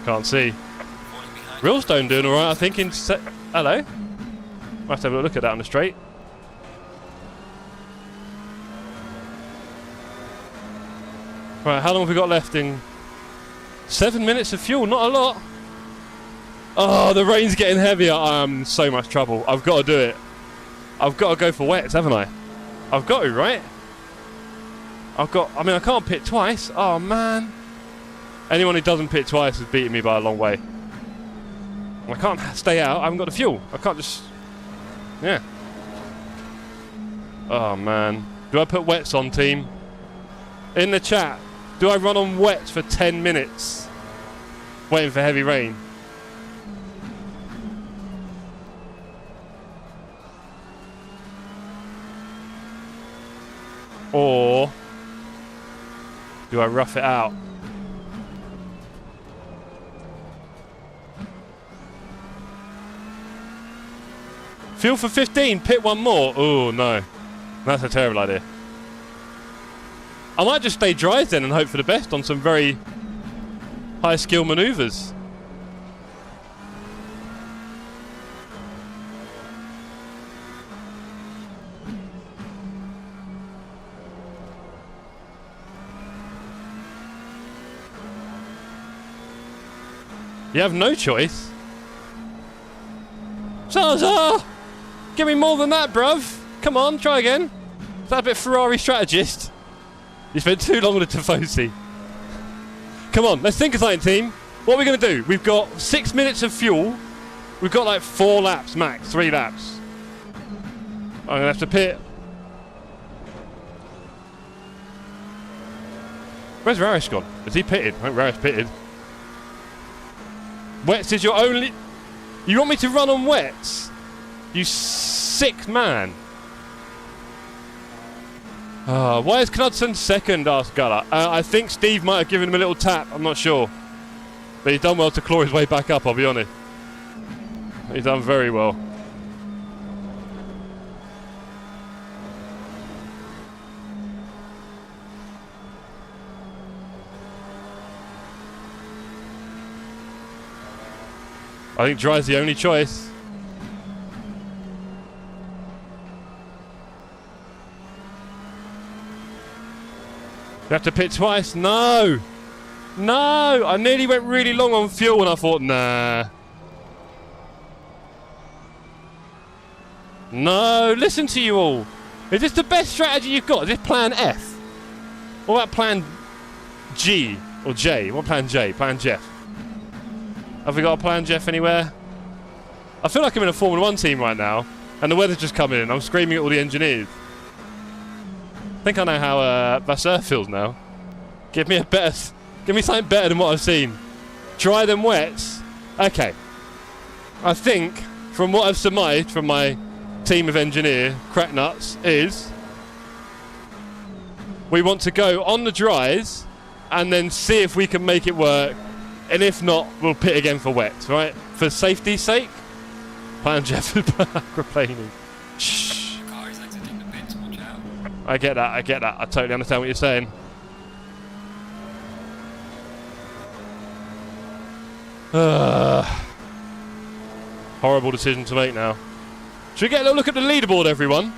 Can't see. Falling behind. Realstone doing alright, I think. Hello? Might have to have a look at that on the straight. Right, how long have we got left in? 7 minutes of fuel, not a lot. Oh, the rain's getting heavier. I'm in so much trouble. I've got to do it. I've got to go for wets, haven't I? I've got to, right? I can't pit twice. Oh, man. Anyone who doesn't pit twice is beating me by a long way. I can't stay out. I haven't got the fuel. I can't just... Yeah. Oh, man. Do I put wets on, team? In the chat, do I run on wets for 10 minutes? Waiting for heavy rain? Or do I rough it out? Fuel for 15, pit one more. Oh no, that's a terrible idea. I might just stay dry then and hope for the best on some very high skill maneuvers. You have no choice. Zaza! Give me more than that, bruv. Come on, try again. Is that a bit Ferrari strategist? You spent too long with a Tifosi. Come on, let's think of something, team. What are we going to do? We've got 6 minutes of fuel. We've got like 4 laps max, 3 laps. I'm going to have to pit. Where's Raris gone? Is he pitted? I think Raris pitted. Wets is your only... You want me to run on wets? You sick man. Why is Knudsen second? Asked Guller. I think Steve might have given him a little tap. I'm not sure. But he's done well to claw his way back up, I'll be honest. He's done very well. I think dry's the only choice. You have to pit twice? No! No! I nearly went really long on fuel and I thought, nah. No, listen to you all. Is this the best strategy you've got? Is this plan F? What about plan G or J? What plan J? Plan Jeff? Have we got a plan Jeff anywhere? I feel like I'm in a Formula 1 team right now and the weather's just coming in. I'm screaming at all the engineers. I think I know how Vasseur feels now. Give me something better than what I've seen. Dry them wets. Okay. I think, from what I've surmised from my team of engineer cracknuts, is we want to go on the dries and then see if we can make it work. And if not, we'll pit again for wets, right? For safety's sake. Plan Jeff is aquaplaning. Shh. The car is exiting the pits, watch out. I get that. I totally understand what you're saying. Horrible decision to make now. Should we get a little look at the leaderboard, everyone?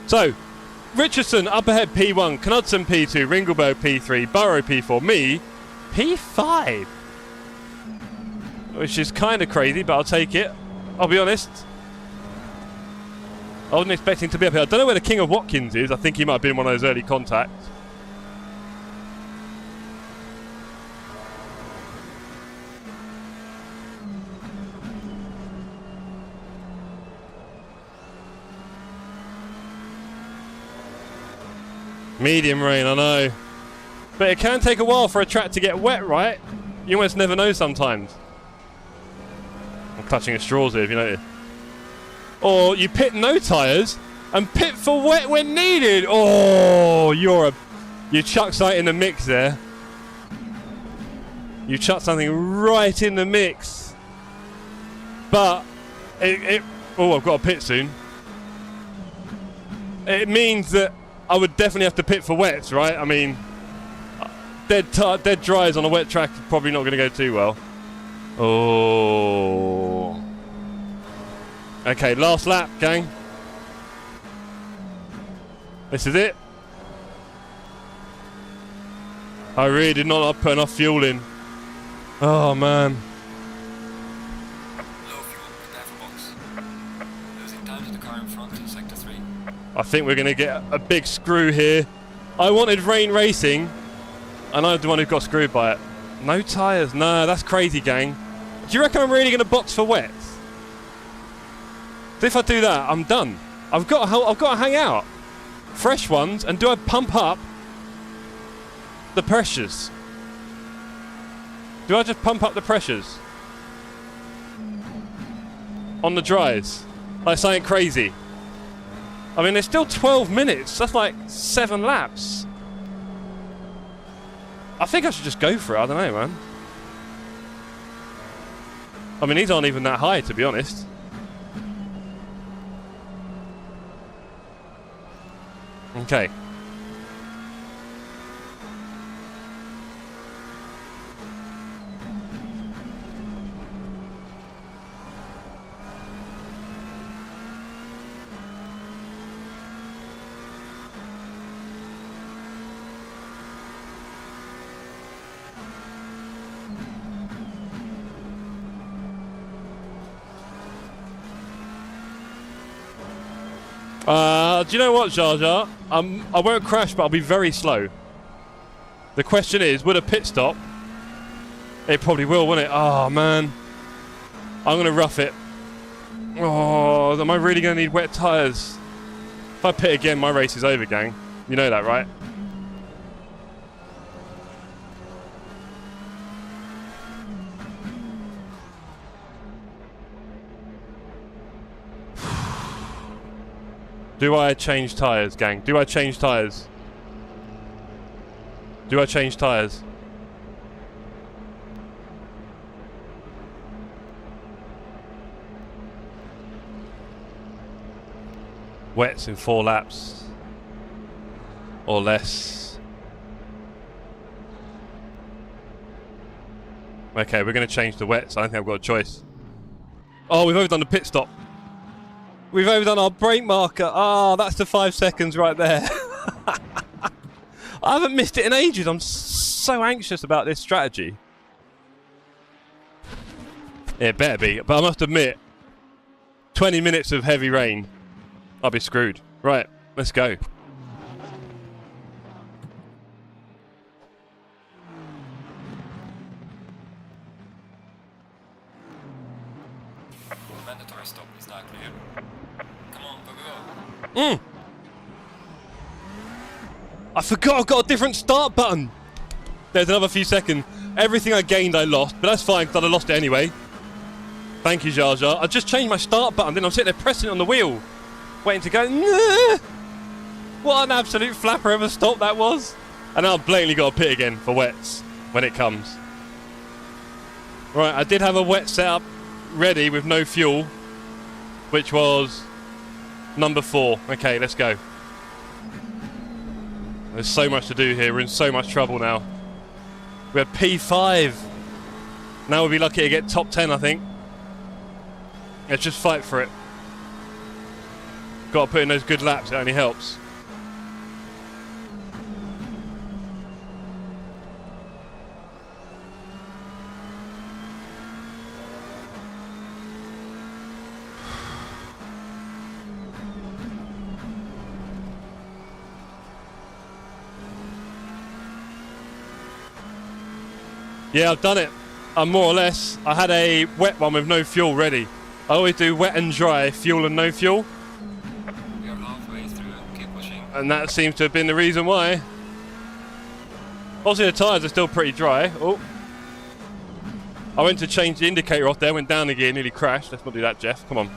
So, Richardson up ahead P1, Knudsen P2, Ringelberg P3, Burrow P4, me P5. Which is kind of crazy, but I'll take it. I'll be honest. I wasn't expecting to be up here. I don't know where the king of Watkins is. I think he might have been one of those early contacts. Medium rain, I know. But it can take a while for a track to get wet, right? You almost never know sometimes. I'm clutching at straws here, if you notice. Or you pit no tyres and pit for wet when needed. Oh, you chucked something in the mix there. You chucked something right in the mix. But oh, I've got a pit soon. it means that I would definitely have to pit for wets, right? I mean, dead dries on a wet track is probably not going to go too well. Oh. Okay, last lap, gang. This is it. I really did not put enough fuel in. Oh, man. Low fuel, diver box. Losing time to the car in front in sector 3. I think we're going to get a big screw here. I wanted rain racing, and I'm the one who got screwed by it. No tyres. No, that's crazy, gang. Do you reckon I'm really going to box for wets? If I do that, I'm done. I've got to hang out. Fresh ones, and do I pump up the pressures? Do I just pump up the pressures on the dries? Like something crazy. I mean, there's still 12 minutes. That's like 7 laps. I think I should just go for it. I don't know, man. I mean, these aren't even that high, to be honest. Okay. Do you know what, Jar Jar? I won't crash, but I'll be very slow. The question is, would a pit stop? It probably will, won't it? Oh, man. I'm going to rough it. Oh, am I really going to need wet tyres? If I pit again, my race is over, gang. You know that, right? Do I change tyres, gang? Do I change tyres? Do I change tyres? Wets in 4 laps. Or less. Okay, we're going to change the wets. I don't think I've got a choice. Oh, we've overdone the pit stop. We've overdone our brake marker. Ah, that's the 5 seconds right there. I haven't missed it in ages. I'm so anxious about this strategy. It better be, but I must admit, 20 minutes of heavy rain, I'll be screwed. Right, let's go. Mandatory stop is now clear. Come on, go. I forgot I've got a different start button. There's another few seconds. Everything I gained I lost, but that's fine because I lost it anyway. Thank you, Jar Jar. I just changed my start button, then I'm sitting there pressing it on the wheel, waiting to go. Nah. What an absolute flapper of a stop that was. And now I've blatantly got to pit again for wets when it comes. Right, I did have a wet setup ready with no fuel, which was number 4. Okay, let's go. There's so much to do here. We're in so much trouble now. We're P5. Now we'll be lucky to get top 10, I think. Let's just fight for it. Got to put in those good laps. It only helps. Yeah, I've done it. More or less. I had a wet one with no fuel ready. I always do wet and dry, fuel and no fuel. We are halfway through, keep pushing. And that seems to have been the reason why. Obviously the tyres are still pretty dry. Oh. I went to change the indicator off there, went down the gear, nearly crashed. Let's not do that, Jeff. Come on.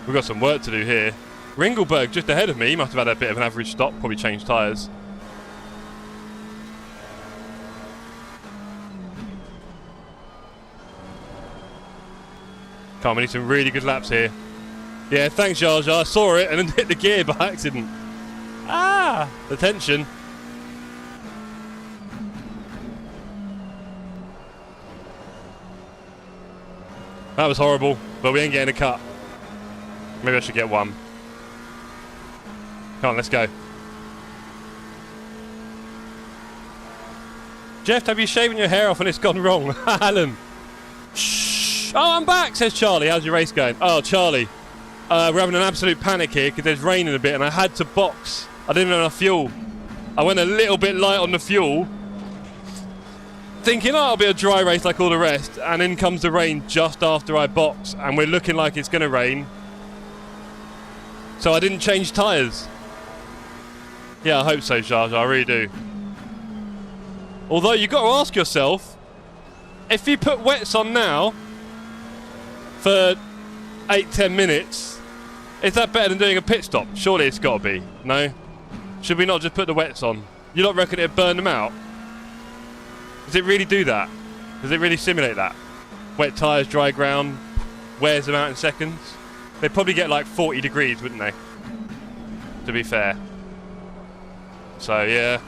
We've got some work to do here. Ringelberg just ahead of me. He must have had a bit of an average stop, probably changed tyres. Come on, we need some really good laps here. Yeah, thanks, Jar Jar. I saw it and then hit the gear by accident. Ah, the tension. That was horrible, but we ain't getting a cut. Maybe I should get one. Come on, let's go. Jeff, have you shaven your hair off and it's gone wrong? Alan. Shh. Oh, I'm back, says Charlie. How's your race going? Oh, Charlie. We're having an absolute panic here because there's raining a bit and I had to box. I didn't have enough fuel. I went a little bit light on the fuel, thinking, oh, it'll be a dry race like all the rest. And in comes the rain just after I box and we're looking like it's going to rain. So I didn't change tyres. Yeah, I hope so, Jar Jar. I really do. Although you've got to ask yourself, if you put wets on now for 8-10 minutes, is that better than doing a pit stop? Surely it's got to be. No? Should we not just put the wets on? You not reckon it'd burn them out? Does it really do that? Does it really simulate that? Wet tyres, dry ground, wears them out in seconds? They'd probably get like 40 degrees, wouldn't they? To be fair. So, yeah.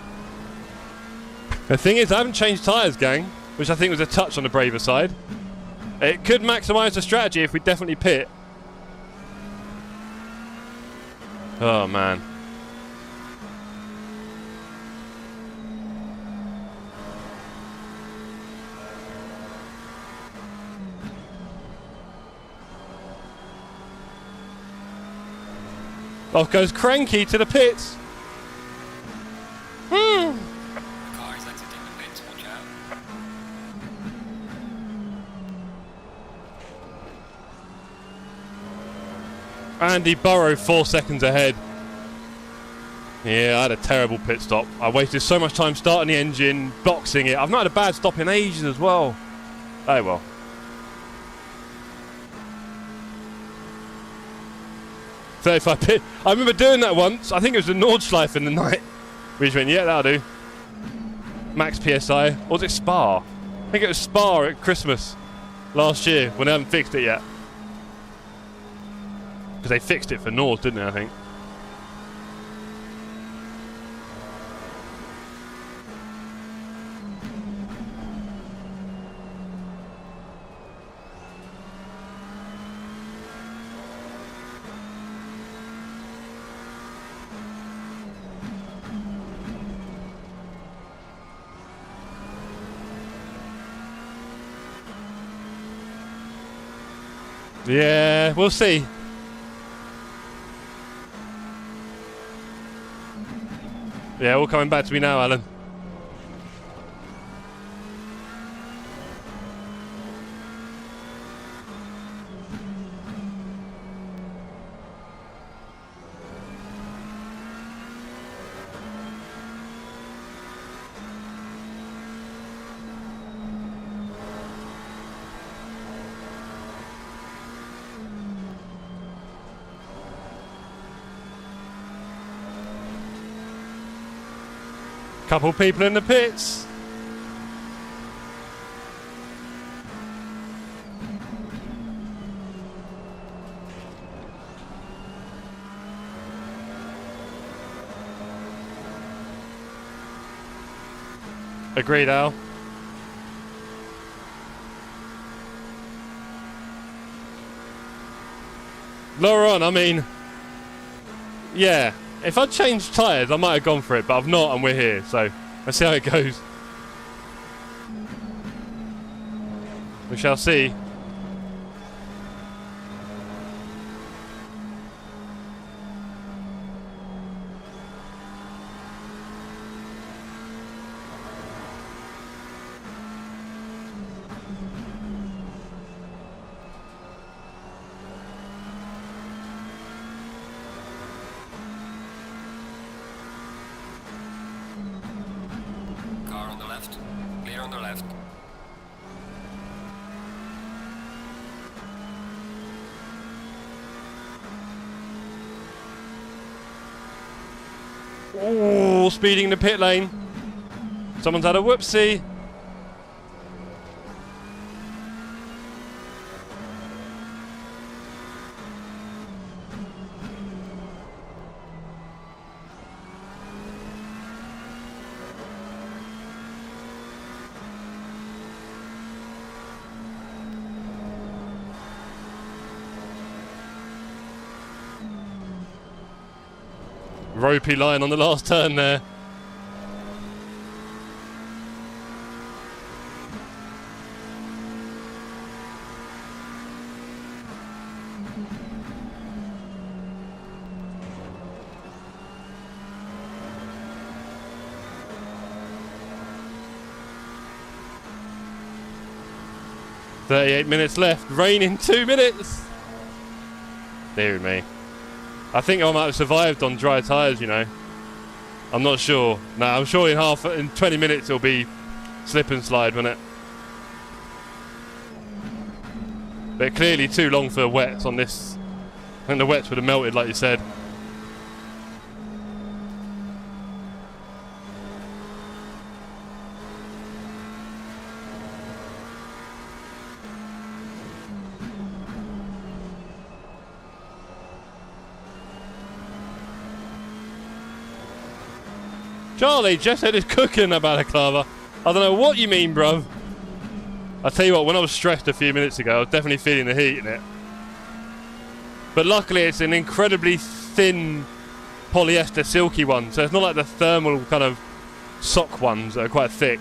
The thing is, I haven't changed tyres, gang, which I think was a touch on the braver side. It could maximise the strategy if we definitely pit. Oh, man. Off goes Cranky to the pits. The car is exiting the pits, watch out. Andy Burrow 4 seconds ahead. Yeah, I had a terrible pit stop. I wasted so much time starting the engine, boxing it. I've not had a bad stop in ages as well. Oh well. So if I pit, I remember doing that once. I think it was the Nordschleife in the night. We just went, yeah, that'll do. Max PSI. Or was it Spa? I think it was Spa at Christmas last year when they haven't fixed it yet. Because they fixed it for Nord, didn't they, I think? Yeah, we'll see. Yeah, all coming back to me now, Alan. Couple people in the pits. Agreed, Al. Lower on, I mean, yeah. If I'd changed tyres, I might have gone for it, but I've not, and we're here, so let's see how it goes. We shall see. Clear on the left. Oh, speeding the pit lane. Someone's had a whoopsie. ropey line on the last turn there. "38 minutes left, rain in 2 minutes." Dear me. I think I might have survived on dry tyres, you know. I'm not sure. No, I'm sure in 20 minutes it'll be slip and slide, won't it? But clearly too long for wets on this. I think the wets would have melted, like you said. Charlie, Jeff said it's cooking a balaclava. I don't know what you mean, bruv. I'll tell you what, when I was stressed a few minutes ago, I was definitely feeling the heat in it. But luckily it's an incredibly thin polyester silky one, so it's not like the thermal kind of sock ones that are quite thick.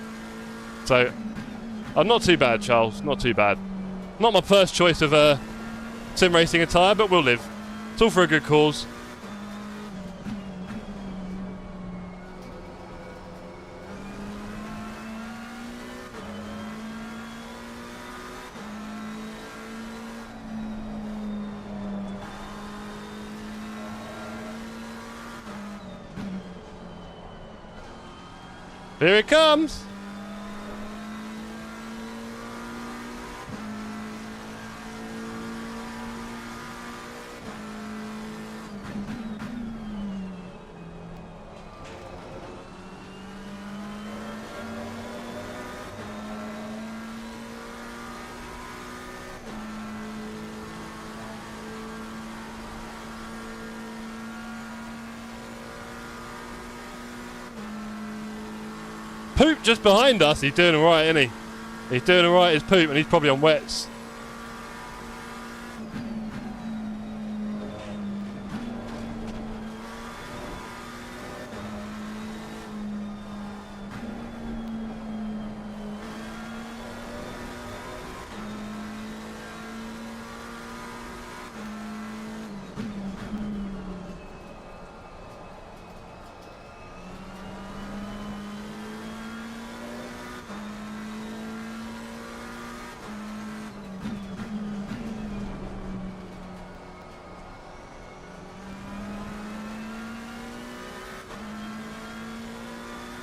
So, not too bad, Charles, not too bad. Not my first choice of sim racing attire, but we'll live. It's all for a good cause. Here it comes! Poop just behind us. He's doing alright, isn't he? He's doing alright, his Poop, and he's probably on wets.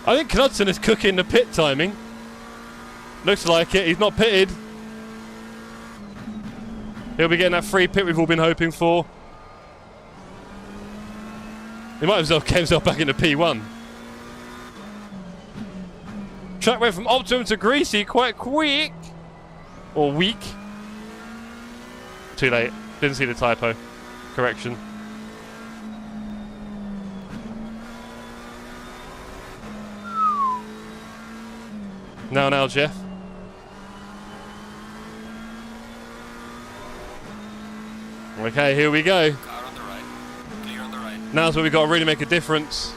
I think Knudsen is cooking the pit timing. Looks like it. He's not pitted. He'll be getting that free pit we've all been hoping for. He might have get himself back into P1. Track went from optimum to greasy quite quick. Or weak. Too late. Didn't see the typo. Correction. Now, Jeff. Okay, here we go. Car on the right. Clear on the right. Now's where we've got to really make a difference.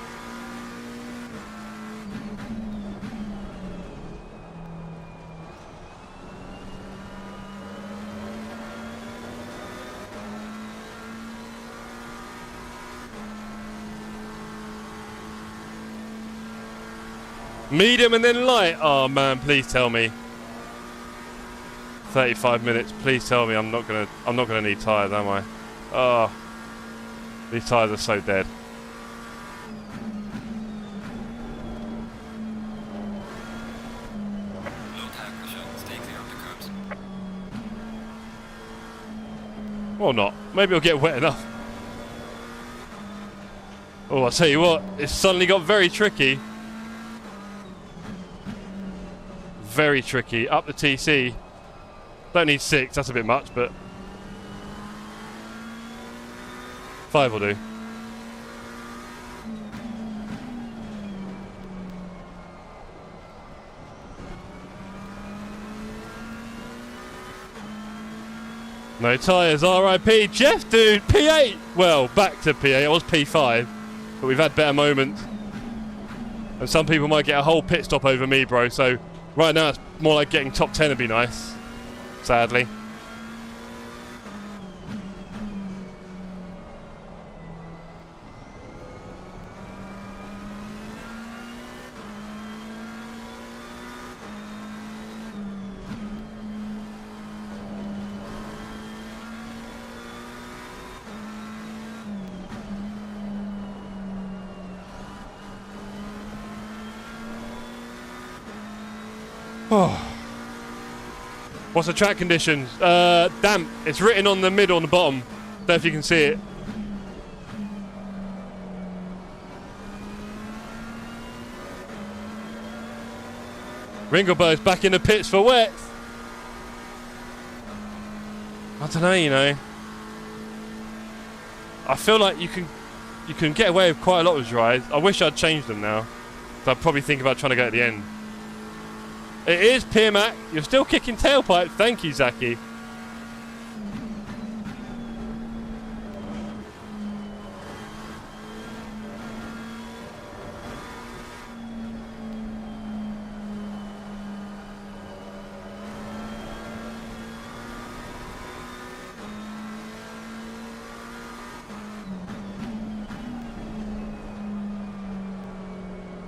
Medium and then light. Oh man, please tell me. 35 minutes. Please tell me I'm not gonna need tyres, am I? Oh, these tyres are so dead. Low tire pressure. Stay clear of the curbs. Or not. Maybe it'll get wet enough. Oh, I'll tell you what. It's suddenly got very tricky. Very tricky. Up the TC. Don't need 6, that's a bit much, but 5 will do. No tyres, RIP. Jeff, dude, P8. Well, back to P8. It was P5. but we've had better moments. And some people might get a whole pit stop over me, bro. So right now it's more like getting top 10 would be nice, sadly. Oh. What's the track conditions? Damp. It's written on the middle and the bottom. Don't know if you can see it. Ringlebird's back in the pits for wets. I don't know, you know. I feel like you can get away with quite a lot with dries. I wish I'd changed them now. So I'd probably think about trying to go at the end. It is Piermac. You're still kicking tailpipe. Thank you, Zaki.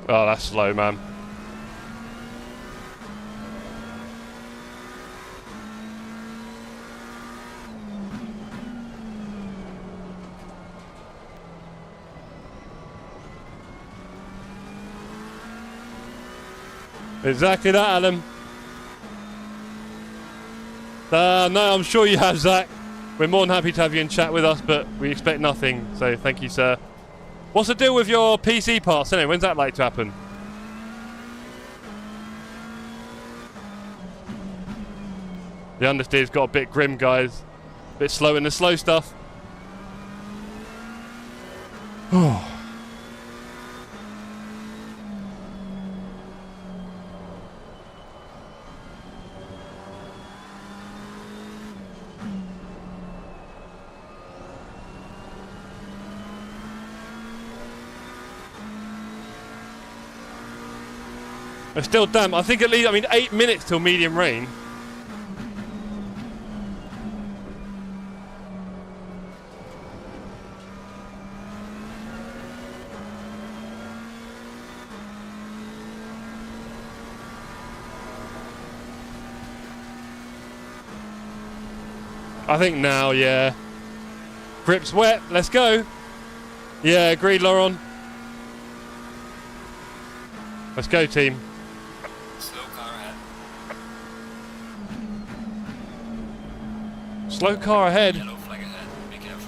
Oh, that's slow, man. Exactly that, Alan. No, I'm sure you have, Zach. We're more than happy to have you in chat with us, but we expect nothing, so thank you, sir. What's the deal with your PC parts anyway? When's that like to happen? The understeer's got a bit grim, guys. A bit slow in the slow stuff. Oh. It's still damp. I think at least, 8 minutes till medium rain. I think now, yeah. Grip's wet. Let's go. Yeah, agreed, Laurent. Let's go, team. Slow car ahead. Yellow flag ahead, be careful.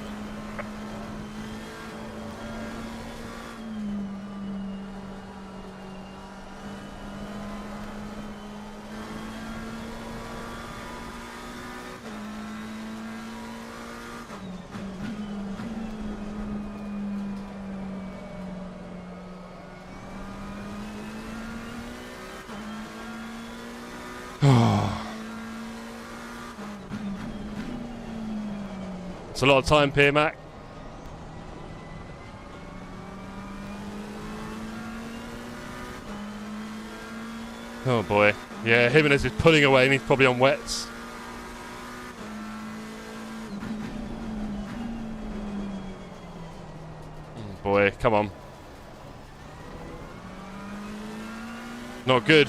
It's a lot of time, Piermac. Oh boy. Yeah, Jimenez is pulling away and he's probably on wets. Oh boy, come on. Not good.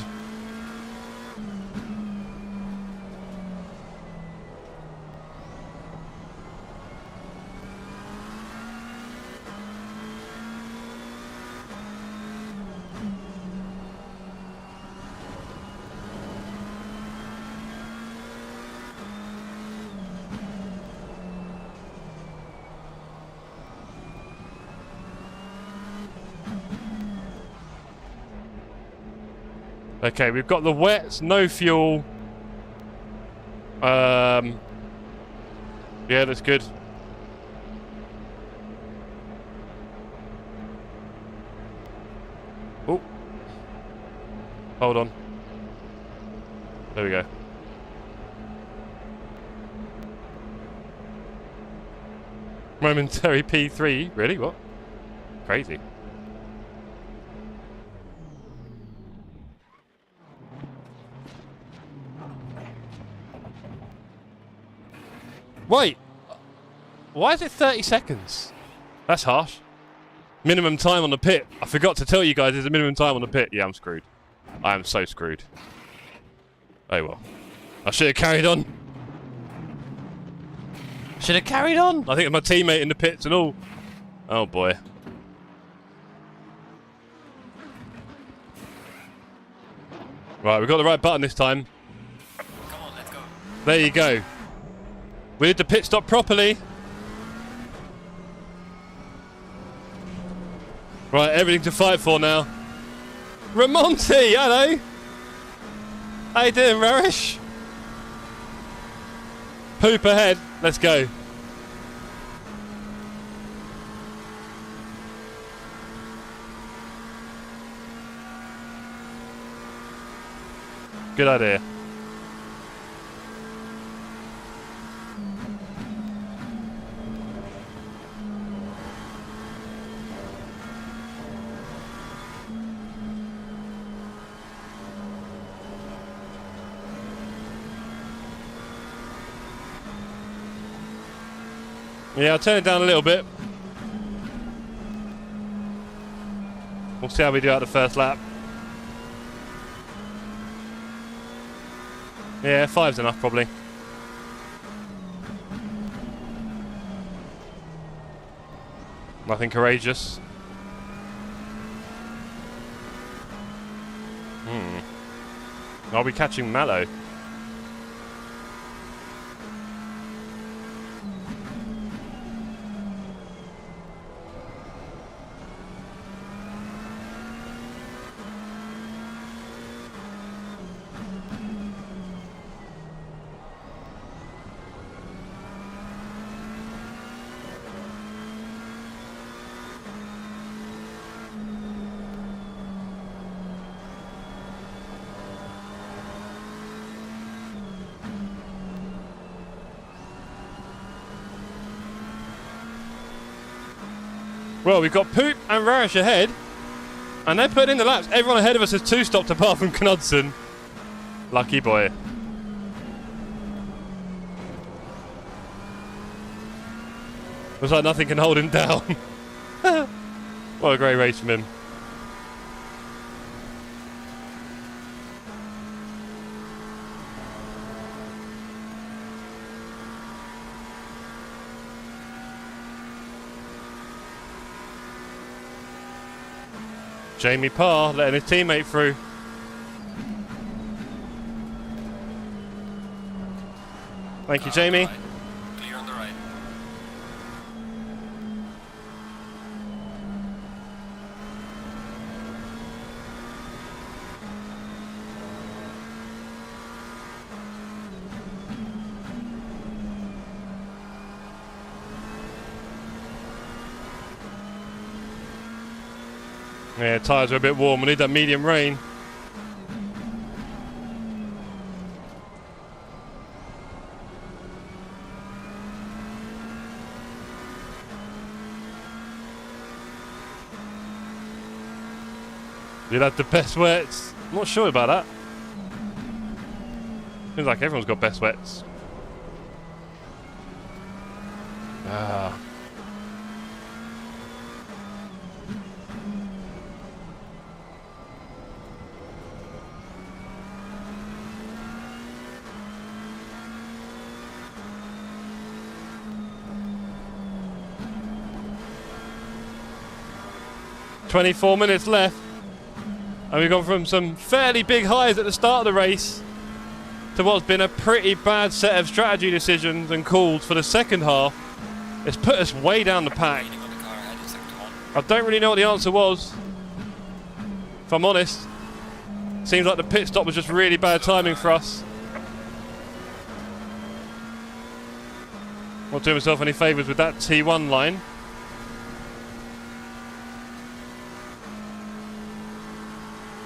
Okay, we've got the wets, no fuel. Yeah, that's good. Oh. Hold on. There we go. Momentary P3. Really? What? Crazy. Wait. Why is it 30 seconds? That's harsh. Minimum time on the pit. I forgot to tell you guys there's a minimum time on the pit. Yeah, I'm screwed. I am so screwed. Oh well. I should have carried on. Should have carried on. I think my teammate in the pits and all. Oh boy. Right, we've got the right button this time. Come on, let's go. There you go. We did the pit stop properly. Right, everything to fight for now. Ramonti, hello. How you doing, Rarish? Poop ahead. Let's go. Good idea. Yeah, I'll turn it down a little bit. We'll see how we do out the first lap. Yeah, 5's enough probably. Nothing courageous. Are we catching Mallow? Well, we've got Poop and Rarish ahead, and they're putting in the laps. Everyone ahead of us has 2 stopped apart from Knudsen. Lucky boy. Looks like nothing can hold him down. What a great race from him. Jamie Parr letting his teammate through. Thank you, Jamie. Right. Clear on the right. Yeah, tyres are a bit warm. We need that medium rain. You'll have the best wets. I'm not sure about that. Seems like everyone's got best wets. Ah. "24 minutes left, and we've gone from some fairly big highs at the start of the race to what's been a pretty bad set of strategy decisions and calls for the second half. It's put us way down the pack. Leaning on the car ahead in sector 1. I don't really know what the answer was, if I'm honest. Seems like the pit stop was just really bad timing for us. Not doing myself any favours with that T1 line.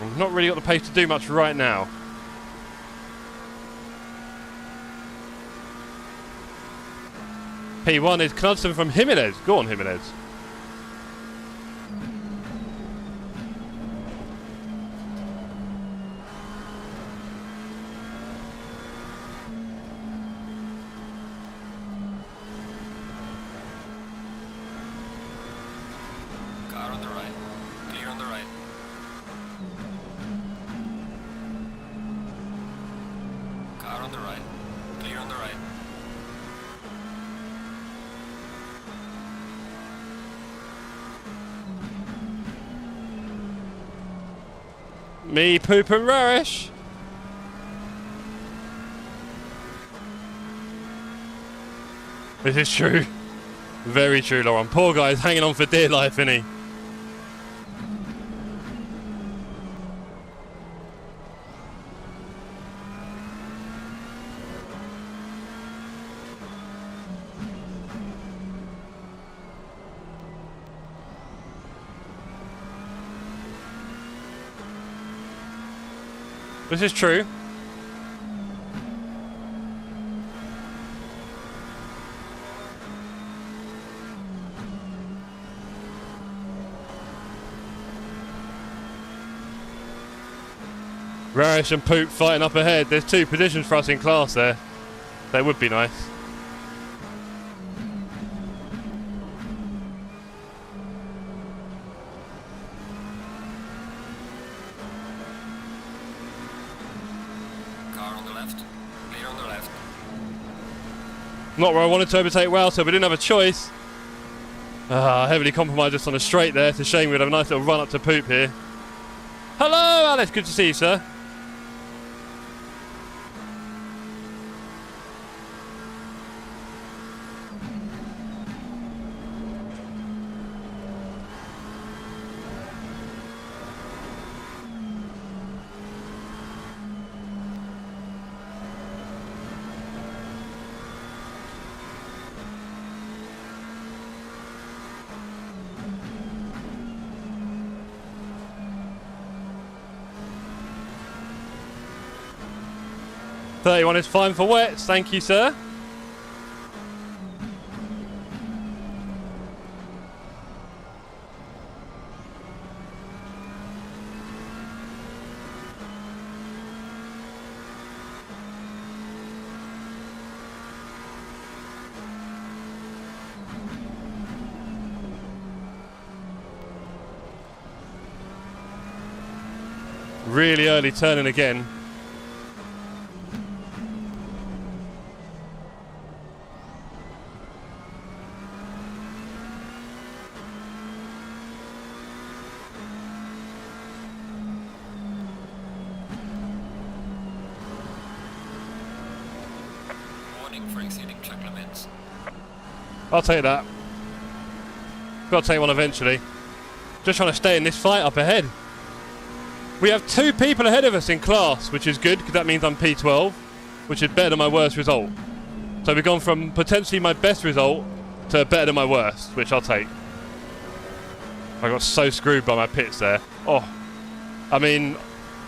I've not really got the pace to do much right now. P1 is Knudsen from Jimenez. Go on, Jimenez. Me, Poop and Rarish. This is true. Very true, Lauren. Poor guy's hanging on for dear life, isn't he? This is true. Rarish and Poop fighting up ahead. There's 2 positions for us in class there. That would be nice. Car on the left. Clear on the left. Not where I wanted to overtake Wouter, but didn't have a choice. Heavily compromised just on a straight there. It's a shame we'd have a nice little run up to Poop here. Hello, Alex. Good to see you, sir. $31 is fine for wets, thank you, sir. Really early turning again. For exceeding track limits. I'll take that. Got to take one eventually. Just trying to stay in this fight up ahead. We have 2 people ahead of us in class, which is good because that means I'm P12, which is better than my worst result. So we've gone from potentially my best result to better than my worst, which I'll take. I got so screwed by my pits there. Oh, I mean,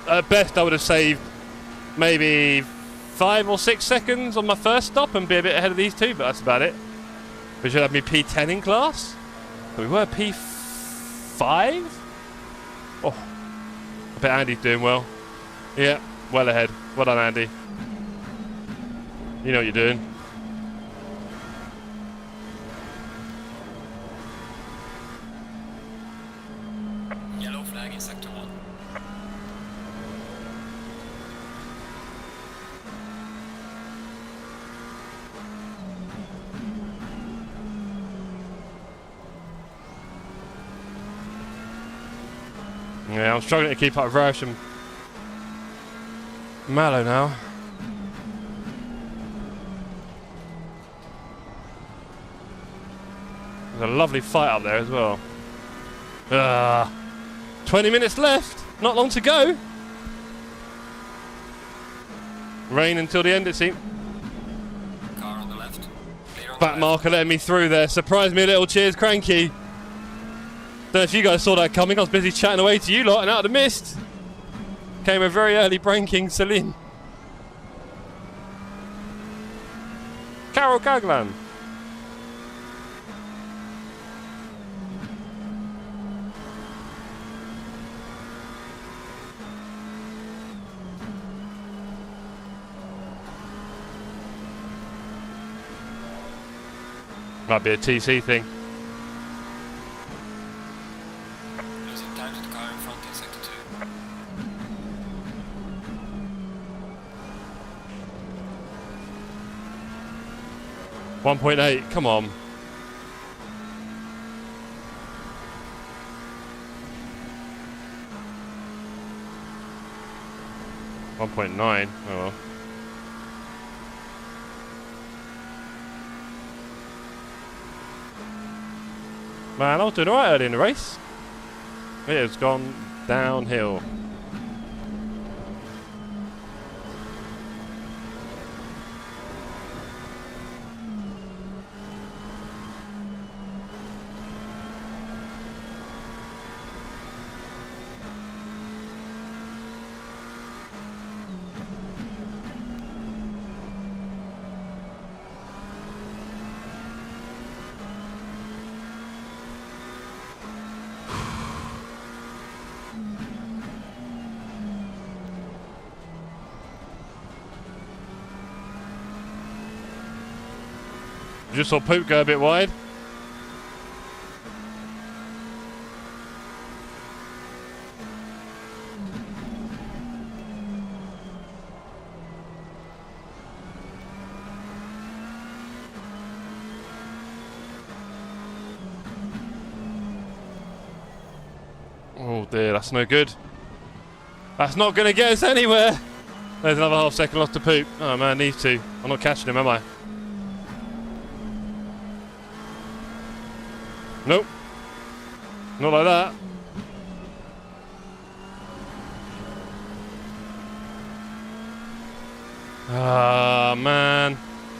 at best I would have saved maybe 5 or 6 seconds on my first stop and be a bit ahead of these 2, but that's about it. We should have me P10 in class. But we were P5? Oh, I bet Andy's doing well. Yeah, well ahead. Well done, Andy. You know what you're doing. Yellow flag in sector 1. Yeah, I'm struggling to keep up with Rarish and Mallow now. There's a lovely fight up there as well. 20 minutes left. Not long to go. Rain until the end, it seems. Car on the left. Clear on Back the marker letting me through there. Surprised me a little. Cheers, Cranky. Don't know if you guys saw that coming. I was busy chatting away to you lot and out of the mist. Came a very early breaking Celine. Carol Gaglan. Might be a TC thing. Losing time to the car in front in sector 2. 1.8, come on. 1.9. Oh well. Man, I was doing alright early in the race. It has gone downhill. Just saw Poop go a bit wide. Oh dear, that's no good. That's not going to get us anywhere. There's another half second lost to Poop. Oh man, these two. I'm not catching him, am I? Nope. Not like that. Ah, man.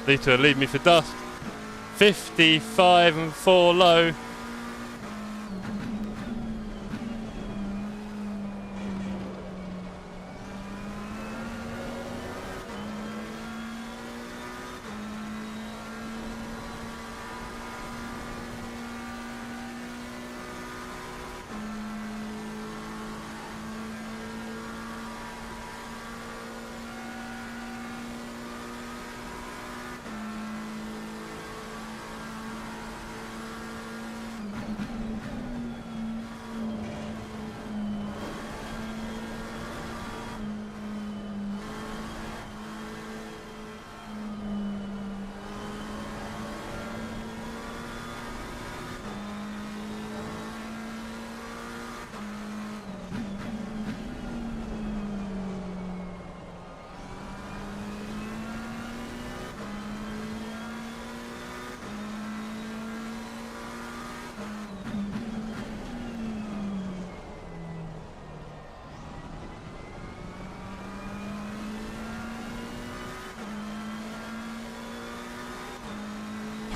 These two are leaving me for dust. 55 and 4 low.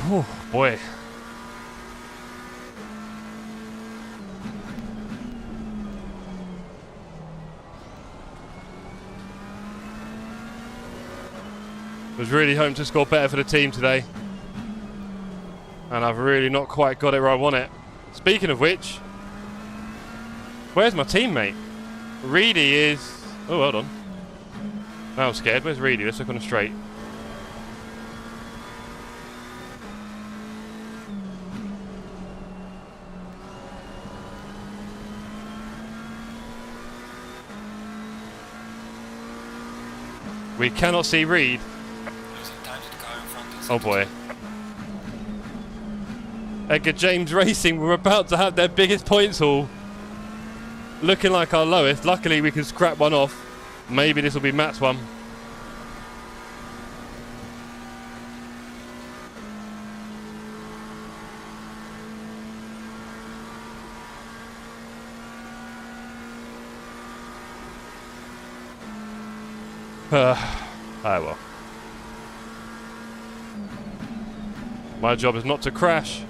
Oh boy. Was really hoping to score better for the team today. And I've really not quite got it where I want it. Speaking of which, where's my teammate? Reedy is... Oh, hold on. Now I'm scared. Where's Reedy? Let's look on the straight. We cannot see Reed. Oh boy. Edgar James Racing were about to have their biggest points haul. Looking like our lowest. Luckily we can scrap one off. Maybe this will be Matt's one. Well. My job is not to crash.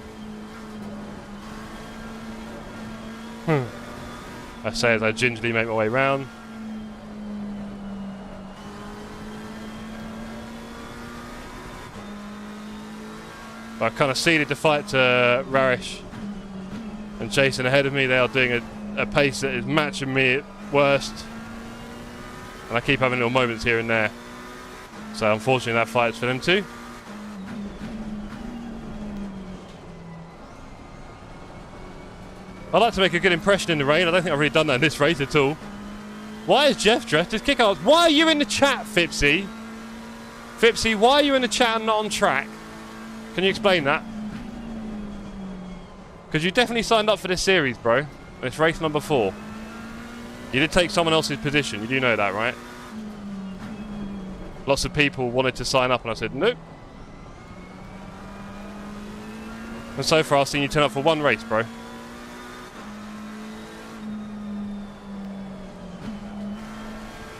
I say as I gingerly make my way round. I kind of ceded the fight to Rarish and Jason ahead of me. They are doing a pace that is matching me at worst. And I keep having little moments here and there. So unfortunately that fight's for them too. I'd like to make a good impression in the rain. I don't think I've really done that in this race at all. Why is Jeff dressed as kick-outs? Why are you in the chat, Fipsy? Fipsy, why are you in the chat and not on track? Can you explain that? Because you definitely signed up for this series, bro. And it's race number 4. You did take someone else's position. You do know that, right? Lots of people wanted to sign up, and I said nope. And so far, I've seen you turn up for one race, bro.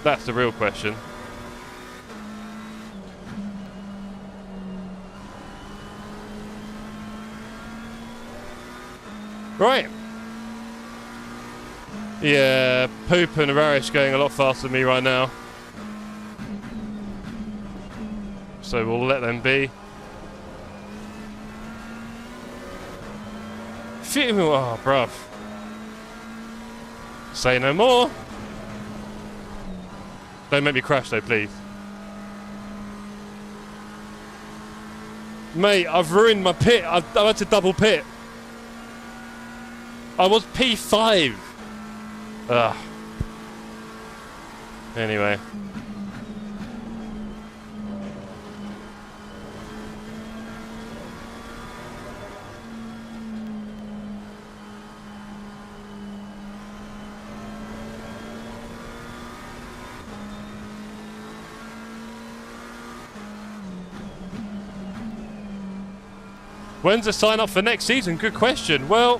That's the real question. Right. Yeah, Poop and Rarish going a lot faster than me right now. So we'll let them be. Oh, bruv. Say no more. Don't make me crash though, please. Mate, I've ruined my pit. I've had to double pit. I was P5. Ugh. Anyway. When's the sign up for next season? Good question. Well,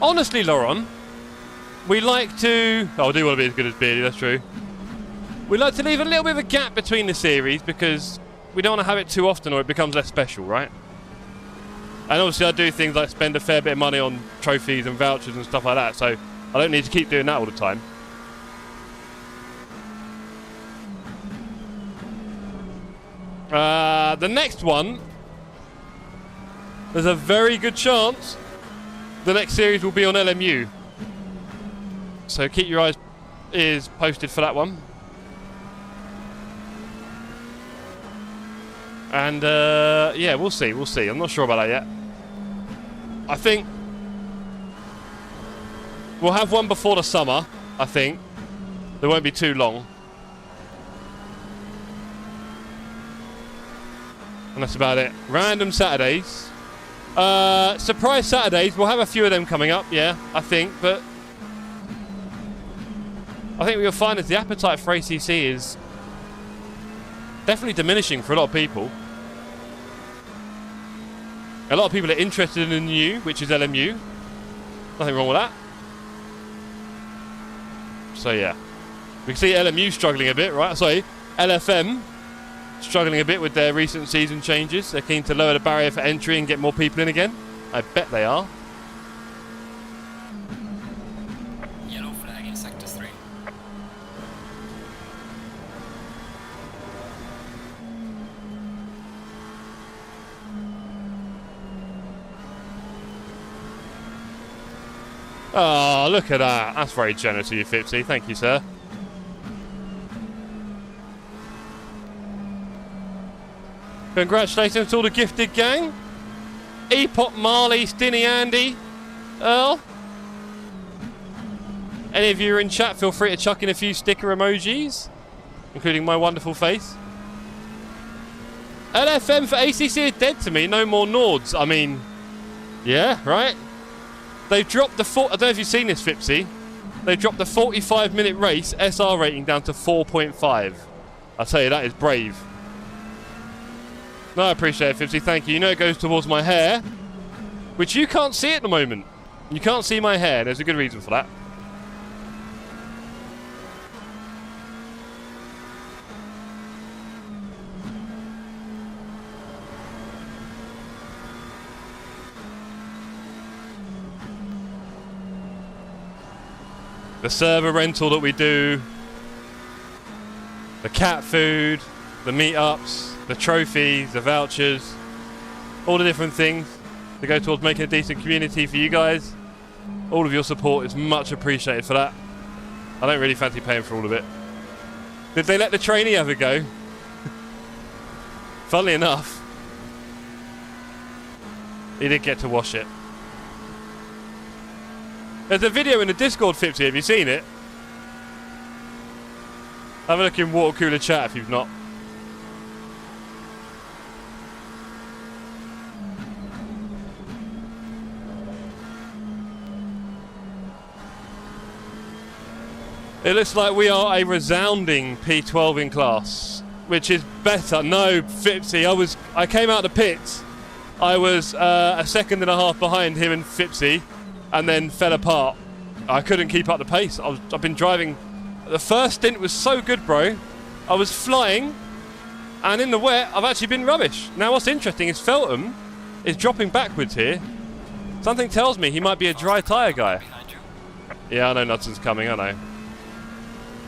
honestly, Laurent, we like to... Oh, I do want to be as good as Beardy, that's true. We like to leave a little bit of a gap between the series because we don't want to have it too often or it becomes less special, right? And obviously I do things like spend a fair bit of money on trophies and vouchers and stuff like that, so I don't need to keep doing that all the time. The next one, there's a very good chance the next series will be on LMU. So keep your ears posted for that one. And yeah, we'll see. I'm not sure about that yet. I think we'll have one before the summer, I think. They won't be too long. And that's about it. Random Saturdays. Surprise Saturdays, we'll have a few of them coming up, yeah, I think, but I think what you'll find is the appetite for ACC is definitely diminishing for a lot of people. A lot of people are interested in the new, which is LMU. Nothing wrong with that. So yeah, we can see LMU struggling a bit, right? Sorry, LFM struggling a bit with their recent season changes. They're keen to lower the barrier for entry and get more people in again. I bet they are. Yellow flag in sector 3. Oh, look at that. That's very generous of you, Fipsy. Thank you, sir. Congratulations to all the gifted gang. Epop, Marley, Stinny, Andy, Earl. Any of you are in chat, feel free to chuck in a few sticker emojis, including my wonderful face. LFM for ACC is dead to me. No more Nords. I mean, yeah, right? They've dropped the... I don't know if you've seen this, Fipsy. They've dropped the 45-minute race SR rating down to 4.5. I'll tell you, that is brave. No, I appreciate it, Fipsy. Thank you. You know it goes towards my hair, which you can't see at the moment. You can't see my hair. There's a good reason for that. The server rental that we do, the cat food, the meetups, the trophies, the vouchers, all the different things that go towards making a decent community for you guys. All of your support is much appreciated for that. I don't really fancy paying for all of it. Did they let the trainee have a go? Funnily enough, he did get to wash it. There's a video in the Discord, Fipsy. Have you seen it? Have a look in water cooler chat if you've not. It looks like we are a resounding P12 in class, which is better. No, Fipsy, I came out of the pits. I was a second and a half behind him and Fipsy, and then fell apart. I couldn't keep up the pace. I've been driving. The first stint was so good, bro. I was flying, and in the wet, I've actually been rubbish. Now, what's interesting is Feltham is dropping backwards here. Something tells me he might be a dry tyre guy. Behind you. Yeah, I know Nudson's coming, I know.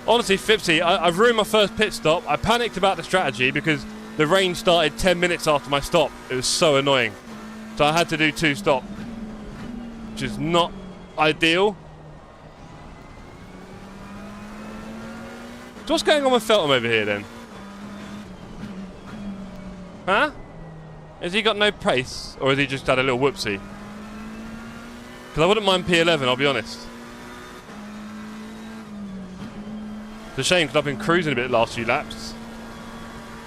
Honestly, Fipsy, I've ruined my first pit stop. I panicked about the strategy because the rain started 10 minutes after my stop. It was so annoying. So I had to do 2 stops, which is not ideal. So what's going on with Feltham over here then? Huh? Has he got no pace, or has he just had a little whoopsie? Because I wouldn't mind P11, I'll be honest. It's a shame because I've been cruising a bit the last few laps.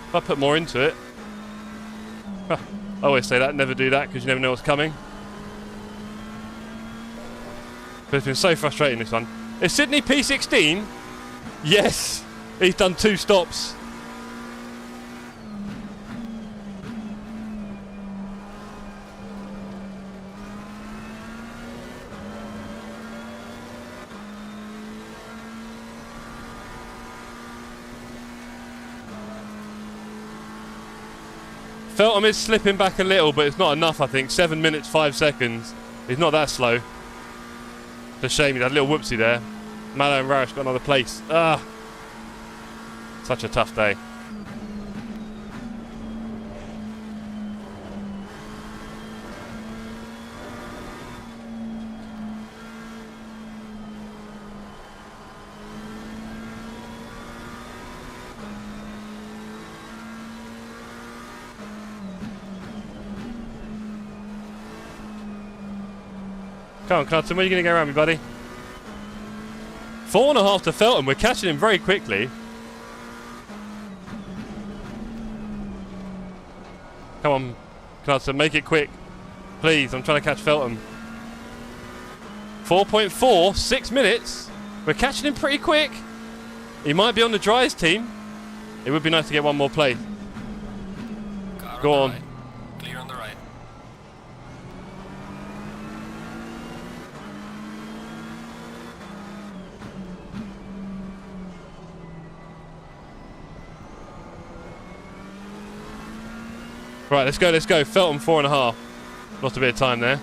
If I put more into it. I always say that, never do that because you never know what's coming. But it's been so frustrating, this one. Is Sydney P16? Yes! He's done 2 stops. Feltham is slipping back a little, but it's not enough, I think. 7 minutes, 5 seconds. He's not that slow. It's a shame he had a little whoopsie there. Mallow and Rarish got another place. Ah, such a tough day. Come on, Knudsen, where are you going to go around me, buddy? 4.5 to Feltham. We're catching him very quickly. Come on, Knudsen, make it quick. Please, I'm trying to catch Feltham. 4.4, 6 minutes. We're catching him pretty quick. He might be on the dries team. It would be nice to get one more place. Go on. Right. Clear on the right. Right, let's go, let's go. Feltham 4.5. Lost a bit of time there.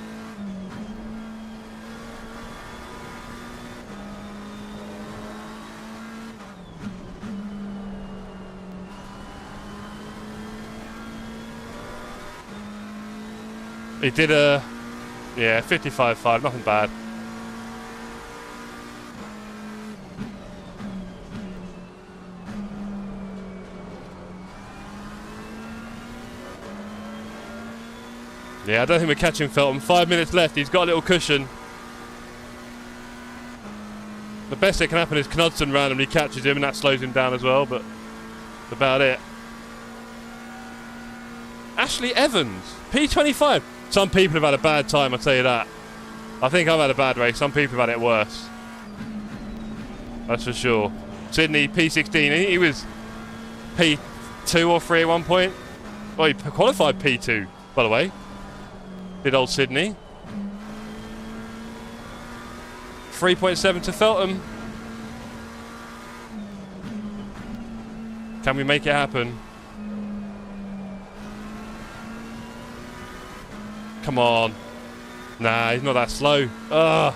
He did a, yeah, 55.5, nothing bad. Yeah, I don't think we're catching Feltham. 5 minutes left. He's got a little cushion. The best that can happen is Knudsen randomly catches him and that slows him down as well, but that's about it. Ashley Evans, P25. Some people have had a bad time, I'll tell you that. I think I've had a bad race. Some people have had it worse. That's for sure. Sydney, P16. He was P2 or 3 at one point. Well, he qualified P2, by the way. Did old Sydney. 3.7 to Feltham. Can we make it happen? Come on. Nah, he's not that slow. Ugh.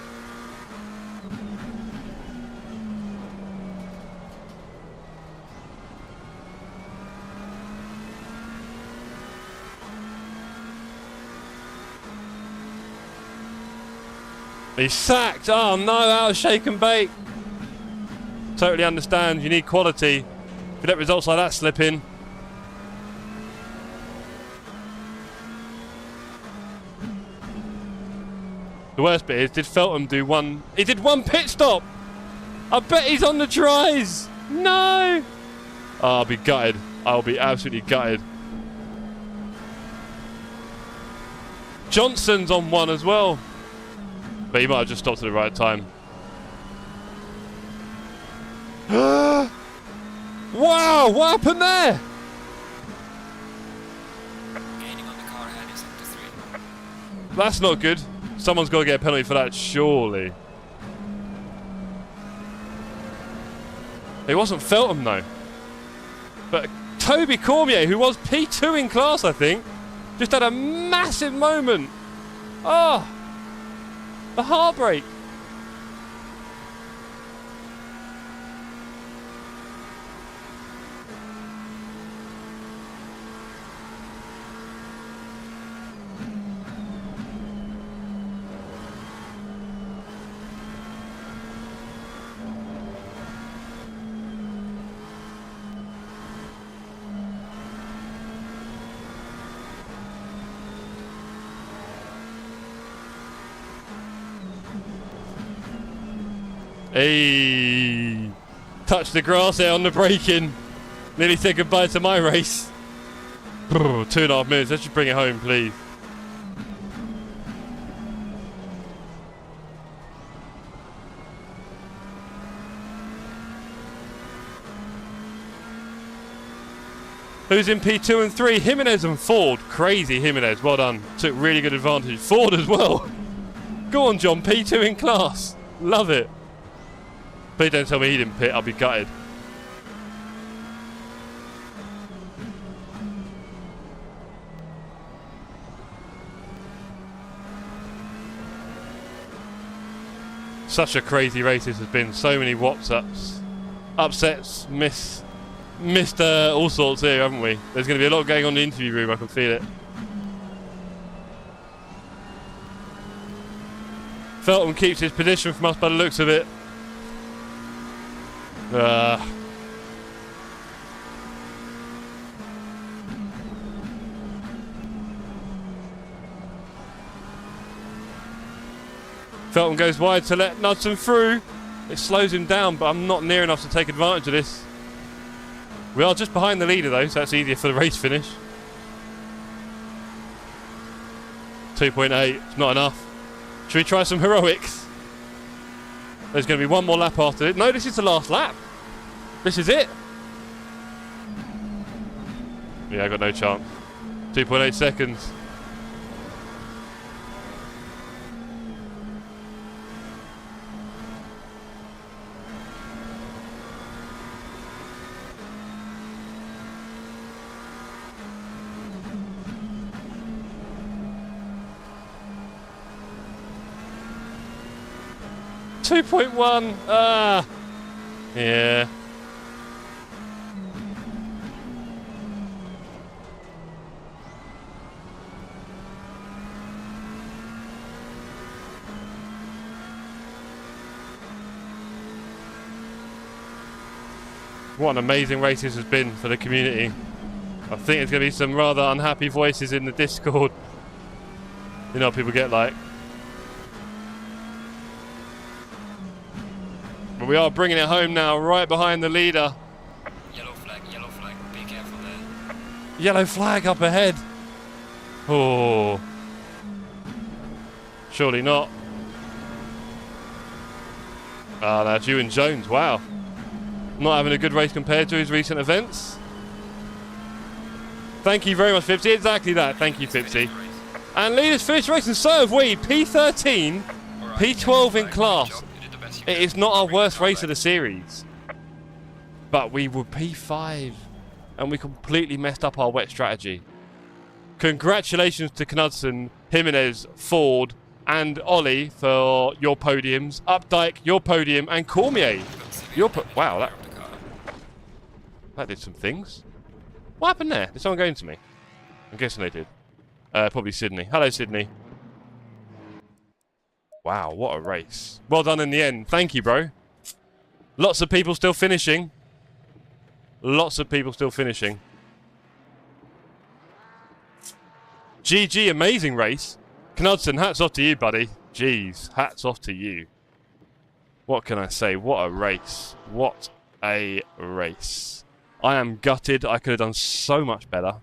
He's sacked. Oh no, out of shake and bake. Totally understand. You need quality. If you let results like that slip in. The worst bit is, did Feltham do one? He did one pit stop. I bet he's on the dries. No. Oh, I'll be gutted. I'll be absolutely gutted. Johnson's on one as well. But he might have just stopped at the right time. Wow, what happened there? Gaining on the car ahead is sector 3. That's not good. Someone's got to get a penalty for that, surely. It wasn't Feltham, though. But Toby Cormier, who was P2 in class, I think, just had a massive moment. Oh, the heartbreak. Hey, touched the grass there on the braking. Nearly said goodbye to my race. 2.5 minutes. Let's just bring it home, please. Who's in P2 and 3? Jimenez and Ford. Crazy Jimenez. Well done. Took really good advantage. Ford as well. Go on, John. P2 in class. Love it. Please don't tell me he didn't pit, I'll be gutted. Such a crazy race this has been. So many whops-ups, upsets, missed all sorts here, haven't we? There's going to be a lot going on in the interview room, I can feel it. Feltham keeps his position from us by the looks of it. Feltham goes wide to let Knudsen through. It slows him down, but I'm not near enough to take advantage of this. We are just behind the leader though, so that's easier for the race finish. 2.8, it's not enough. Should we try some heroics? There's going to be one more lap after it. No, this is the last lap. This is it. Yeah, I got no chance. 2.8 seconds. .1. Yeah. What an amazing race this has been for the community. I think there's going to be some rather unhappy voices in the Discord. You know what people get like. But we are bringing it home now, right behind the leader. Yellow flag, be careful there. Yellow flag up ahead. Oh. Surely not. Ah, that's Ewan Jones, wow. Not having a good race compared to his recent events. Thank you very much, Fipsy. Exactly that. Thank you, Fipsy. And leaders finish the race, and so have we. P13, P12 in class. It is not our worst race of the series. But we were P5, and we completely messed up our wet strategy. Congratulations to Knudsen, Jimenez, Ford, and Ollie for your podiums. Updike, your podium, and Cormier. Wow, that did some things. What happened there? Did someone go into me? I'm guessing they did. Probably Sydney. Hello, Sydney. Wow, what a race. Well done in the end. Thank you, bro. Lots of people still finishing. Lots of people still finishing. GG, amazing race. Knudsen, hats off to you, buddy. Jeez, hats off to you. What can I say? What a race. What a race. I am gutted. I could have done so much better.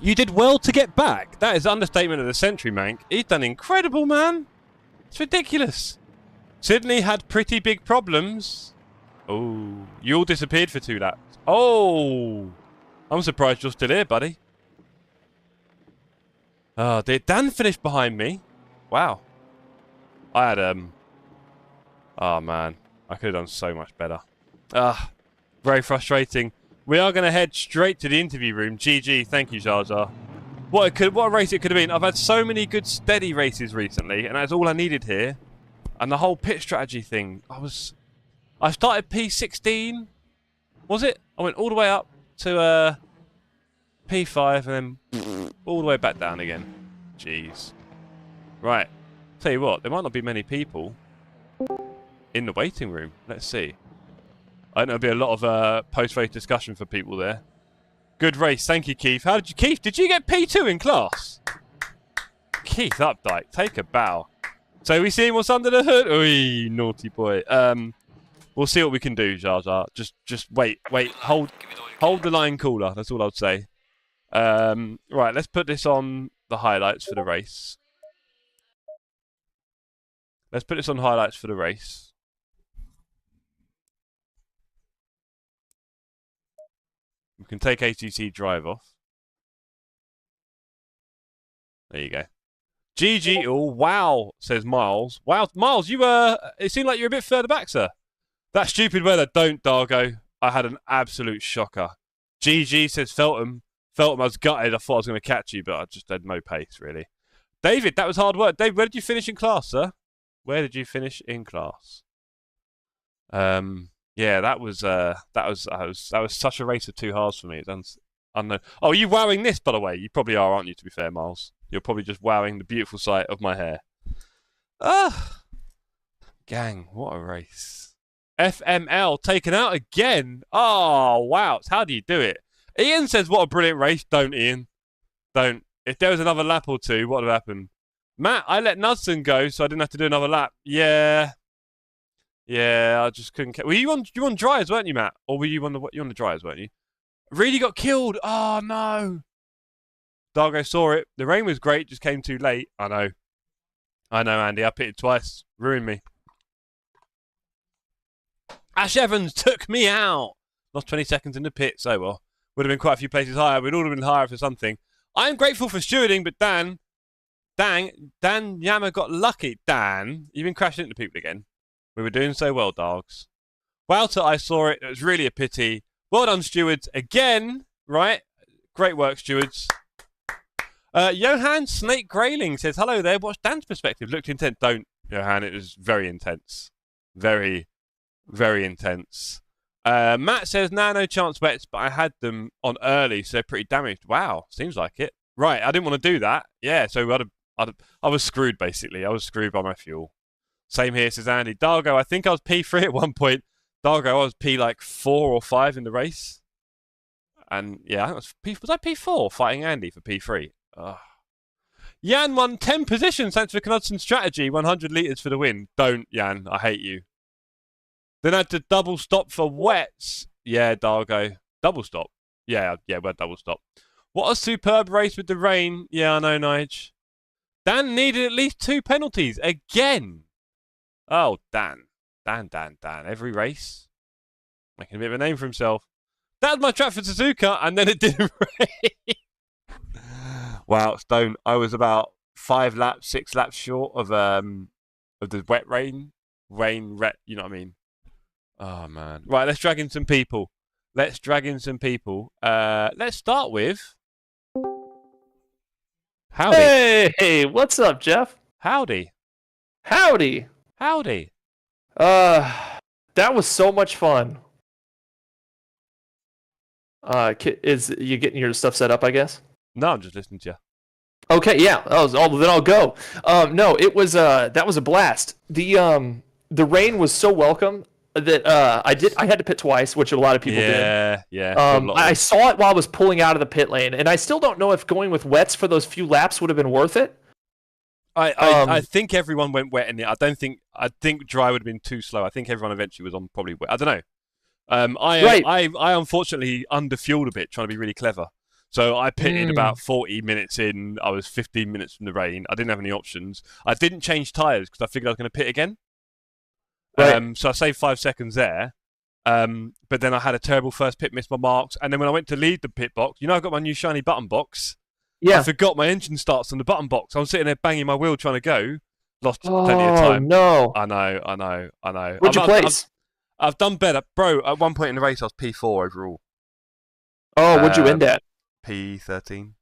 You did well to get back. That is the understatement of the century, Mank. He's done incredible, man. It's ridiculous. Sydney had pretty big problems. Oh, you all disappeared for 2 laps. Oh, I'm surprised you're still here, buddy. Oh, did Dan finish behind me? Wow. I had, oh, man. I could have done so much better. Very frustrating. We are going to head straight to the interview room. GG, thank you, Jar Jar. What a race it could have been. I've had so many good steady races recently, and that's all I needed here. And the whole pit strategy thing, I started P16, was it? I went all the way up to P5 and then all the way back down again. Jeez. Right. Tell you what, there might not be many people in the waiting room. Let's see. I think there'll be a lot of post-race discussion for people there. Good race. Thank you, Keith. Keith, did you get P2 in class? Keith Updike, take a bow. So we seeing what's under the hood? Oy, naughty boy. We'll see what we can do, Jar Jar. Just wait. Hold the line cooler. That's all I'd say. Right, let's put this on the highlights for the race. Let's put this on highlights for the race. We can take ACC drive off. There you go. GG, oh, wow, says Miles. Wow, Miles, it seemed like you're a bit further back, sir. That stupid weather, don't, Dargo. I had an absolute shocker. GG, says Feltham. Feltham, I was gutted. I thought I was going to catch you, but I just had no pace, really. David, that was hard work. David, where did you finish in class, sir? Where did you finish in class? Yeah, that was such a race of 2 halves for me. It's unknown. Oh, are you wowing this, by the way? You probably are, aren't you, to be fair, Miles? You're probably just wowing the beautiful sight of my hair. Gang, what a race. FML taken out again. Oh, wow. How do you do it? Ian says, what a brilliant race. Don't, Ian. Don't. If there was another lap or 2, what would have happened? Matt, I let Knudsen go, so I didn't have to do another lap. Yeah, I just couldn't. Were you on dryers, weren't you, Matt? Or were you on the dryers, weren't you? Really got killed. Oh no. Dargo saw it. The rain was great, just came too late. I know, Andy. I pitted twice. Ruined me. Ash Evans took me out. Lost 20 seconds in the pit. So well, would have been quite a few places higher. We'd all have been higher for something. I am grateful for stewarding, but Dan Yammer got lucky. Dan, you've been crashing into people again. We were doing so well, dogs. Walter, I saw it. It was really a pity. Well done, stewards. Again, right? Great work, stewards. Johan Snake Grayling says, hello there. What's Dan's perspective? Looked intense. Don't, Johan. It was very intense. Very, very intense. Matt says, nah, no chance wets, but I had them on early, so they're pretty damaged. Wow, seems like it. Right, I didn't want to do that. Yeah, so I was screwed, basically. I was screwed by my fuel. Same here, says Andy. Dargo, I think I was P3 at one point. Dargo, I was P like 4 or 5 in the race. And yeah, I was I P4 fighting Andy for P3? Ugh. Jan won 10 positions thanks for Knudson's strategy. 100 litres for the win. Don't, Jan. I hate you. Then I had to double stop for wets. Yeah, Dargo. Double stop. Yeah, we're double stop. What a superb race with the rain. Yeah, I know, Nige. Dan needed at least 2 penalties. Again. Oh, Dan. Every race. Making a bit of a name for himself. That's my track for Suzuka, and then it didn't rain. Wow, Stone. I was about 6 laps short of the wet rain. You know what I mean? Oh, man. Right, let's drag in some people. Let's start with... Howdy. Hey, what's up, Jeff? Howdy. That was so much fun. Is you getting your stuff set up, I guess? No, I'm just listening to you. Okay, yeah. Then I'll go. No, it was that was a blast. The rain was so welcome that I had to pit twice, which a lot of people did. Yeah. I saw it while I was pulling out of the pit lane, and I still don't know if going with wets for those few laps would have been worth it. I think everyone went wet in it. I think dry would have been too slow. I think everyone eventually was on probably wet. I don't know. I unfortunately underfueled a bit trying to be really clever. So I pitted about 40 minutes in. I was 15 minutes from the rain. I didn't have any options. I didn't change tyres because I figured I was going to pit again. Right. So I saved 5 seconds there. But then I had a terrible first pit, missed my marks, and then when I went to leave the pit box, I've got my new shiny button box. Yeah. I forgot my engine starts on the button box. I was sitting there banging my wheel trying to go. Lost plenty of time. No. I know. What'd you place? I've done better. Bro, at one point in the race, I was P4 overall. Oh, what'd you end at? P13.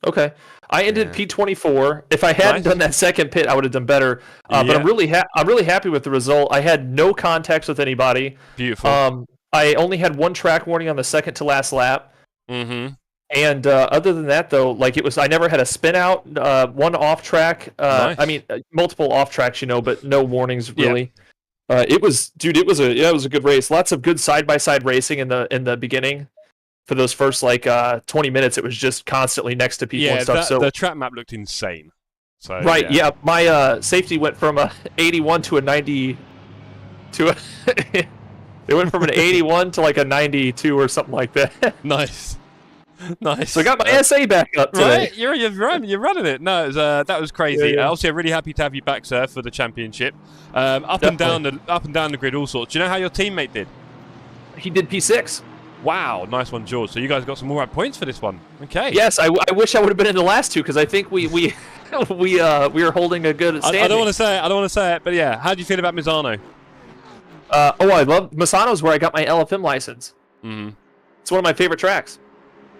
Okay. I ended P24. If I hadn't done that second pit, I would have done better. But I'm really happy with the result. I had no contacts with anybody. Beautiful. I only had one track warning on the second to last lap. Mm-hmm. And other than that, though, like I never had a spin out, one off track. Nice. I mean, multiple off tracks, but no warnings really. It was a good race. Lots of good side by side racing in the beginning. For those first 20 minutes, it was just constantly next to people and stuff. So the track map looked insane. So right, my safety went from a 81 to a 90 to a. It went from an 81 to like a 92 or something like that. Nice. So I got my SA back up today. Right, you're running it. No, that was crazy. Yeah. Also, really happy to have you back, sir, for the championship. Up and down the grid, all sorts. Do you know how your teammate did? He did P6. Wow, nice one, George. So you guys got some more points for this one. Okay. Yes, I wish I would have been in the last two because I think we were holding a good standing. I don't want to say it, but yeah. How do you feel about Misano? I love Misano's where I got my LFM license. Mm. It's one of my favorite tracks.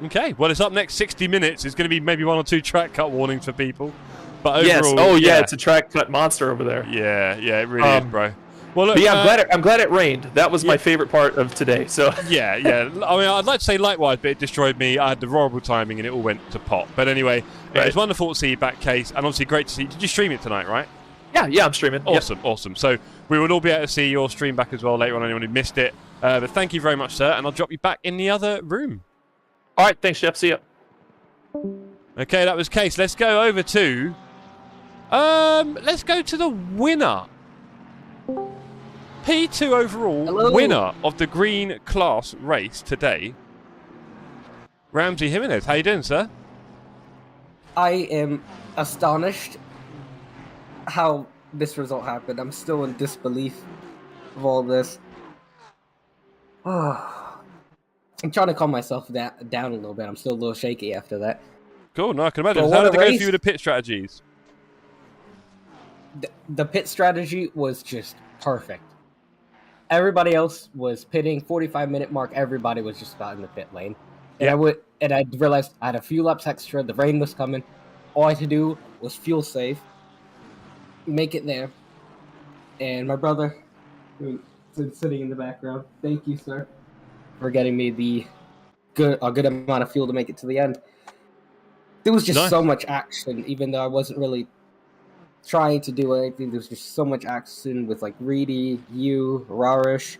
Okay, well, it's up next 60 minutes. It's going to be maybe 1 or 2 track cut warnings for people. But overall, it's a track cut monster over there. Yeah, it really is, bro. Well, look, but yeah, I'm glad it rained. That was my favorite part of today. So yeah. I mean, I'd like to say likewise, but it destroyed me. I had the horrible timing, and it all went to pot. But anyway, it was wonderful to see you back, Case, and obviously great to see. Did you stream it tonight, right? Yeah, I'm streaming. Awesome. So we will all be able to see your stream back as well later on. Anyone who missed it, but thank you very much, sir, and I'll drop you back in the other room. All right, thanks, Jeff. See ya. Okay, that was Case. Let's go over to the winner. P2 overall winner of the green class race today. Ramsey Jimenez. How you doing, sir? I am astonished how this result happened. I'm still in disbelief of all this. I'm trying to calm myself down a little bit. I'm still a little shaky after that. Cool, no, I can imagine. How did it go for you with the pit strategies? The pit strategy was just perfect. Everybody else was pitting 45-minute mark. Everybody was just about in the pit lane. And I realized I had a few laps extra. The rain was coming. All I had to do was fuel save, make it there. And my brother, who's sitting in the background, thank you, sir, for getting me a good amount of fuel to make it to the end. There was just so much action, even though I wasn't really trying to do anything. There was just so much action with Reedy, you, Rarish,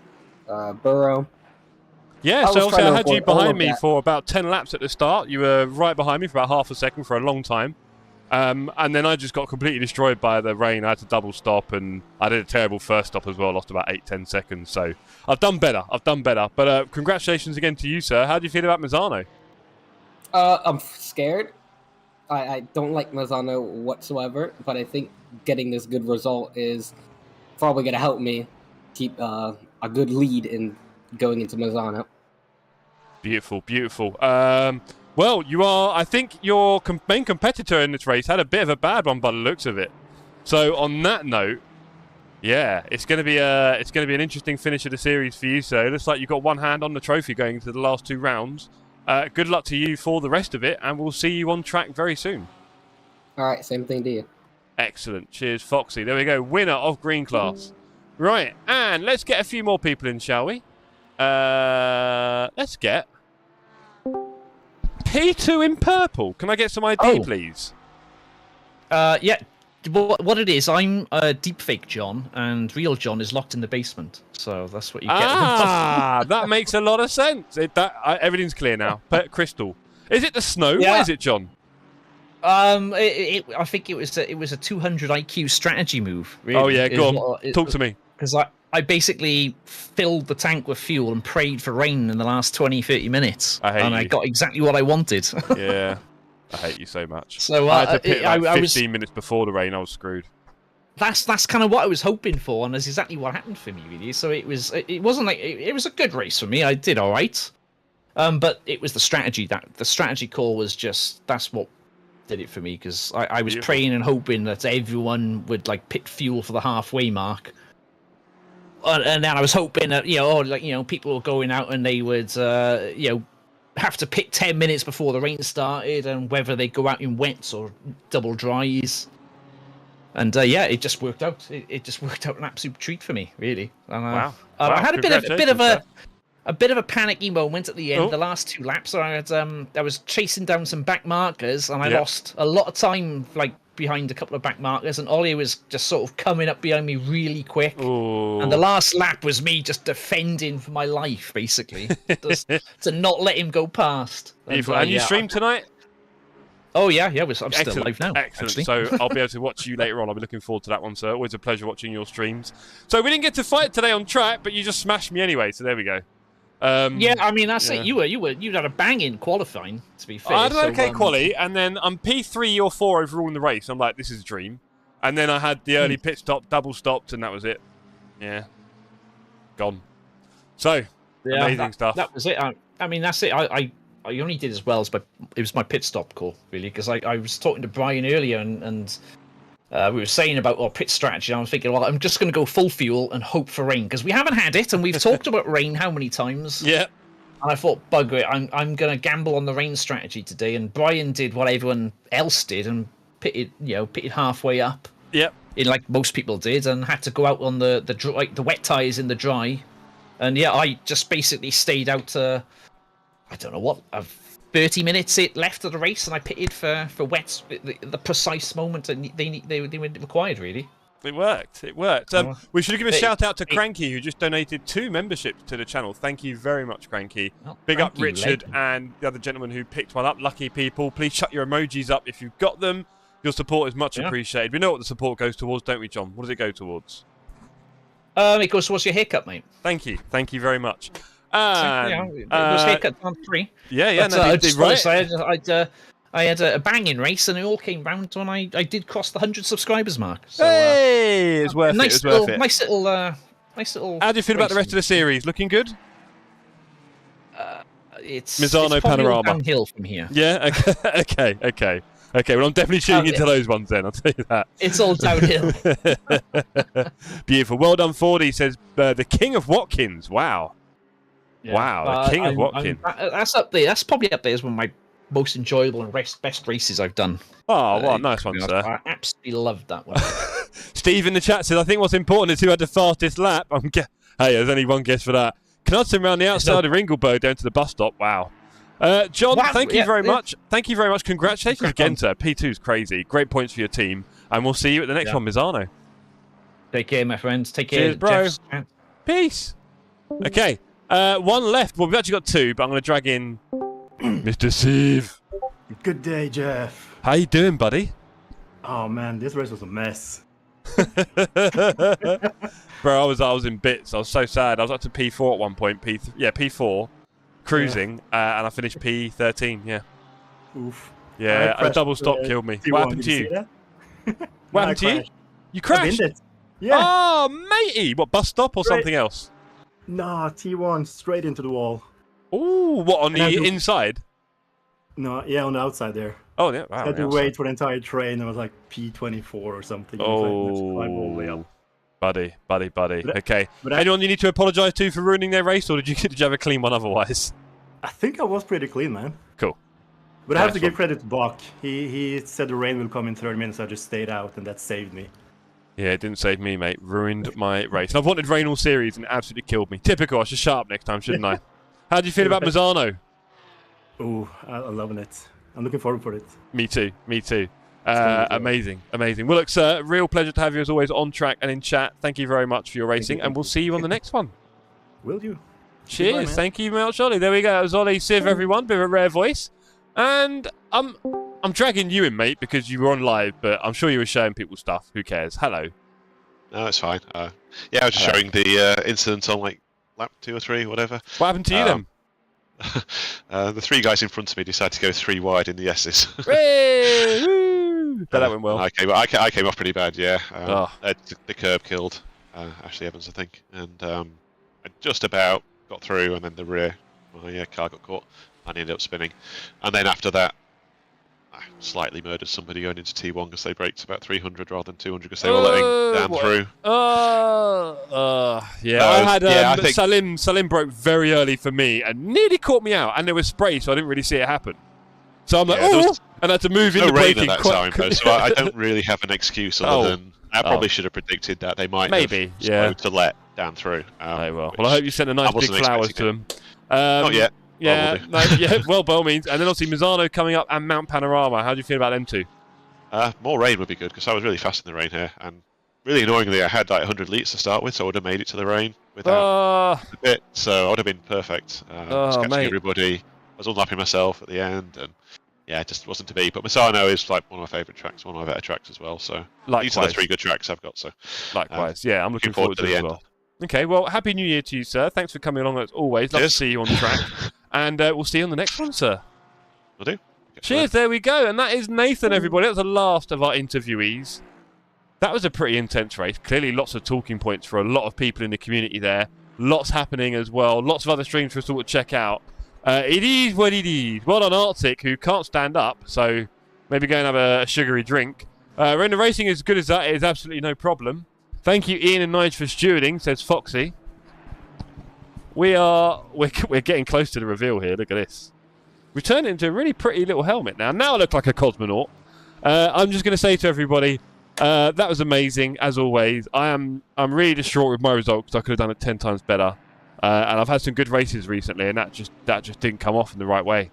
Burrow. Yeah, so obviously I had you behind me for about 10 laps at the start. You were right behind me for about half a second for a long time. And then I just got completely destroyed by the rain. I had to double stop, and I did a terrible first stop as well. Lost about 8-10 seconds. So I've done better. But congratulations again to you, sir. How do you feel about Mazzano? I'm scared. I don't like Mazzano whatsoever, but I think getting this good result is probably going to help me keep a good lead in going into Mazzano. Beautiful. Well, I think your main competitor in this race had a bit of a bad one by the looks of it. So on that note, yeah, it's going to be an interesting finish of the series for you. So it looks like you've got one hand on the trophy going into the last 2 rounds. Good luck to you for the rest of it, and we'll see you on track very soon. All right, same thing to you. Excellent. Cheers, Foxy. There we go. Winner of green class. Right, and let's get a few more people in, shall we? Let's get P2 in purple. Can I get some ID, please? Yeah. What it is, I'm deepfake John, and real John is locked in the basement. So that's what you get. That makes a lot of sense. Everything's clear now. Crystal. Is it the snow? Yeah. What is it, John? I think it was a 200 IQ strategy move. Really, oh yeah, go on. Talk to me. Because I basically filled the tank with fuel and prayed for rain in the last 20-30 minutes, I got exactly what I wanted. Yeah. I hate you so much. So I had to pit 15 minutes before the rain. I was screwed. that's kind of what I was hoping for, and that's exactly what happened for me, really. So it wasn't like it was a good race for me. I did all right, but it was the strategy call was just that's what did it for me, because I was praying and hoping that everyone would like pit fuel for the halfway mark, and then I was hoping that people were going out and they would have to pit 10 minutes before the rain started, and whether they go out in wets or double dries. And it just worked out. It just worked out an absolute treat for me, really. And, Wow. I had a bit of a panicky moment at the end. Oh. The last 2 laps, I was chasing down some back markers, and I lost a lot of time, like behind a couple of back markers, and Ollie was just sort of coming up behind me really quick. Ooh. And the last lap was me just defending for my life, basically, just to not let him go past. And you stream tonight? Oh yeah, I'm still live now. Excellent. Actually. So I'll be able to watch you later on. I'll be looking forward to that one, sir. Always a pleasure watching your streams. So we didn't get to fight today on track, but you just smashed me anyway. So there we go. I mean that's it. You had a banging qualifying, to be fair. I had an okay quali, and then I'm P3 or 4 overall in the race. I'm like, this is a dream. And then I had the early pit stop, double stopped, and that was it. Yeah, gone. So amazing stuff. That was it. I mean that's it. I only did as well as it was my pit stop call, really, because I was talking to Brian earlier and we were saying about our pit strategy. And I was thinking, well, I'm just going to go full fuel and hope for rain, because we haven't had it, and we've talked about rain how many times? Yeah. And I thought, bugger it, I'm going to gamble on the rain strategy today. And Brian did what everyone else did and pitted halfway up. Yep. Like most people did, and had to go out on the wet tyres in the dry. And I just basically stayed out. I don't know what, 30 minutes left of the race, and I pitted for wets, the precise moment that they required, really. It worked. We should give a shout out to Cranky, who just donated 2 memberships to the channel. Thank you very much, Cranky. Big up Richard and the other gentleman who picked one up. Lucky people. Please shut your emojis up if you've got them. Your support is much appreciated. We know what the support goes towards, don't we, John? What does it go towards? It goes towards your haircut, mate. Thank you. Thank you very much. It was haircut on 3. Yeah, but, I had a banging race, and it all came round when I did cross the 100 subscribers mark. So, hey, it's worth it. Nice little. How do you feel about the rest of the series? Looking good? It's Mizzano Panorama downhill from here. Yeah. Okay. Well, I'm definitely tuning into those ones then. I'll tell you that. It's all downhill. Beautiful. Well done, Fordy. Says the King of Watkins. Wow. Yeah. Wow, the King of Watkins. That's up there. That's probably up there as one of my most enjoyable and best races I've done. Oh, well, nice one, sir. I absolutely loved that one. Steve in the chat says, I think what's important is who had the fastest lap. Hey, there's only one guess for that. Knudsen around the outside of Ringleberg down to the bus stop. Wow. John, thank you very much. Thank you very much. Congratulations again, sir. P2 is crazy. Great points for your team. And we'll see you at the next one, Mizzano. Take care, my friends. Take care. Cheers, bro. Peace. Okay. One left. Well, we've actually got 2, but I'm going to drag in Mr. Steve. Good day, Jeff. How you doing, buddy? Oh man, this race was a mess. Bro, I was in bits. I was so sad. I was up to P4 at one point. P4, cruising, and I finished P13. Yeah. Oof. Yeah, a double stop killed me. What happened to you? What happened to you? You crashed? Yeah. Oh, matey! What, bus stop or something else? Nah, T1 straight into the wall. Ooh, what, on the inside? No, yeah, on the outside there. Oh, yeah. Wow, I had to wait for the entire train. I was like P24 or something. All the way up. Buddy. Okay. Anyone you need to apologise to for ruining their race, or did you have a clean one otherwise? I think I was pretty clean, man. Cool. But I have to give credit to Bach. He said the rain will come in 30 minutes. I just stayed out, and that saved me. Yeah, it didn't save me, mate. Ruined my race. And I've wanted rain all series, and it absolutely killed me. Typical. I should shut up next time, shouldn't I? How do you feel about Mizzano? Oh, I'm loving it. I'm looking forward for it. Me too. Amazing. Well, look, sir, real pleasure to have you as always on track and in chat. Thank you very much for your racing, and we'll see you on the next one. Will do. Cheers. Goodbye, thank you, Mel Jolly. There we go. That was Ollie Civ, everyone. Bit of a rare voice. And I'm dragging you in, mate, because you were on live, but I'm sure you were showing people stuff. Who cares? Hello. No, it's fine. Yeah, I was just showing the incident on like lap 2 or 3, whatever. What happened to you then? The 3 guys in front of me decided to go 3 wide in the S's. Woo! That went well. I came off pretty bad, yeah. The curb killed Ashley Evans, I think, and I just about got through, and then the rear, my car got caught, and ended up spinning. And then after that, I slightly murdered somebody going into T1 because they braked about 300 rather than 200 because they were letting down through. I had Salim broke very early for me and nearly caught me out, and there was spray, so I didn't really see it happen. So I'm like, and I had to move in the braking. At that time, though, so I don't really have an excuse other than I probably should have predicted that they might have to let down through. Well, I hope you sent a nice big flowers to them. Not yet. Yeah, well, by all means. And then obviously Misano coming up and Mount Panorama. How do you feel about them two? More rain would be good because I was really fast in the rain here, and really annoyingly I had like 100 litres to start with, so I would have made it to the rain without a bit. So I would have been perfect. Just catching everybody. I was unlapping myself at the end, and yeah, it just wasn't to be. But Misano is like one of my favourite tracks, one of my better tracks as well. So these are the 3 good tracks I've got. So likewise, I'm looking forward to the end. Well. Okay, well, Happy New Year to you, sir. Thanks for coming along as always. Love to see you on the track. And we'll see you on the next one, sir. Will do. Cheers, there we go. And that is Nathan, everybody. That was the last of our interviewees. That was a pretty intense race. Clearly lots of talking points for a lot of people in the community there. Lots happening as well. Lots of other streams for us all to check out. It is what it is. Well done, Arctic, who can't stand up, so maybe go and have a sugary drink. Render racing is as good as that. It is absolutely no problem. Thank you, Ian and Nige, for stewarding, says Foxy. We're getting close to the reveal here. Look at this. We turned it into a really pretty little helmet now. Now I look like a cosmonaut. I'm just going to say to everybody, that was amazing, as always. I'm really distraught with my result because I could have done it 10 times better. And I've had some good races recently, and that just didn't come off in the right way.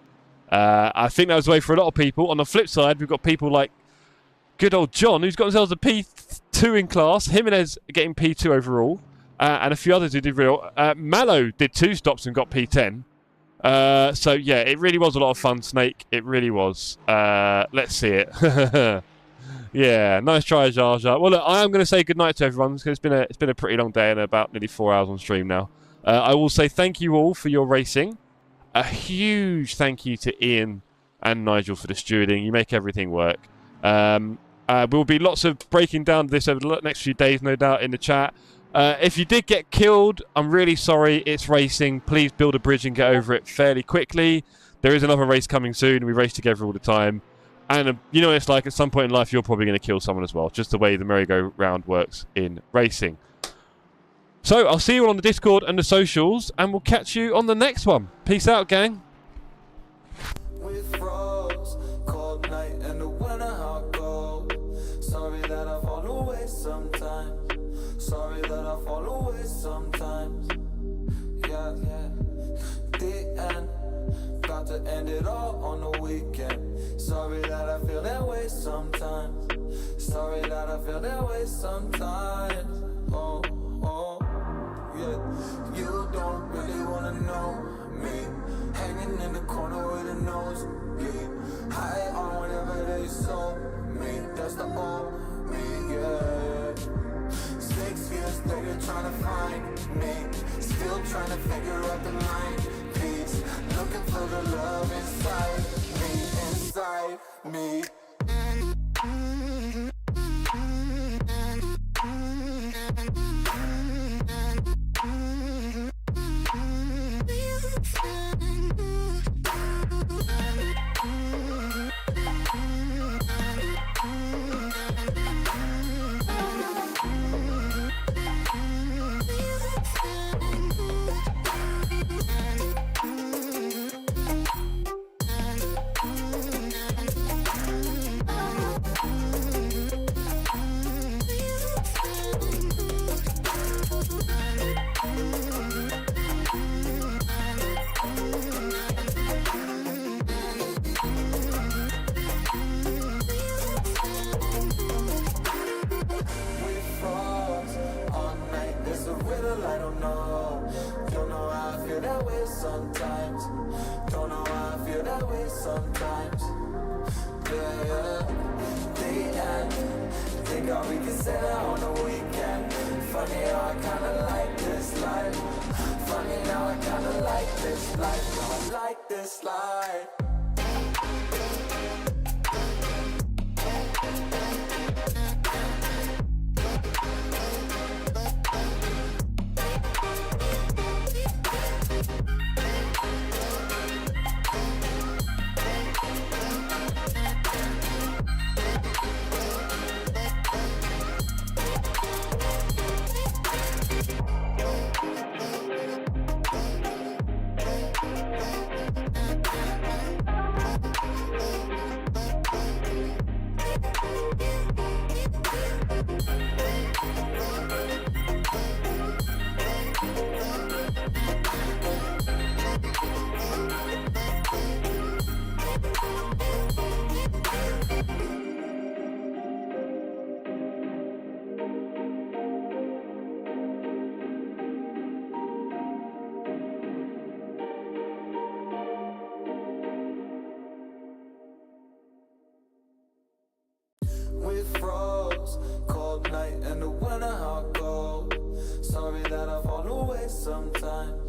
I think that was the way for a lot of people. On the flip side, we've got people like good old John, who's got themselves a P2 in class. Jimenez getting P2 overall. And a few others who did real. Mallow did 2 stops and got P10. So, yeah, it really was a lot of fun, Snake. It really was. Let's see it. Yeah, nice try, Jar Jar. Well, look, I am going to say goodnight to everyone because it's been a pretty long day and about nearly 4 hours on stream now. I will say thank you all for your racing. A huge thank you to Ian and Nigel for the stewarding. You make everything work. Will be lots of breaking down this over the next few days, no doubt, in the chat. If you did get killed, I'm really sorry. It's racing. Please build a bridge and get over it fairly quickly. There is another race coming soon. We race together all the time. And you know what it's like, at some point in life, you're probably going to kill someone as well. Just the way the merry-go-round works in racing. So I'll see you all on the Discord and the socials, and we'll catch you on the next one. Peace out, gang. Sorry that I fall away sometimes. Yeah. The end. Got to end it all on the weekend. Sorry that I feel that way sometimes. Sorry that I feel that way sometimes. Oh, yeah. You don't really wanna know me. Hanging in the corner with a nosebleed. High on whatever they sold me. That's the old me, yeah. 6 years later trying to find me. Still trying to figure out the line piece. Looking for the love inside me. I don't know how I feel that way sometimes. Don't know how I feel that way sometimes. Yeah. The end. Think all we can say that on the weekend. Funny how I kinda like this life. Funny how I kinda like this life. No, I like this life. we froze. Cold night in the winter, how cold. Sorry that I fall away sometimes.